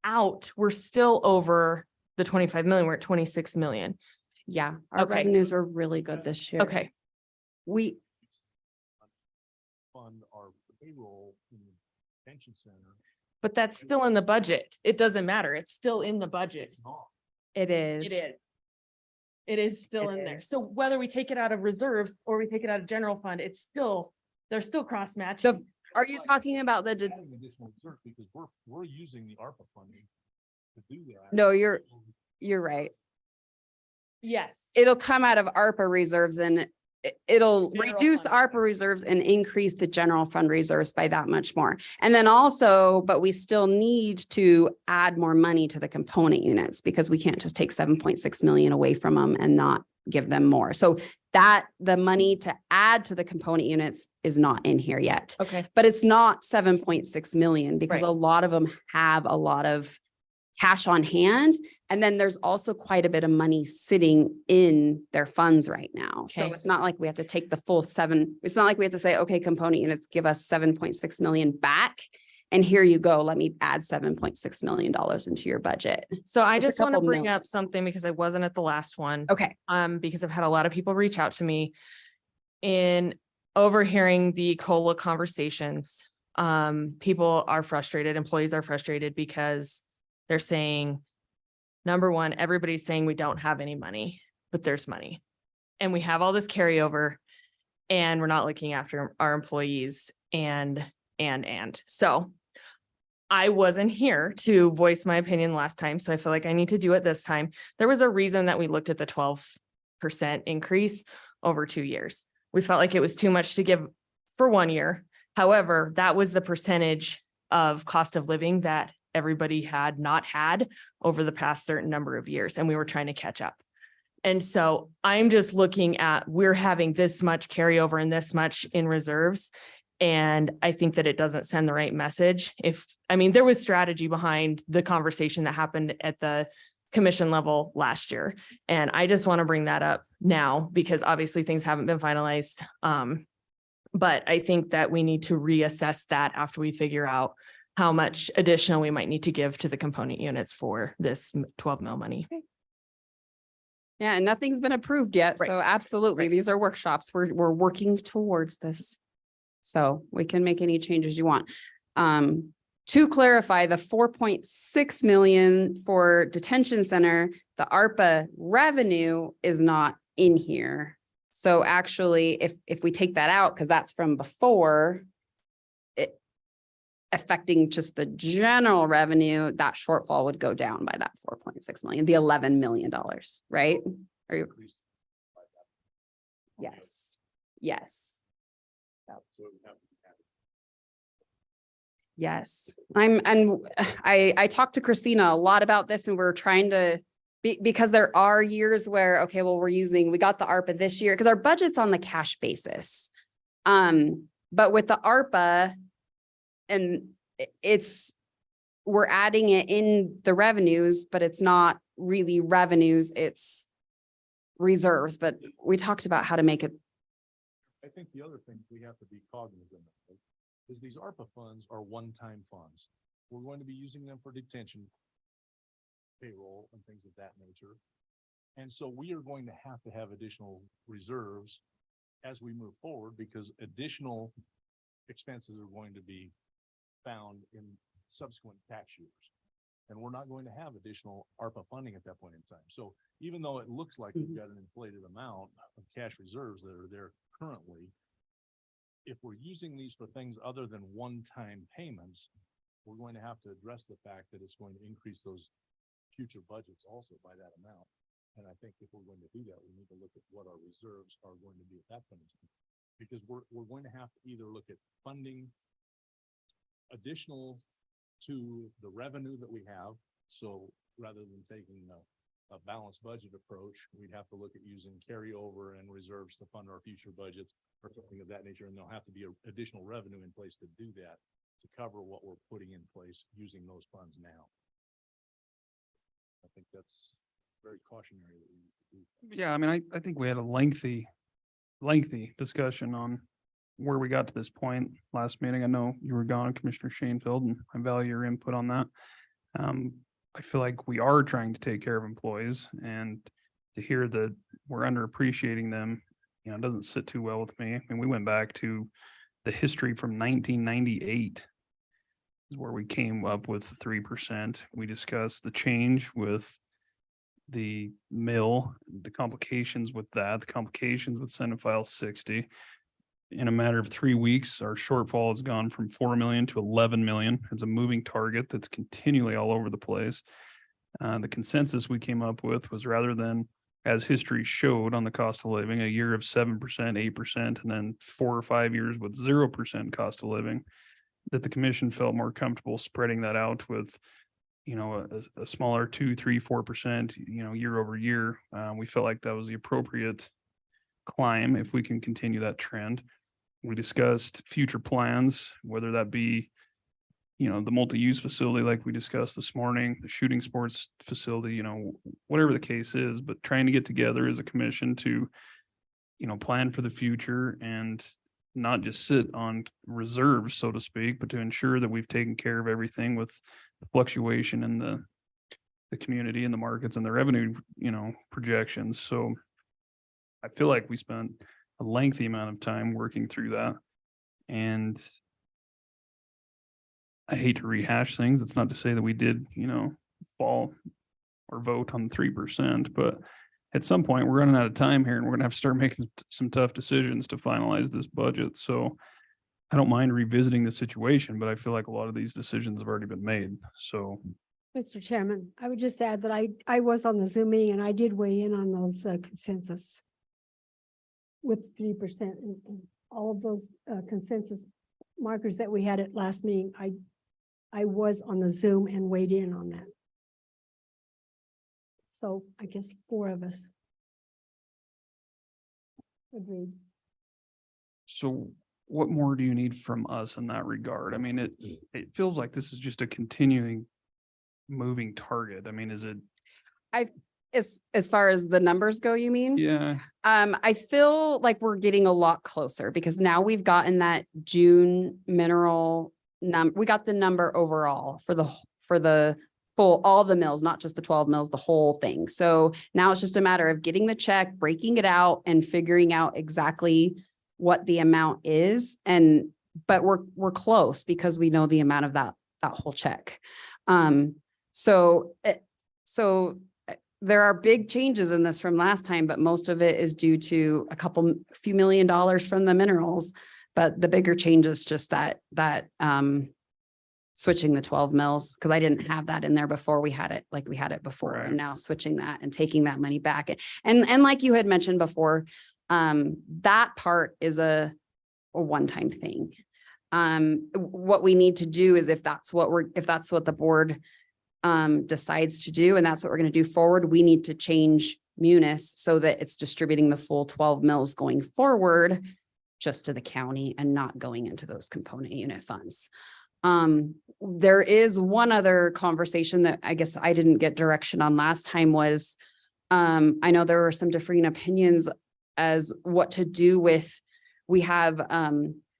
out, we're still over the 25 million. We're at 26 million. Yeah, our Okay. revenues were really good this year. Okay. We, Fund our payroll in the pension center. But that's still in the budget. It doesn't matter. It's still in the budget. it is. It is. It is still It in there. is. So whether we take it out of reserves or we take it out of general fund, it's still, they're still cross The, matching. are you talking about the, Adding additional reserve because we're using the ARPA funding to do that. no, you're right. Yes. It'll come out of ARPA reserves and it'll General reduce fund. ARPA reserves and increase the general fund reserves by that much more. And then also, but we still need to add more money to the component units because we can't just take 7.6 million away from them and not give them more. So that the money to add to the component units is not in here yet. Okay. But it's not 7.6 million because Right. a lot of them have a lot of cash on hand. And then there's also quite a bit of money sitting in their funds right now. So Okay. it's not like we have to take the full it's not like we have to say, okay, component units, give us 7.6 million back. And here you go, let me add $7.6 million into your budget. So I It's a just want to couple bring million. up something because I wasn't at the last one. Okay. Because I've had a lot of people reach out to me in overhearing the COLA conversations. People are frustrated, employees are frustrated because they're saying Number one, everybody's saying we don't have any money, but there's money. And we have all this carryover and we're not looking after our employees and. So I wasn't here to voice my opinion last time, so I feel like I need to do it this time. There was a reason that we looked at the 12% increase over 2 years. We felt like it was too much to give for 1 year. However, that was the percentage of cost of living that everybody had not had over the past certain number of years, and we were trying to catch up. And so I'm just looking at, we're having this much carryover and this much in reserves. And I think that it doesn't send the right message. There was strategy behind the conversation that happened at the commission level last year. And I just want to bring that up now because obviously things haven't been finalized. But I think that we need to reassess that after we figure out how much additional we might need to give to the component units for this 12 mil money. Yeah, and nothing's been approved yet. Right. So absolutely, Right. these are workshops. We're working towards this. So we can make any changes you want. To clarify, the 4.6 million for detention center, the ARPA revenue is not in here. So actually, if we take that out, because that's from before, it affecting just the general revenue, that shortfall would go down by that 4.6 million, the $11 million, right? Are you? Yes, yes. Yes, I talked to Christina a lot about this and we're trying to because there are years where, okay, well, we got the ARPA this year because our budget's on the cash basis. But with the ARPA and we're adding it in the revenues, but it's not really revenues, it's reserves. But we talked about how to make it. I think the other thing we have to be cognizant of is these ARPA funds are one-time funds. We're going to be using them for detention, payroll and things of that nature. And so we are going to have additional reserves as we move forward because additional expenses are going to be found in subsequent tax years. And we're not going to have additional ARPA funding at that point in time. So even though it looks like we've got an inflated amount of cash reserves that are there currently, if we're using these for things other than one-time payments, we're going to have to address the fact that it's going to increase those future budgets also by that amount. And I think if we're going to do that, we need to look at what our reserves are going to be at that point in time. Because we're going to have to either look at funding additional to the revenue that we have. So rather than taking a balanced budget approach, we'd have to look at using carryover and reserves to fund our future budgets or something of that nature. And there'll have to be additional revenue in place to do that, to cover what we're putting in place using those funds now. I think that's very cautionary. Yeah, I think we had a lengthy discussion on where we got to this point last meeting. I know you were gone, Commissioner Shanefield, and I value your input on that. I feel like we are trying to take care of employees, and to hear that we're underappreciating them, it doesn't sit too well with me. We went back to the history from 1998 is where we came up with 3%. We discussed the change with the mill, the complications with that, the complications with Senate File 60. In a matter of 3 weeks, our shortfall has gone from 4 million to 11 million. It's a moving target that's continually all over the place. The consensus we came up with was, rather than, as history showed on the cost of living, a year of 7%, 8%, and then 4 or 5 years with 0% cost of living, that the commission felt more comfortable spreading that out with, a smaller 2, 3, 4%, year over year. We felt like that was the appropriate climb if we can continue that trend. We discussed future plans, whether that be, the multi-use facility like we discussed this morning, the shooting sports facility, whatever the case is, but trying to get together as a commission to, plan for the future and not just sit on reserves, so to speak, but to ensure that we've taken care of everything with the fluctuation in the community and the markets and the revenue, projections. So I feel like we spent a lengthy amount of time working through that. And I hate to rehash things. It's not to say that we did, fall or vote on 3%, but at some point, we're running out of time here and we're gonna have to start making some tough decisions to finalize this budget. So I don't mind revisiting the situation, but I feel like a lot of these decisions have already been made. So Mr. Chairman, I would just add that I was on the Zoom meeting and I did weigh in on those consensus with 3% and all of those consensus markers that we had at last meeting. I was on the Zoom and weighed in on that. So I guess 4 of us agreed. So what more do you need from us in that regard? I mean, it feels like this is just a continuing moving target. I mean, is it? As far as the numbers go, you mean? Yeah. I feel like we're getting a lot closer because now we've gotten that June mineral we got the number overall for the full, all the mills, not just the 12 mills, the whole thing. So now it's just a matter of getting the check, breaking it out and figuring out exactly what the amount is. But we're close because we know the amount of that whole check. So there are big changes in this from last time, but most of it is due to a few $1 million from the minerals. But the bigger change is just that switching the 12 mills, because I didn't have that in there before. We had it before, Right. and now switching that and taking that money back. And like you had mentioned before, that part is a one-time thing. What we need to do is if that's what the board decides to do, and that's what we're going to do forward, we need to change Munis so that it's distributing the full 12 mills going forward just to the county and not going into those component unit funds. There is one other conversation that I guess I didn't get direction on last time was, I know there were some differing opinions as what to do with, we have,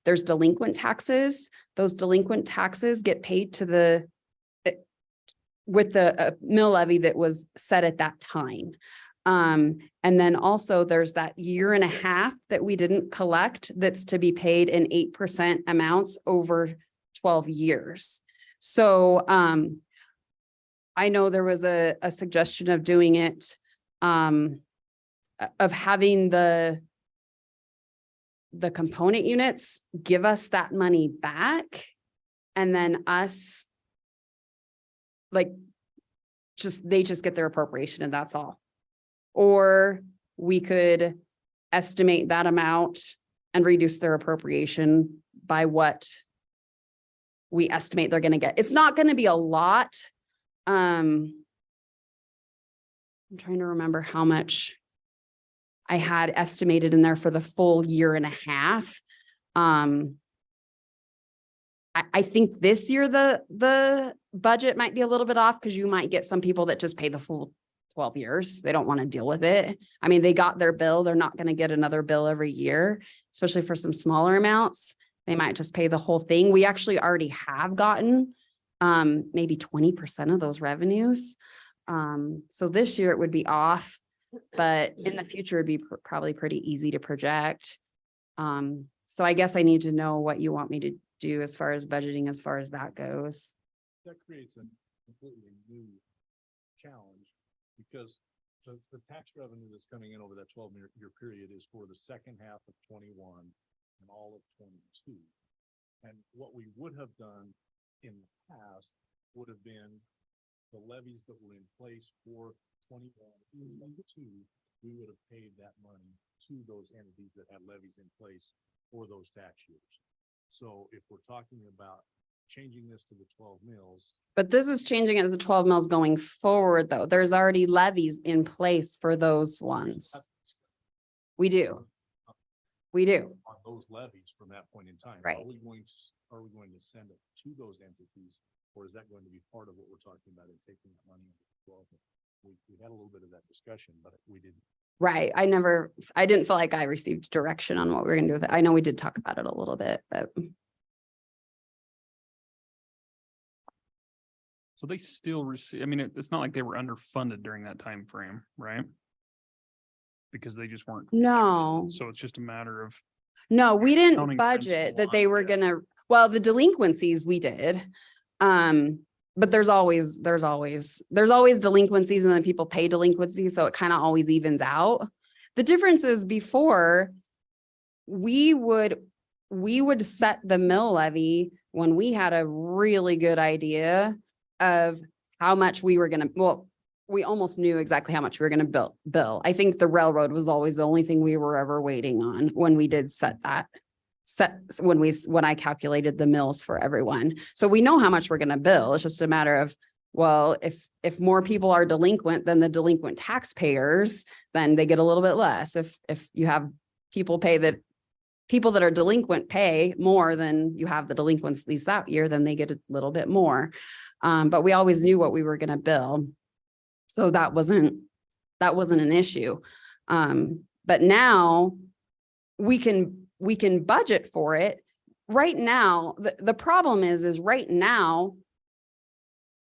there's delinquent taxes. Those delinquent taxes get paid to with the mill levy that was set at that time. And then also there's that 1.5 years that we didn't collect that's to be paid in 8% amounts over 12 years. So I know there was a suggestion of doing it, of having the component units give us that money back, and then us they just get their appropriation and that's all. Or we could estimate that amount and reduce their appropriation by what we estimate they're going to get. It's not going to be a lot. I'm trying to remember how much I had estimated in there for the full 1.5 years. I think this year the budget might be a little bit off because you might get some people that just pay the full 12 years. They don't want to deal with it. I mean, they got their bill. They're not going to get another bill every year, especially for some smaller amounts. They might just pay the whole thing. We actually already have gotten maybe 20% of those revenues. So this year it would be off, but in the future it'd be probably pretty easy to project. So I guess I need to know what you want me to do as far as budgeting, as far as that goes. That creates a completely new challenge because the tax revenue that's coming in over that 12-year period is for the second half of 21 and all of 22. And what we would have done in the past would have been the levies that were in place for 21 and 22, we would have paid that money to those entities that had levies in place for those tax years. So if we're talking about changing this to the 12 mills. But this is changing it to the 12 mills going forward, though. There's already levies in place for those ones. We do. We do. On those levies from that point in time. Right. Are we going to send it to those entities, or is that going to be part of what we're talking about in taking that money? We had a little bit of that discussion, but we didn't. Right. I didn't feel like I received direction on what we were going to do with it. I know we did talk about it a little bit, but. So they still receive, I mean, it's not like they were underfunded during that time frame, right? Because they just weren't. No. So it's just a matter of. No, we didn't Accounting budget principle that they on were it. gonna, well, the delinquencies we did. But there's always delinquencies and then people pay delinquencies. So it kind of always evens out. The difference is before we would set the mill levy when we had a really good idea of how much we were we almost knew exactly how much we were going to bill. I think the railroad was always the only thing we were ever waiting on when we did when I calculated the mills for everyone. So we know how much we're going to bill. It's just a matter of, well, if more people are delinquent than the delinquent taxpayers, then they get a little bit less. If you have people that are delinquent pay more than you have the delinquencies that year, then they get a little bit more. But we always knew what we were going to bill. So that wasn't an issue. But now we can budget for it. Right now, the problem is right now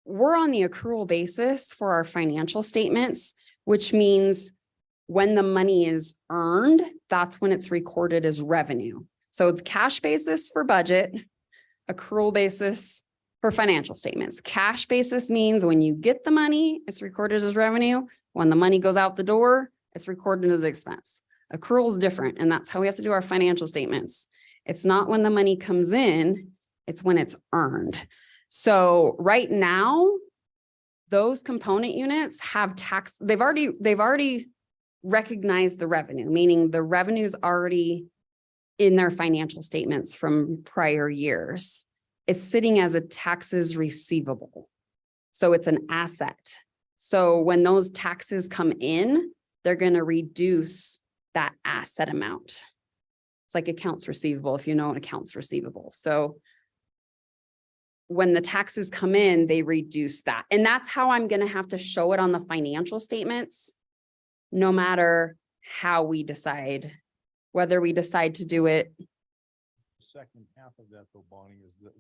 we're on the accrual basis for our financial statements, which means when the money is earned, that's when it's recorded as revenue. So the cash basis for budget, accrual basis for financial statements. Cash basis means when you get the money, it's recorded as revenue. When the money goes out the door, it's recorded as expense. Accrual is different, and that's how we have to do our financial statements. It's not when the money comes in, it's when it's earned. So right now, those component units have tax, they've already recognized the revenue, meaning the revenue's already in their financial statements from prior years. It's sitting as a taxes receivable. So it's an asset. So when those taxes come in, they're going to reduce that asset amount. It's like accounts receivable, if you know an accounts receivable. So when the taxes come in, they reduce that. And that's how I'm going to have to show it on the financial statements, no matter how we decide, whether we decide to do it. Second half of that though, Bonnie, is that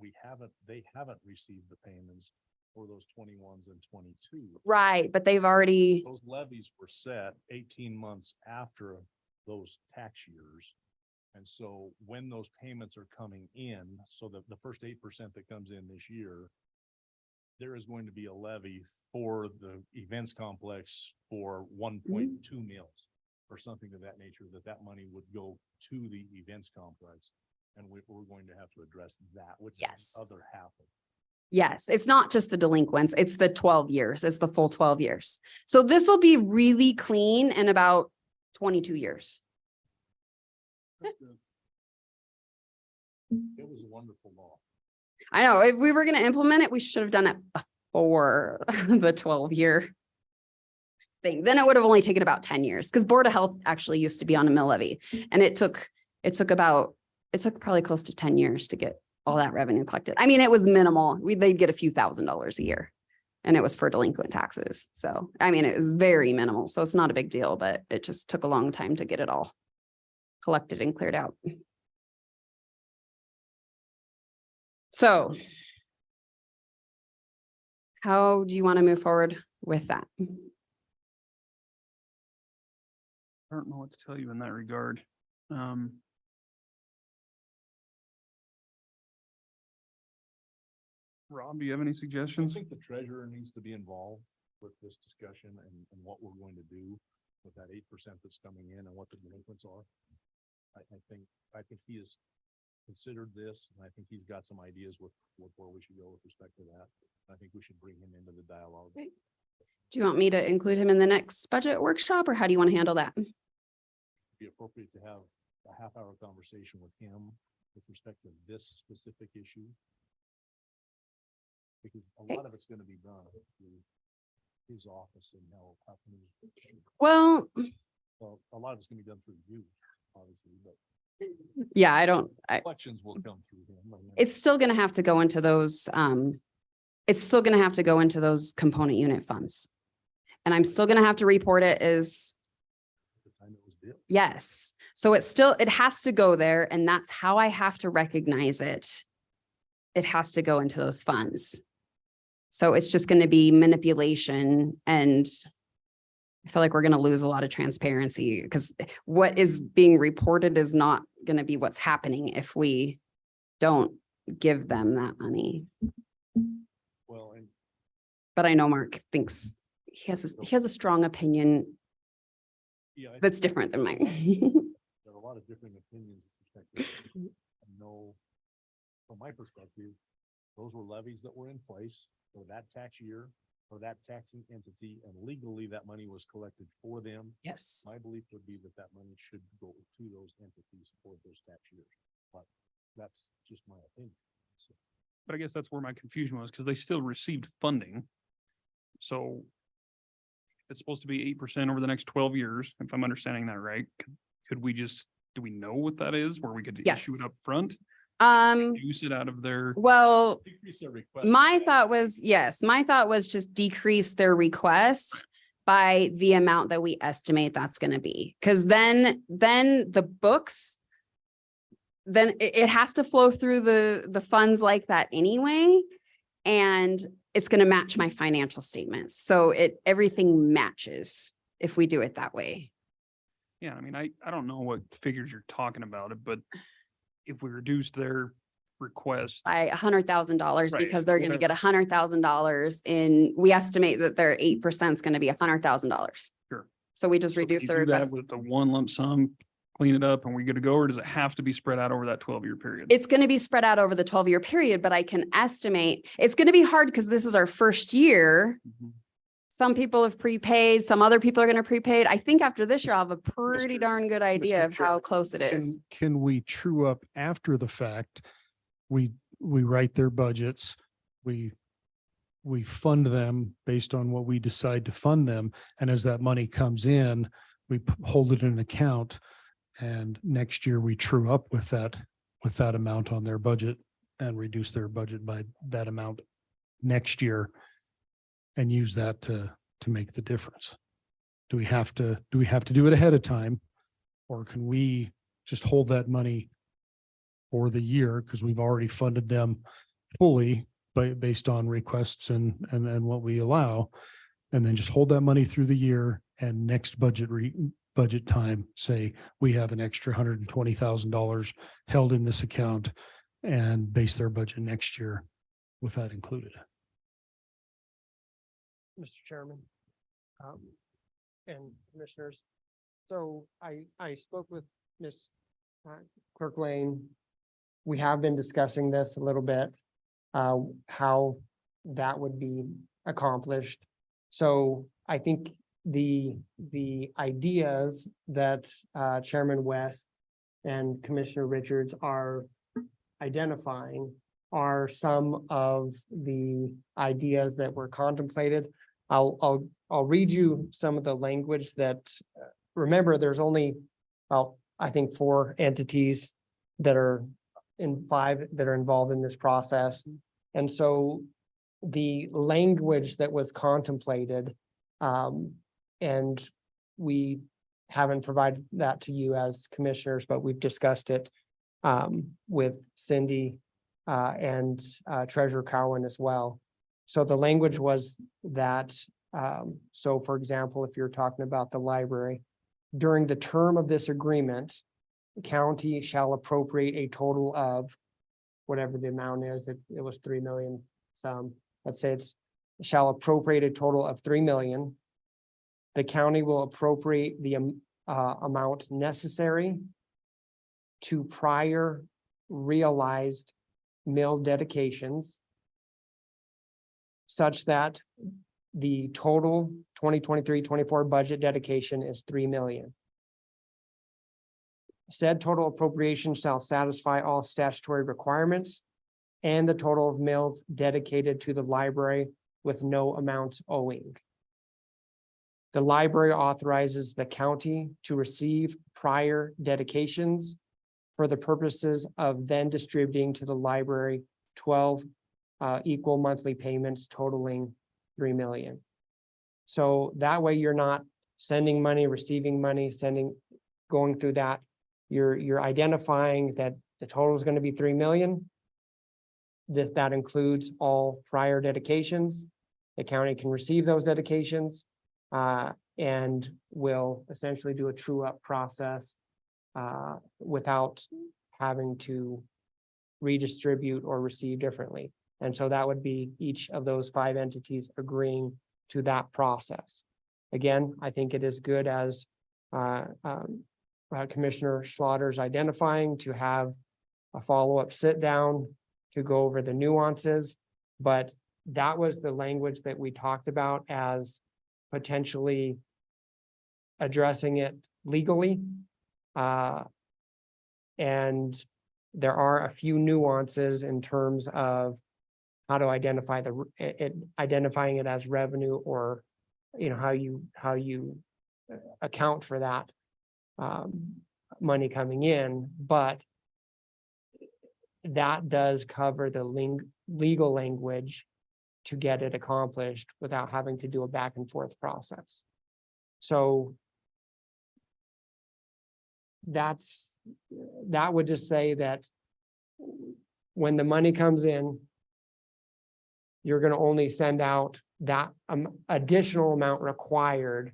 they haven't received the payments for those 21s and 22. Right, but they've already. Those levies were set 18 months after those tax years. And so when those payments are coming in, so that the first 8% that comes in this year, there is going to be a levy for the events complex for 1.2 mils or something of that nature, that money would go to the events complex. And we're going to have to address that, which is the other half of it. Yes, it's not just the delinquents, it's the 12 years, it's the full 12 years. So this will be really clean in about 22 years. It was a wonderful law. I know, if we were going to implement it, we should have done it before the 12-year thing. Then it would have only taken about 10 years because Board of Health actually used to be on a mill levy. And it took probably close to 10 years to get all that revenue collected. I mean, it was minimal. They'd get a few $1,000s a year and it was for delinquent taxes. So, I mean, it was very minimal. So it's not a big deal, but it just took a long time to get it all collected and cleared out. So how do you want to move forward with that? I don't know what to tell you in that regard. Rob, do you have any I suggestions? think the treasurer needs to be involved with this discussion and what we're going to do with that 8% that's coming in and what the delinquents are. I think he has considered this, and I think he's got some ideas with where we should go with respect to that. I think we should bring him into the dialogue. Do you want me to include him in the next budget workshop, or how do you want to handle that? It'd be appropriate to have a half-hour conversation with him with respect to this specific issue. Because a lot of it's going to be done through his office and how can Well, a lot of it's going to be done through you, obviously, but yeah, questions will come through him. it's still going to have to go into those, component unit funds. And I'm still going to have to report it as, yes. So it has to go there, and that's how I have to recognize it. It has to go into those funds. So it's just going to be manipulation, and I feel like we're going to lose a lot of transparency because what is being reported is not going to be what's happening if we don't give them that money. Well, and but I know Mark thinks he has a strong opinion Yeah. that's different than mine. There are a lot of different opinions. with respect to it. I know, from my perspective, those were levies that were in place for that tax year, for that taxing entity, and legally that money was collected for them. Yes. My belief would be that that money should go to those entities for those tax years, but that's just my opinion. So, But I guess that's where my confusion was, because they still received funding. So it's supposed to be 8% over the next 12 years, if I'm understanding that right. Could we just, do we know what that is, where we could issue Yes. it up front? Use it out of their, Well, decrease their request. my thought was, yes, my thought was just decrease their request by the amount that we estimate that's gonna be. Cause then the books, then it has to flow through the funds like that anyway. And it's gonna match my financial statements. So everything matches if we do it that way. yeah, I mean, I don't know what figures you're talking about, but if we reduced their request, By $100,000 Right, because they're gonna get $100,000 in, we estimate that their 8% is gonna be $100,000. Sure. So we just so can reduce you the do that request. with the one lump sum, clean it up and we good to go, or does it have to be spread out over that 12-year period? It's gonna be spread out over the 12-year period, but I can estimate, it's gonna be hard because this is our first year. Mhm. Some people have prepaid, some other people are gonna prepaid. I think after this year, I'll have a pretty Mr. darn good idea of how close it is. Can we true up after the fact? We write their budgets, we fund them based on what we decide to fund them. And as that money comes in, we hold it in an account. And next year we true up with that amount on their budget and reduce their budget by that amount next year. And use that to make the difference. Do we have to do it ahead of time? Or can we just hold that money for the year? Because we've already funded them fully based on requests and what we allow. And then just hold that money through the year and next budget time, say, we have an extra $120,000 held in this account and base their budget next year with that included. Mr. Chairman, and commissioners. So I spoke with Ms. Clerk Lane. We have been discussing this a little bit, how that would be accomplished. So I think the ideas that Chairman West and Commissioner Richards are identifying are some of the ideas that were contemplated. I'll read you some of the language that, remember, there's only, well, I think 4 entities that are in 5 that are involved in this process. And so the language that was contemplated, and we haven't provided that to you as commissioners, but we've discussed it with Cindy and Treasurer Cowan as well. So the language was that, so for example, if you're talking about the library, during the term of this agreement, the county shall appropriate a total of whatever the amount is, it was 3 million some, let's say shall appropriate a total of 3 million. The county will appropriate the amount necessary to prior realized mill dedications such that the total 2023-24 budget dedication is 3 million. Said total appropriation shall satisfy all statutory requirements and the total of mills dedicated to the library with no amounts owing. The library authorizes the county to receive prior dedications for the purposes of then distributing to the library 12 equal monthly payments totaling 3 million. So that way you're not sending money, receiving money, going through that. You're identifying that the total is going to be 3 million. That includes all prior dedications. The county can receive those dedications and will essentially do a true up process without having to redistribute or receive differently. And so that would be each of those 5 entities agreeing to that process. Again, I think it is good as Commissioner Slaughter's identifying to have a follow-up sit down to go over the nuances. But that was the language that we talked about as potentially addressing it legally. And there are a few nuances in terms of how to identify identifying it as revenue, or, how you account for that money coming in, but that does cover the legal language to get it accomplished without having to do a back and forth process. So that would just say that when the money comes in, you're going to only send out that additional amount required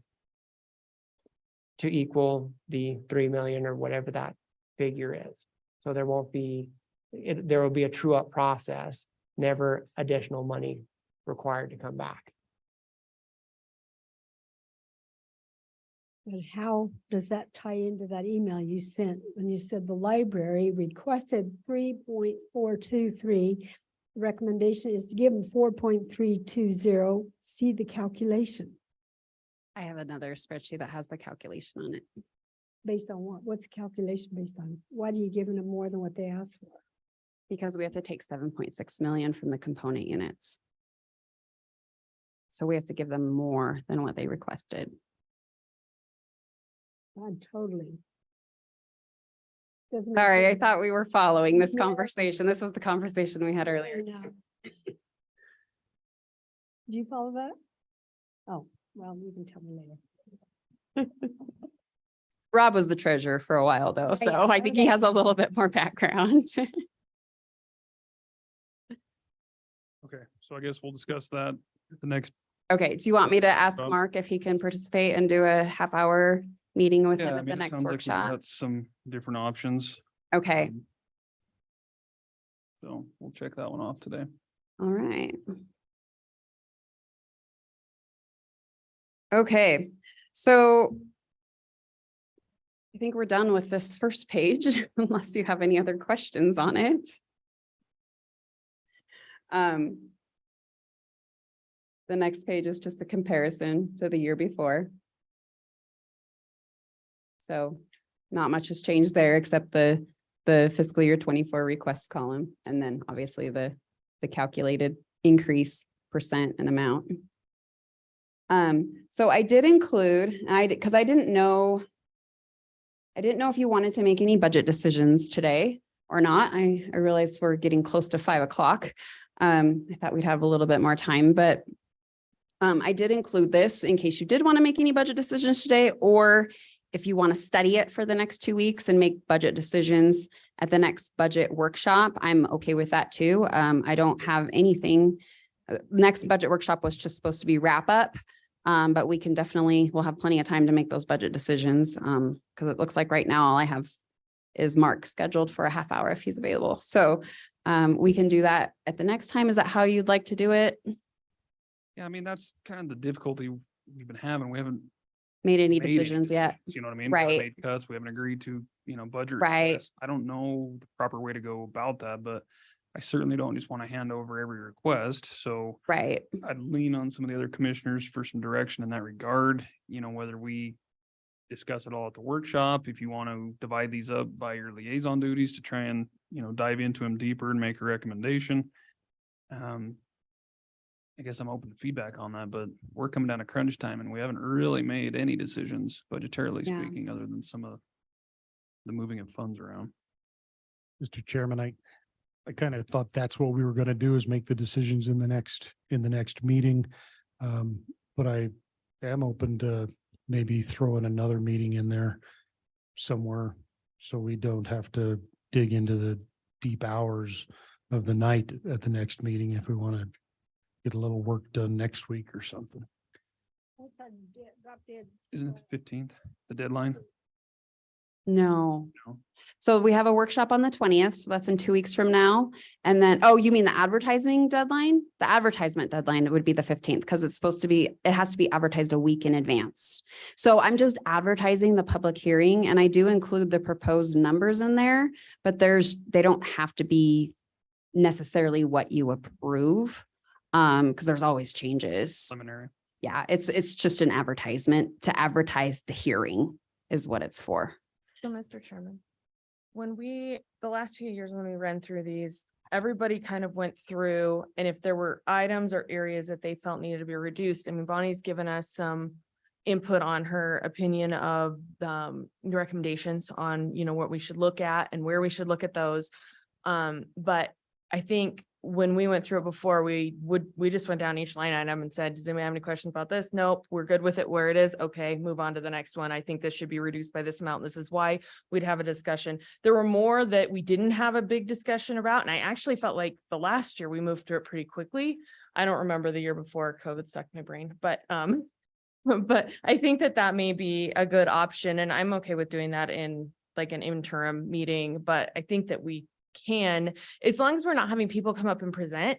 to equal the 3 million or whatever that figure is. So there won't be, there will be a true up process, never additional money required to come back. But how does that tie into that email you sent when you said the library requested 3.423? The recommendation is to give them 4.320. See the calculation. I have another spreadsheet that has the calculation on it. Based on what? What's the calculation based on? Why are you giving them more than what they asked for? Because we have to take 7.6 million from the component units. So we have to give them more than what they requested. Totally. Doesn't make Sorry, I sense. thought we were following this Yeah. conversation. This was the conversation we had earlier. No. Do you follow that? Oh, well, you can tell me later. Rob was the treasurer for a while though, so Yeah, I think he has a little bit more background. Okay, so I guess we'll discuss that at the next. Okay, do you want me to ask Rob? Mark if he can participate and do a half-hour meeting with him Yeah, I at the mean, it next sounds like we've workshop? got some different options. Okay, So we'll check that one off today. all right. Okay, so I think we're done with this first page unless you have any other questions on it. The next page is just a comparison to the year before. So not much has changed there except the fiscal year 24 request column, and then obviously the calculated increase percent and amount. So I did include, because I didn't know if you wanted to make any budget decisions today or not. I realized we're getting close to 5 o'clock. I thought we'd have a little bit more time, but I did include this in case you did want to make any budget decisions today, or if you want to study it for the next 2 weeks and make budget decisions at the next budget workshop, I'm okay with that too. I don't have anything. Next budget workshop was just supposed to be wrap up. But we can we'll have plenty of time to make those budget decisions. Because it looks like right now all I have is Mark scheduled for a half hour if he's available. So we can do that at the next time. Is that how you'd like to do it? Yeah, I mean, that's kind of the difficulty we've been having. We haven't Made any made any decisions yet? You know what I mean? We haven't Right. Made cuts. We haven't agreed to, budget. Right. requests. I don't know the proper way to go about that, but I certainly don't just want to hand over every request. So Right. I'd lean on some of the other commissioners for some direction in that regard, whether we discuss it all at the workshop, if you want to divide these up by your liaison duties to try and, dive into them deeper and make a recommendation. I guess I'm open to feedback on that, but we're coming down to crunch time and we haven't really made any decisions budgetarily Yeah. speaking, other than some of the moving of funds around. Mr. Chairman, I kind of thought that's what we were going to do, is make the decisions in the next meeting. But I am open to maybe throwing another meeting in there somewhere, so we don't have to dig into the deep hours of the night at the next meeting if we want to get a little work done next week or something. Isn't it the 15th, the deadline? No. No. So we have a workshop on the 20th, so that's in 2 weeks from now. And then, oh, you mean the advertising deadline? The advertisement deadline would be the 15th because it's supposed to be, it has to be advertised a week in advance. So I'm just advertising the public hearing and I do include the proposed numbers in there, but they don't have to be necessarily what you approve. Because there's always changes. Preliminary. Yeah, it's just an advertisement to advertise the hearing is what it's for. So, Mr. Chairman, the last few years when we ran through these, everybody kind of went through, and if there were items or areas that they felt needed to be reduced, I mean, Bonnie's given us some input on her opinion of the recommendations on, what we should look at and where we should look at those. But I think when we went through it before, we just went down each line item and said, does anybody have any questions about this? Nope, we're good with it where it is. Okay, move on to the next one. I think this should be reduced by this amount. This is why we'd have a discussion. There were more that we didn't have a big discussion about. And I actually felt like the last year we moved through it pretty quickly. I don't remember the year before. COVID sucked my brain, but I think that may be a good option. And I'm okay with doing that in like an interim meeting, but I think that we can, as long as we're not having people come up and present,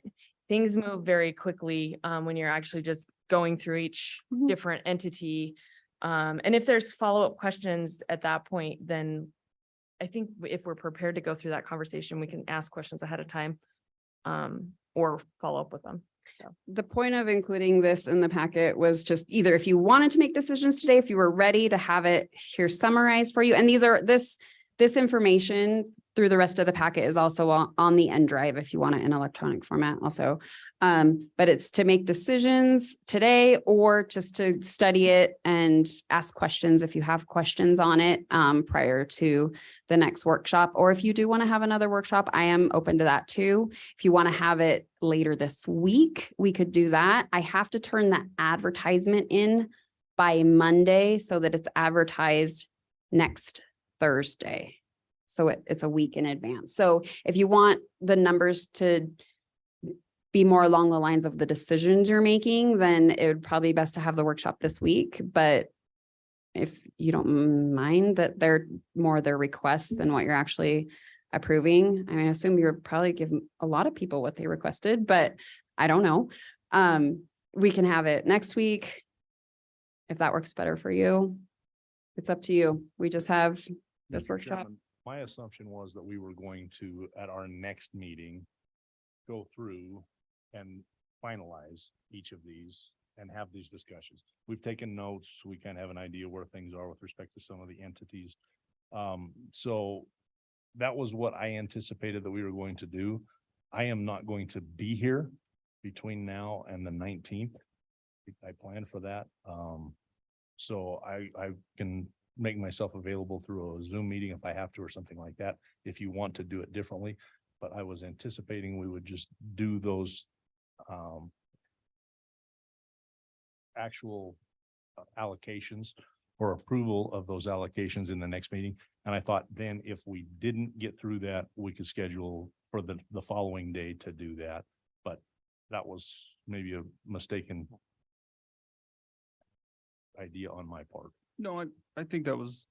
things move very quickly when you're actually just going through each different entity. And if there's follow-up questions at that point, then I think if we're prepared to go through that conversation, we can ask questions ahead of time or follow up with them. So The point of including this in the packet was just either if you wanted to make decisions today, if you were ready to have it here summarized for you. And this information through the rest of the packet is also on the end drive if you want it in electronic format also. But it's to make decisions today or just to study it and ask questions if you have questions on it prior to the next workshop. Or if you do want to have another workshop, I am open to that too. If you want to have it later this week, we could do that. I have to turn that advertisement in by Monday so that it's advertised next Thursday. So it's a week in advance. So if you want the numbers to be more along the lines of the decisions you're making, then it would probably be best to have the workshop this week. But if you don't mind that they're more their requests than what you're actually approving, I mean, I assume you're probably giving a lot of people what they requested, but I don't know. We can have it next week. If that works better for you, it's up to you. We just have this Mr. workshop. Chairman, my assumption was that we were going to, at our next meeting, go through and finalize each of these and have these discussions. We've taken notes. We kind of have an idea where things are with respect to some of the entities. So that was what I anticipated that we were going to do. I am not going to be here between now and the 19th. I planned for that. So I can make myself available through a Zoom meeting if I have to or something like that, if you want to do it differently. But I was anticipating we would just do those actual allocations or approval of those allocations in the next meeting. And I thought then if we didn't get through that, we could schedule for the following day to do that. But that was maybe a mistaken idea on my part. No, I think that was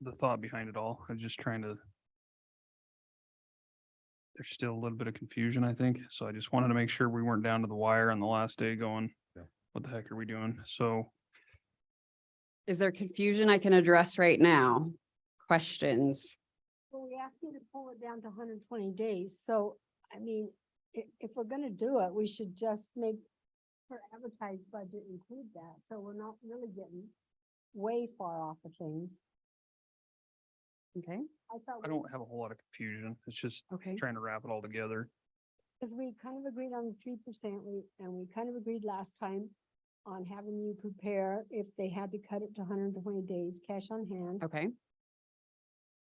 the thought behind it all. I'm just trying to. There's still a little bit of confusion, I think. So I just wanted to make sure we weren't down to the wire on the last day going, what the heck are we doing? So. Is there confusion I can address right now? Questions? Well, we asked you to pull it down to 120 days. So, I mean, if we're gonna do it, we should just make her advertised budget include that. So we're not really getting way far off of things. Okay. I don't have a whole lot of confusion. It's just Okay. trying to wrap it all together. Because we kind of agreed on the 3%, and we kind of agreed last time on having you prepare if they had to cut it to 120 days, cash on hand. Okay.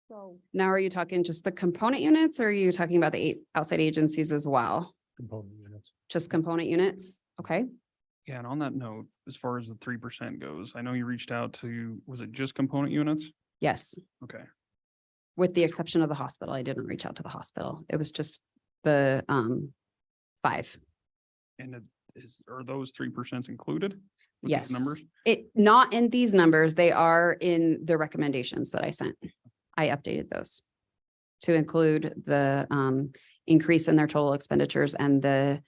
So Now, are you talking just the component units or are you talking about the outside agencies as well? Component units. Just component units? Okay. Yeah, and on that note, as far as the 3% goes, I know you reached out to, was it just component units? Yes. Okay. With the exception of the hospital. I didn't reach out to the hospital. It was just the 5. And are those 3% included? with these Yes, numbers? not in these numbers. They are in the recommendations that I sent. I updated those to include the increase in their total expenditures and the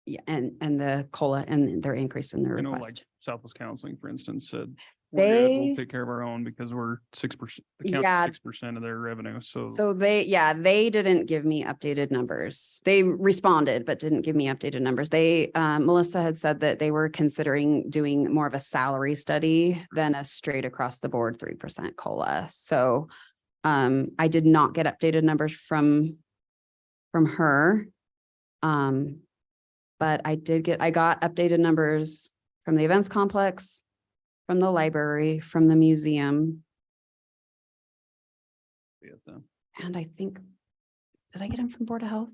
yeah, and the COLA and their increase in their I know like request. Southwest Counseling, for instance, said, we're good, we'll They, take care of our own because we're 6%, Yeah. 6% of their revenue. so they didn't give me updated numbers. They responded, but didn't give me updated numbers. They, Melissa had said that they were considering doing more of a salary study than a straight across the board 3% COLA. So I did not get updated numbers from her. But I got updated numbers from the events complex, from the library, from the museum. And I think, did I get them from Board of Health?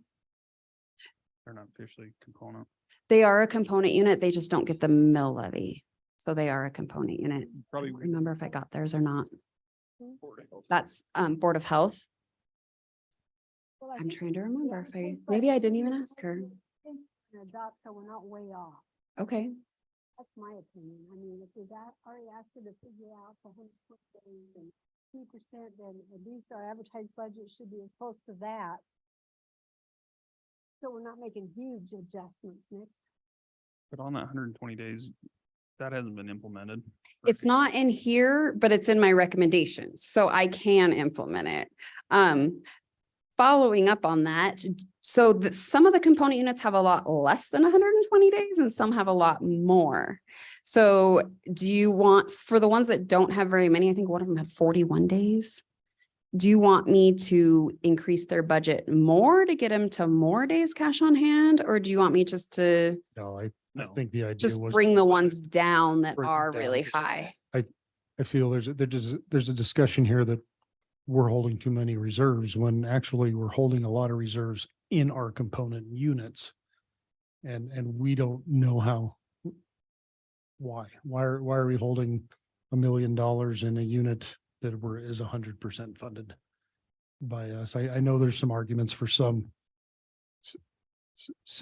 They're not officially component. They are a component unit. They just don't get the mill levy. So they are a component unit. Probably I don't remember if I got theirs or not. Board of Health. That's Board of Health. Well, I I'm think trying to remember if I, think maybe like I didn't even ask her. Adopt, so we're not way off. Okay. That's my opinion. I mean, if we've already asked her to figure out the 100% and 2%, then at least our advertised budget should be as close to that. So we're not making huge adjustments next. But on that 120 days, that hasn't been implemented. It's not in here, but it's in my recommendations, so I can implement it. Following up on that, so some of the component units have a lot less than 120 days and some have a lot more. So do you want, for the ones that don't have very many, I think one of them had 41 days. Do you want me to increase their budget more to get them to more days cash on hand? Or do you want me just to No, I No. think the idea just was. bring the ones down that Bring them are down. really high? I feel there's a discussion here that we're holding too many reserves when actually we're holding a lot of reserves in our component units. And we don't know how. Why are we holding $1 million in a unit that is 100% funded by us? I know there's some arguments for some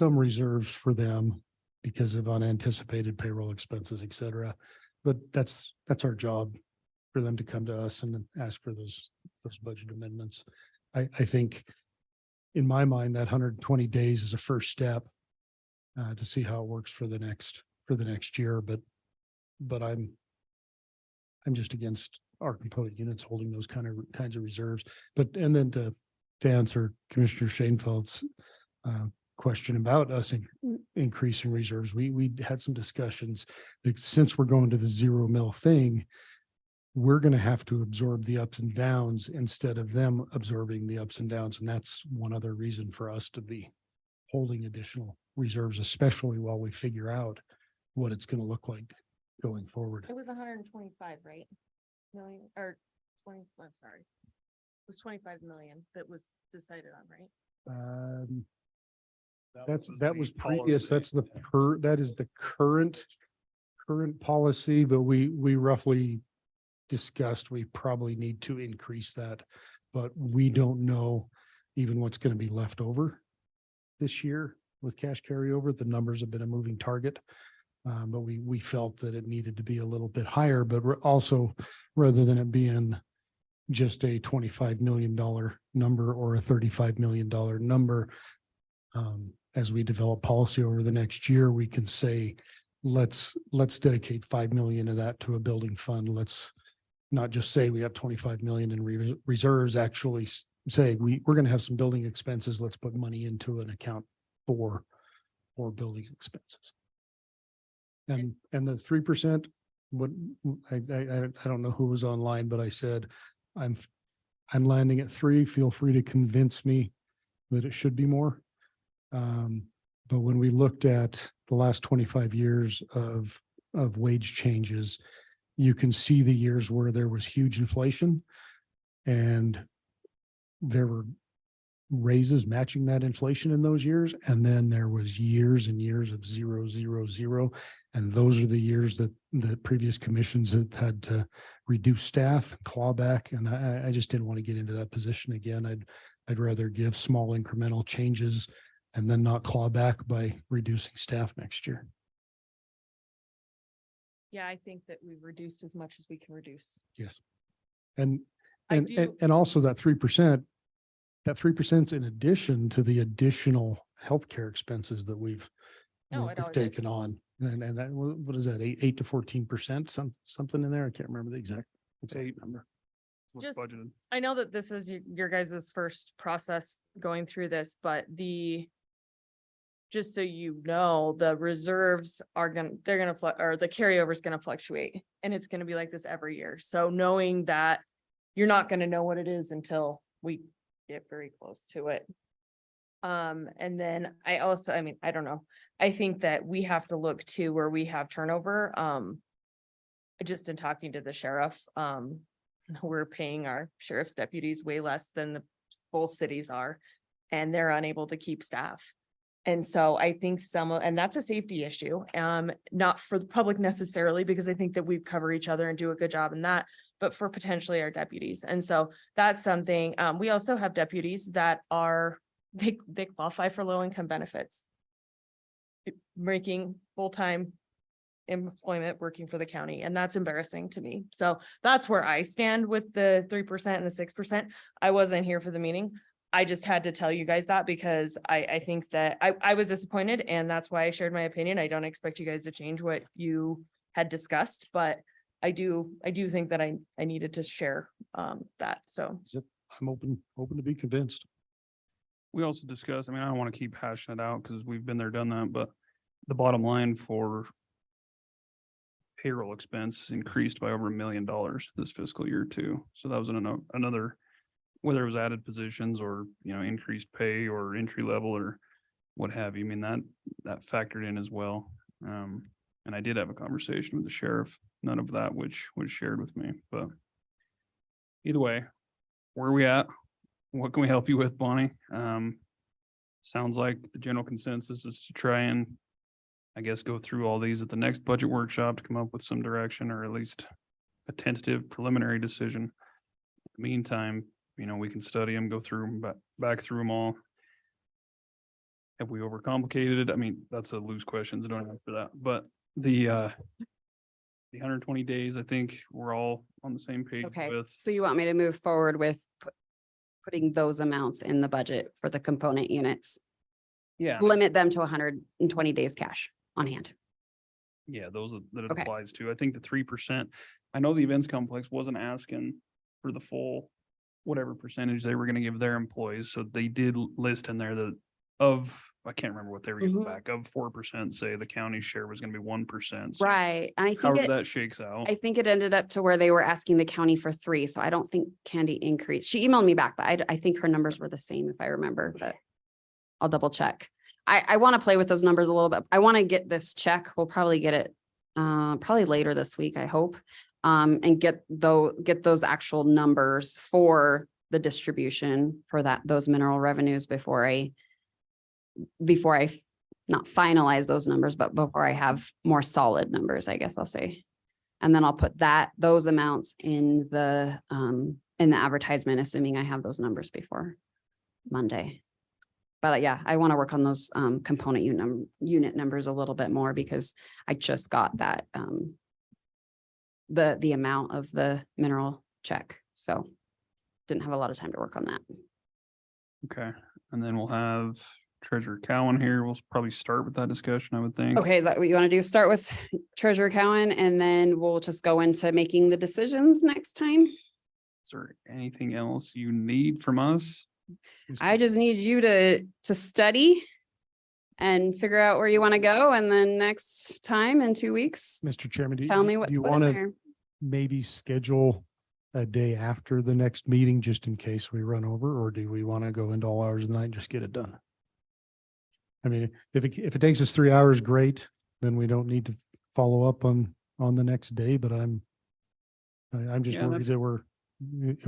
reserves for them because of unanticipated payroll expenses, et cetera. But that's our job, for them to come to us and ask for those budget amendments. I think in my mind, that 120 days is a first step to see how it works for the next year. But I'm just against our component units holding those kinds of reserves. And then to answer Commissioner Shanefeld's question about us increasing reserves, we had some discussions that since we're going to the zero mill thing, we're going to have to absorb the ups and downs instead of them absorbing the ups and downs. And that's one other reason for us to be holding additional reserves, especially while we figure out what it's going to look like going forward. It was 125, right? Million or 20, I'm sorry. It was 25 million that was decided on, right? That was previous, that is the current policy, but we roughly discussed, we probably need to increase that, but we don't know even what's going to be left over this year with cash carryover. The numbers have been a moving target, but we felt that it needed to be a little bit higher, but we're also, rather than it being just a $25 million number or a $35 million number, as we develop policy over the next year, we can say, let's dedicate 5 million of that to a building fund. Let's not just say we have 25 million in reserves, actually say we're going to have some building expenses. Let's put money into an account for building expenses. And the 3%, what I don't know who was online, but I said, I'm landing at 3. Feel free to convince me that it should be more. But when we looked at the last 25 years of wage changes, you can see the years where there was huge inflation and there were raises matching that inflation in those years. And then there was years and years of 0, 0, 0. And those are the years that the previous commissions have had to reduce staff, claw back. And I just didn't want to get into that position again. I'd rather give small incremental changes and then not claw back by reducing staff next year. Yeah, I think that we've reduced as much as we can reduce. Yes. And, I and, do- and also that 3%, that 3% in addition to the additional healthcare expenses that we've No, it we've always is. taken on. And that, what is that, 8 to 14%, something in there? I can't remember the exact number. What's Just- budgeted. I know that this is your guys' first process going through this, but just so you know, the reserves are or the carryover is gonna fluctuate, and it's gonna be like this every year. So knowing that you're not gonna know what it is until we get very close to it. And then I don't know, I think that we have to look to where we have turnover. Just in talking to the sheriff, we're paying our sheriff's deputies way less than the both cities are, and they're unable to keep staff. And so I think and that's a safety issue, not for the public necessarily, because I think that we cover each other and do a good job in that, but for potentially our deputies. And so that's something, we also have deputies that they qualify for low income benefits. Making full-time employment working for the county, and that's embarrassing to me. So that's where I stand with the 3% and the 6%. I wasn't here for the meeting. I just had to tell you guys that because I think that I was disappointed, and that's why I shared my opinion. I don't expect you guys to change what you had discussed, but I do think that I needed to share that. So I'm open to be convinced. We also discussed, I mean, I don't want to keep hashing it out because we've been there, done that, but the bottom line for payroll expense increased by over $1 million this fiscal year too. So that was another, whether it was added positions or, increased pay or entry level or what have you. I mean, that factored in as well. And I did have a conversation with the sheriff, none of that which was shared with me, but either way, where are we at? What can we help you with, Bonnie? Sounds like the general consensus is to try and, I guess, go through all these at the next budget workshop to come up with some direction, or at least a preliminary decision. Meantime, we can study them, go through them, back through them all. Have we overcomplicated it? I mean, that's a loose question, so don't answer that, but the 120 days, I think we're all on the same page Okay, with. so you want me to move forward with putting those amounts in the budget for the component units? Yeah. Limit them to 120 days cash on hand. Yeah, those that it Okay. applies to. I think the 3%, I know the events complex wasn't asking for the full whatever percentage they were gonna give their employees. So they did list in there that I can't remember what they were giving Mhm. back, of 4%, say the county share was gonna be 1%. So Right, and I think however it, that shakes out. I think it ended up to where they were asking the county for 3, so I don't think Candy increased. She emailed me back, but I think her numbers were the same if I remember, but I'll double check. I want to play with those numbers a little bit. I want to get this check. We'll probably get it probably later this week, I hope. And get those actual numbers for the distribution for those mineral revenues before I not finalize those numbers, but before I have more solid numbers, I guess I'll say. And then I'll put those amounts in the advertisement, assuming I have those numbers before Monday. But yeah, I want to work on those component unit numbers a little bit more because I just got that the amount of the mineral check. So didn't have a lot of time to work on that. Okay, and then we'll have Treasurer Cowan here. We'll probably start with that discussion, I would think. Okay, is that what you want to do? Start with Treasurer Cowan and then we'll just go into making the decisions next time. Is there anything else you need from us? I just need you to study and figure out where you want to go. And then next time in 2 weeks, Mr. Chairman, tell me what do you to put in want there. to maybe schedule a day after the next meeting just in case we run over, or do we want to go into all hours of the night and just get it done? I mean, if it takes us 3 hours, great, then we don't need to follow up on the next day, but I'm just Yeah, worried that's that we're.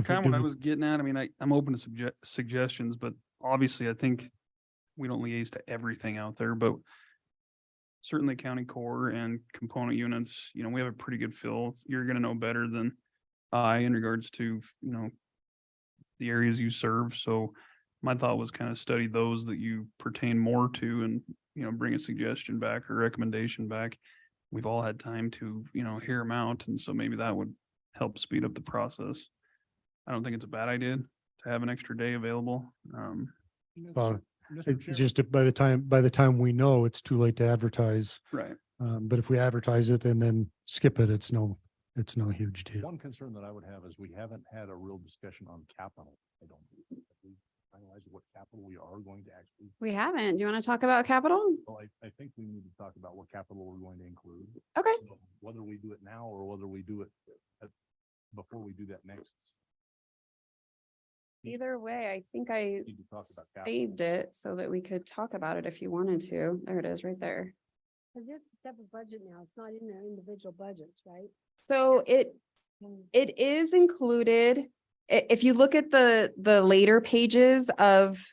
kind of what I was getting at. I mean, I'm open to suggestions, but obviously I think we don't liaise to everything out there, but certainly county core and component units, we have a pretty good feel. You're going to know better than I in regards to, the areas you serve. So my thought was kind of study those that you pertain more to and, bring a suggestion back or recommendation back. we've all had time to, hear them out. And so maybe that would help speed up the process. I don't think it's a bad idea to have an extra day available. Well, Mr. it's Chairman, just by the time we know, it's too late to advertise. Right. But if we advertise it and then skip it, it's no huge deal. one concern that I would have is we haven't had a real discussion on capital. I don't believe. Have we finalized what capital we are going to actually, We haven't. Do you want to talk about capital? well, I think we need to talk about what capital we're going to include. Okay. So whether we do it now or whether we do it before we do that next. Either way, I think I Need to talk about capital. saved it so that we could talk about it if you wanted to. There it is, right there. Cause it's a separate budget now. It's not in their individual budgets, right? So it is included. If you look at the later pages of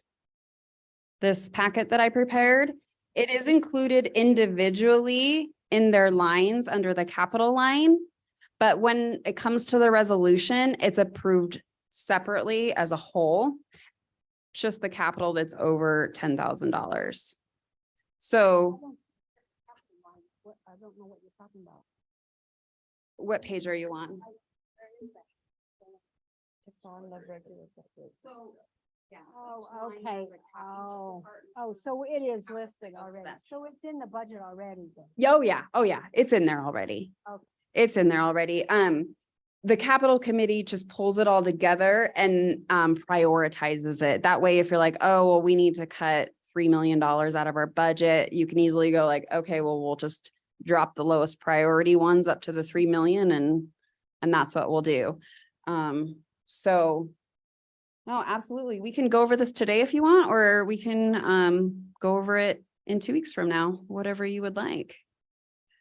this packet that I prepared, it is included individually in their lines under the capital line. But when it comes to the resolution, it's approved separately as a whole. Just the capital that's over $10,000. So I don't know what you're talking about. what page are you on? It's on the regular budget. So, yeah. Oh, okay. Oh, so it is listed already. So it's in the budget already then. Oh, yeah. Oh, yeah. It's in there already. Okay. It's in there already. The capital committee just pulls it all together and prioritizes it. That way, if you're like, oh, well, we need to cut $3 million out of our budget, you can easily go like, okay, well, we'll just drop the lowest priority ones up to the 3 million and that's what we'll do. So no, absolutely. We can go over this today if you want, or we can go over it in 2 weeks from now, whatever you would like.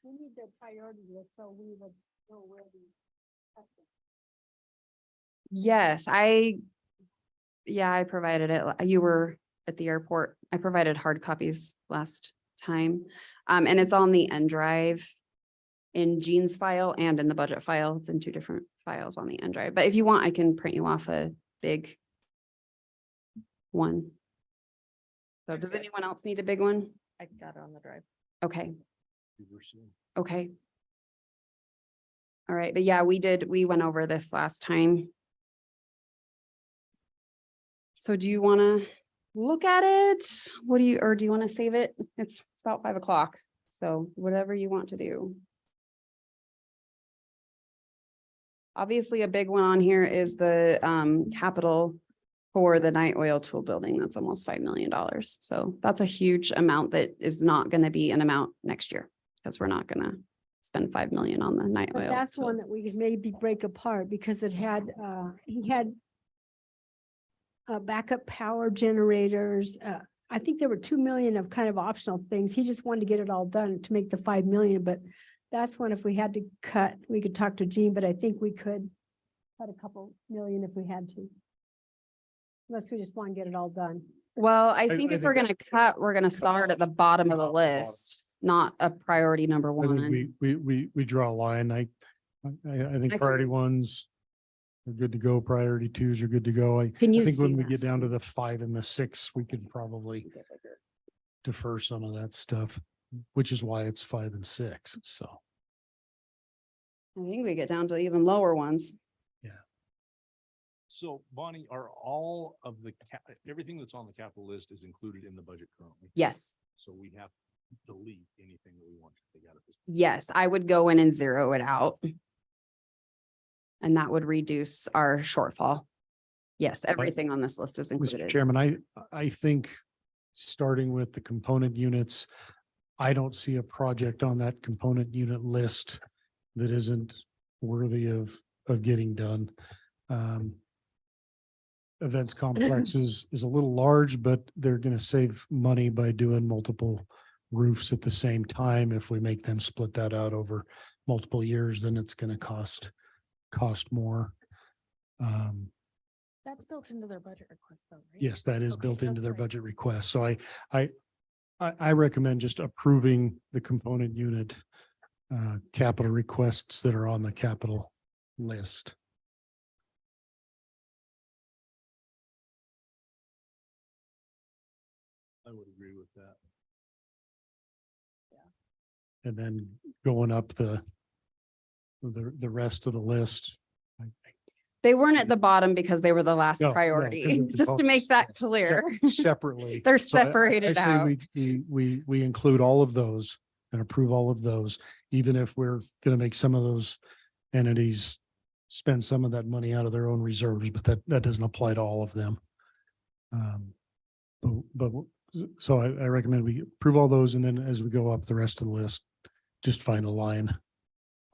We need the priority list so we would know where the. Yes, I provided it. You were at the airport. I provided hard copies last time. And it's on the N drive in Jean's file and in the budget file. It's in 2 different files on the N drive. But if you want, I can print you off a big one. So does anyone else need a big one? I got it on the drive. Okay. Okay. All right, but yeah, we went over this last time. So do you want to look at it? What do you want to save it? It's about 5 o'clock. So whatever you want to do. Obviously, a big one on here is the capital for the night oil tool building. That's almost $5 million. So that's a huge amount that is not going to be an amount next year because we're not going to spend 5 million on the night But oil. that's tool. one that we could maybe break apart because it had, he had backup power generators. I think there were 2 million of kind of optional things. He just wanted to get it all done to make the 5 million, but that's one if we had to cut, we could talk to Jean, but I think we could cut a couple million if we had to. Unless we just want to get it all done. Well, I think I if we're think- gonna cut, we're gonna start at the bottom of the list, not a priority number I think one. we draw a line. I think I priority ones are good to go. Priority twos are good to go. I Can you think when see we that? get down to the 5 and the 6, we could probably defer some of that stuff, which is why it's 5 and 6. So. I think we get down to even lower ones. So Bonnie, are all of everything that's on the capital list is included in the budget currently? Yes, So we have to delete anything that we want to take out of this. yes, I would go in and zero it out. And that would reduce our shortfall. Yes, everything on this list is Mr. included. Chairman, I think starting with the component units, I don't see a project on that component unit list that isn't worthy of getting done. Events complexes is a little large, but they're going to save money by doing multiple roofs at the same time. If we make them split that out over multiple years, then it's going to cost more. That's built into their budget request though, right? Yes, that is Okay, built into that's their right. budget request. So I recommend just approving the component unit capital requests that are on the capital list. I would agree with that. and then going up the rest of the list. They weren't at the bottom because they were the last No, no, 'cause priority, of the just to make that se- clear. Separately. They're So I separated say out. We include all of those and approve all of those, even if we're gonna make some of those entities spend some of that money out of their own reserves, but that doesn't apply to all of them. But so I recommend we approve all those, and then as we go up the rest of the list, just find a line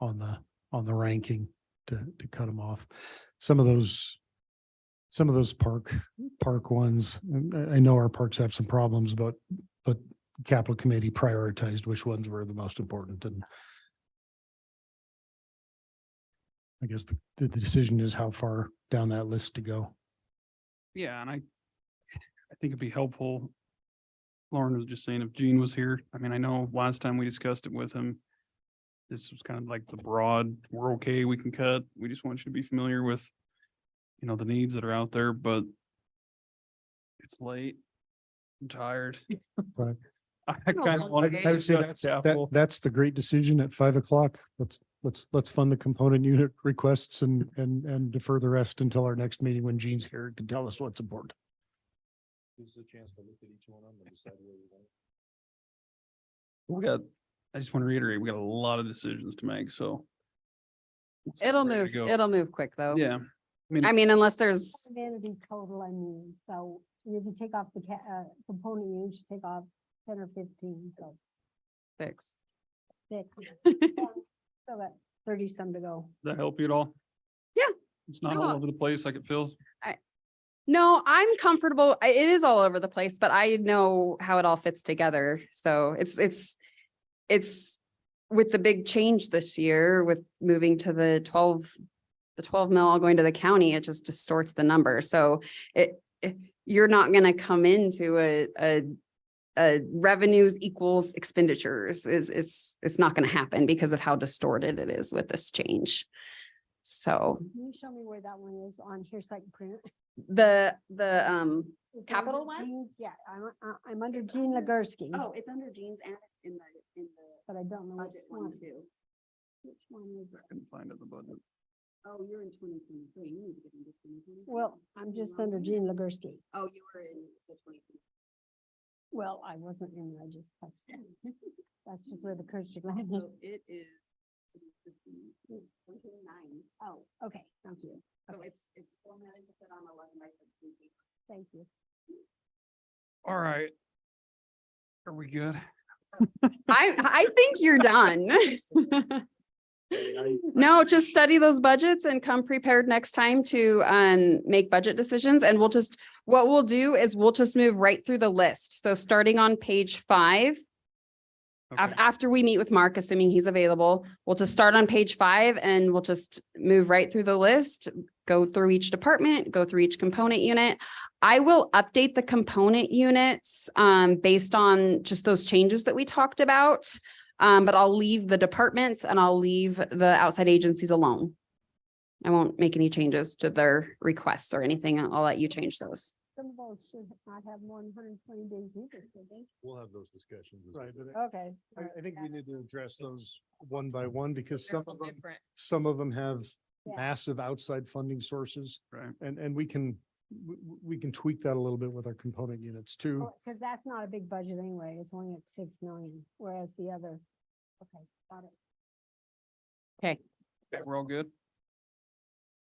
on the ranking to cut them off. Some of those park ones, I know our parks have some problems, but capital committee prioritized which ones were the most important, and I guess the decision is how far down that list to go. Yeah, and I think it'd be helpful. Lauren was just saying if Gene was here, I mean, I know last time we discussed it with him, this was kind of like the broad, we're okay, we can cut. We just want you to be familiar with, you know, the needs that are out there, but it's late. I'm tired. Right. I kind of want I would say that's the great decision at 5 o'clock. Let's fund the component unit requests and defer the rest until our next meeting when Gene's here to tell us what's important. This is a chance to look at each one of them and decide where we want. I just want to reiterate, we got a lot of decisions to make, so. let's get It'll ready move, to go. it'll move quick though. Yeah. I mean, unless there's, Vanity total, I mean, so if you take off the component, you should take off 10 or 15, so 6. 6. So that 30 some to go. Does that help you at all? Yeah. It's not No. all over the place like it feels. No, I'm comfortable. It is all over the place, but I know how it all fits together. So it's with the big change this year with moving to the 12 mil all going to the county, it just distorts the number. So you're not going to come into a revenues equals expenditures it's not going to happen because of how distorted it is with this change. So Can you show me where that one is on here so I can print it? the It's capital under one? Gene's- Yeah, I'm under Gene Legursky. Oh, it's under Gene's and it's in the But I don't know which budget one. one too. Which one is I couldn't find it in the budget. Oh, you're in 2023. You need to get into 2023. Well, I'm just under Gene Legursky. Oh, you were in the 2023. Well, I wasn't in, I just touched it. That's just where the cursor landed. So it is 29. Oh, okay, thank you. So it's 4 million to put on 11 by 13. Thank you. All right. Are we good? I think you're done. No, just study those budgets and come prepared next time to make budget decisions. And what we'll do is we'll just move right through the list. So starting on page 5, Okay. after we meet with Mark, assuming he's available, we'll just start on page 5 and we'll just move right through the list, go through each department, go through each component unit. I will update the component units based on just those changes that we talked about. But I'll leave the departments and I'll leave the outside agencies alone. I won't make any changes to their requests or anything. I'll let you change those. Some of those should not have more than 120 days either, should they? We'll have those discussions. as we Right, go. but Okay. I think we need to address those one by one because They're all different. some of them have Yeah. massive outside funding sources. Right. And we can tweak that a little bit with our component units too. Because that's not a big budget anyway. It's only at 6 million, whereas the other, okay, got it. Okay. Okay, we're all good.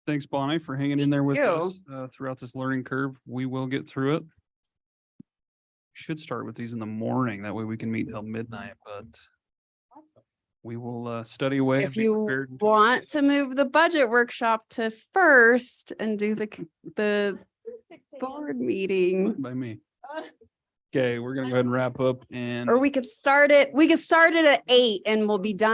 Thanks, Bonnie, for hanging in there with you. us throughout this learning curve. We will get through it. Should start with these in the morning. That way we can meet till midnight, but we will study away. and If be you prepared until- want to move the budget workshop to first and do the board meeting, By me. Okay, we're gonna go ahead and wrap up and. or we could start it at 8 and we'll be done.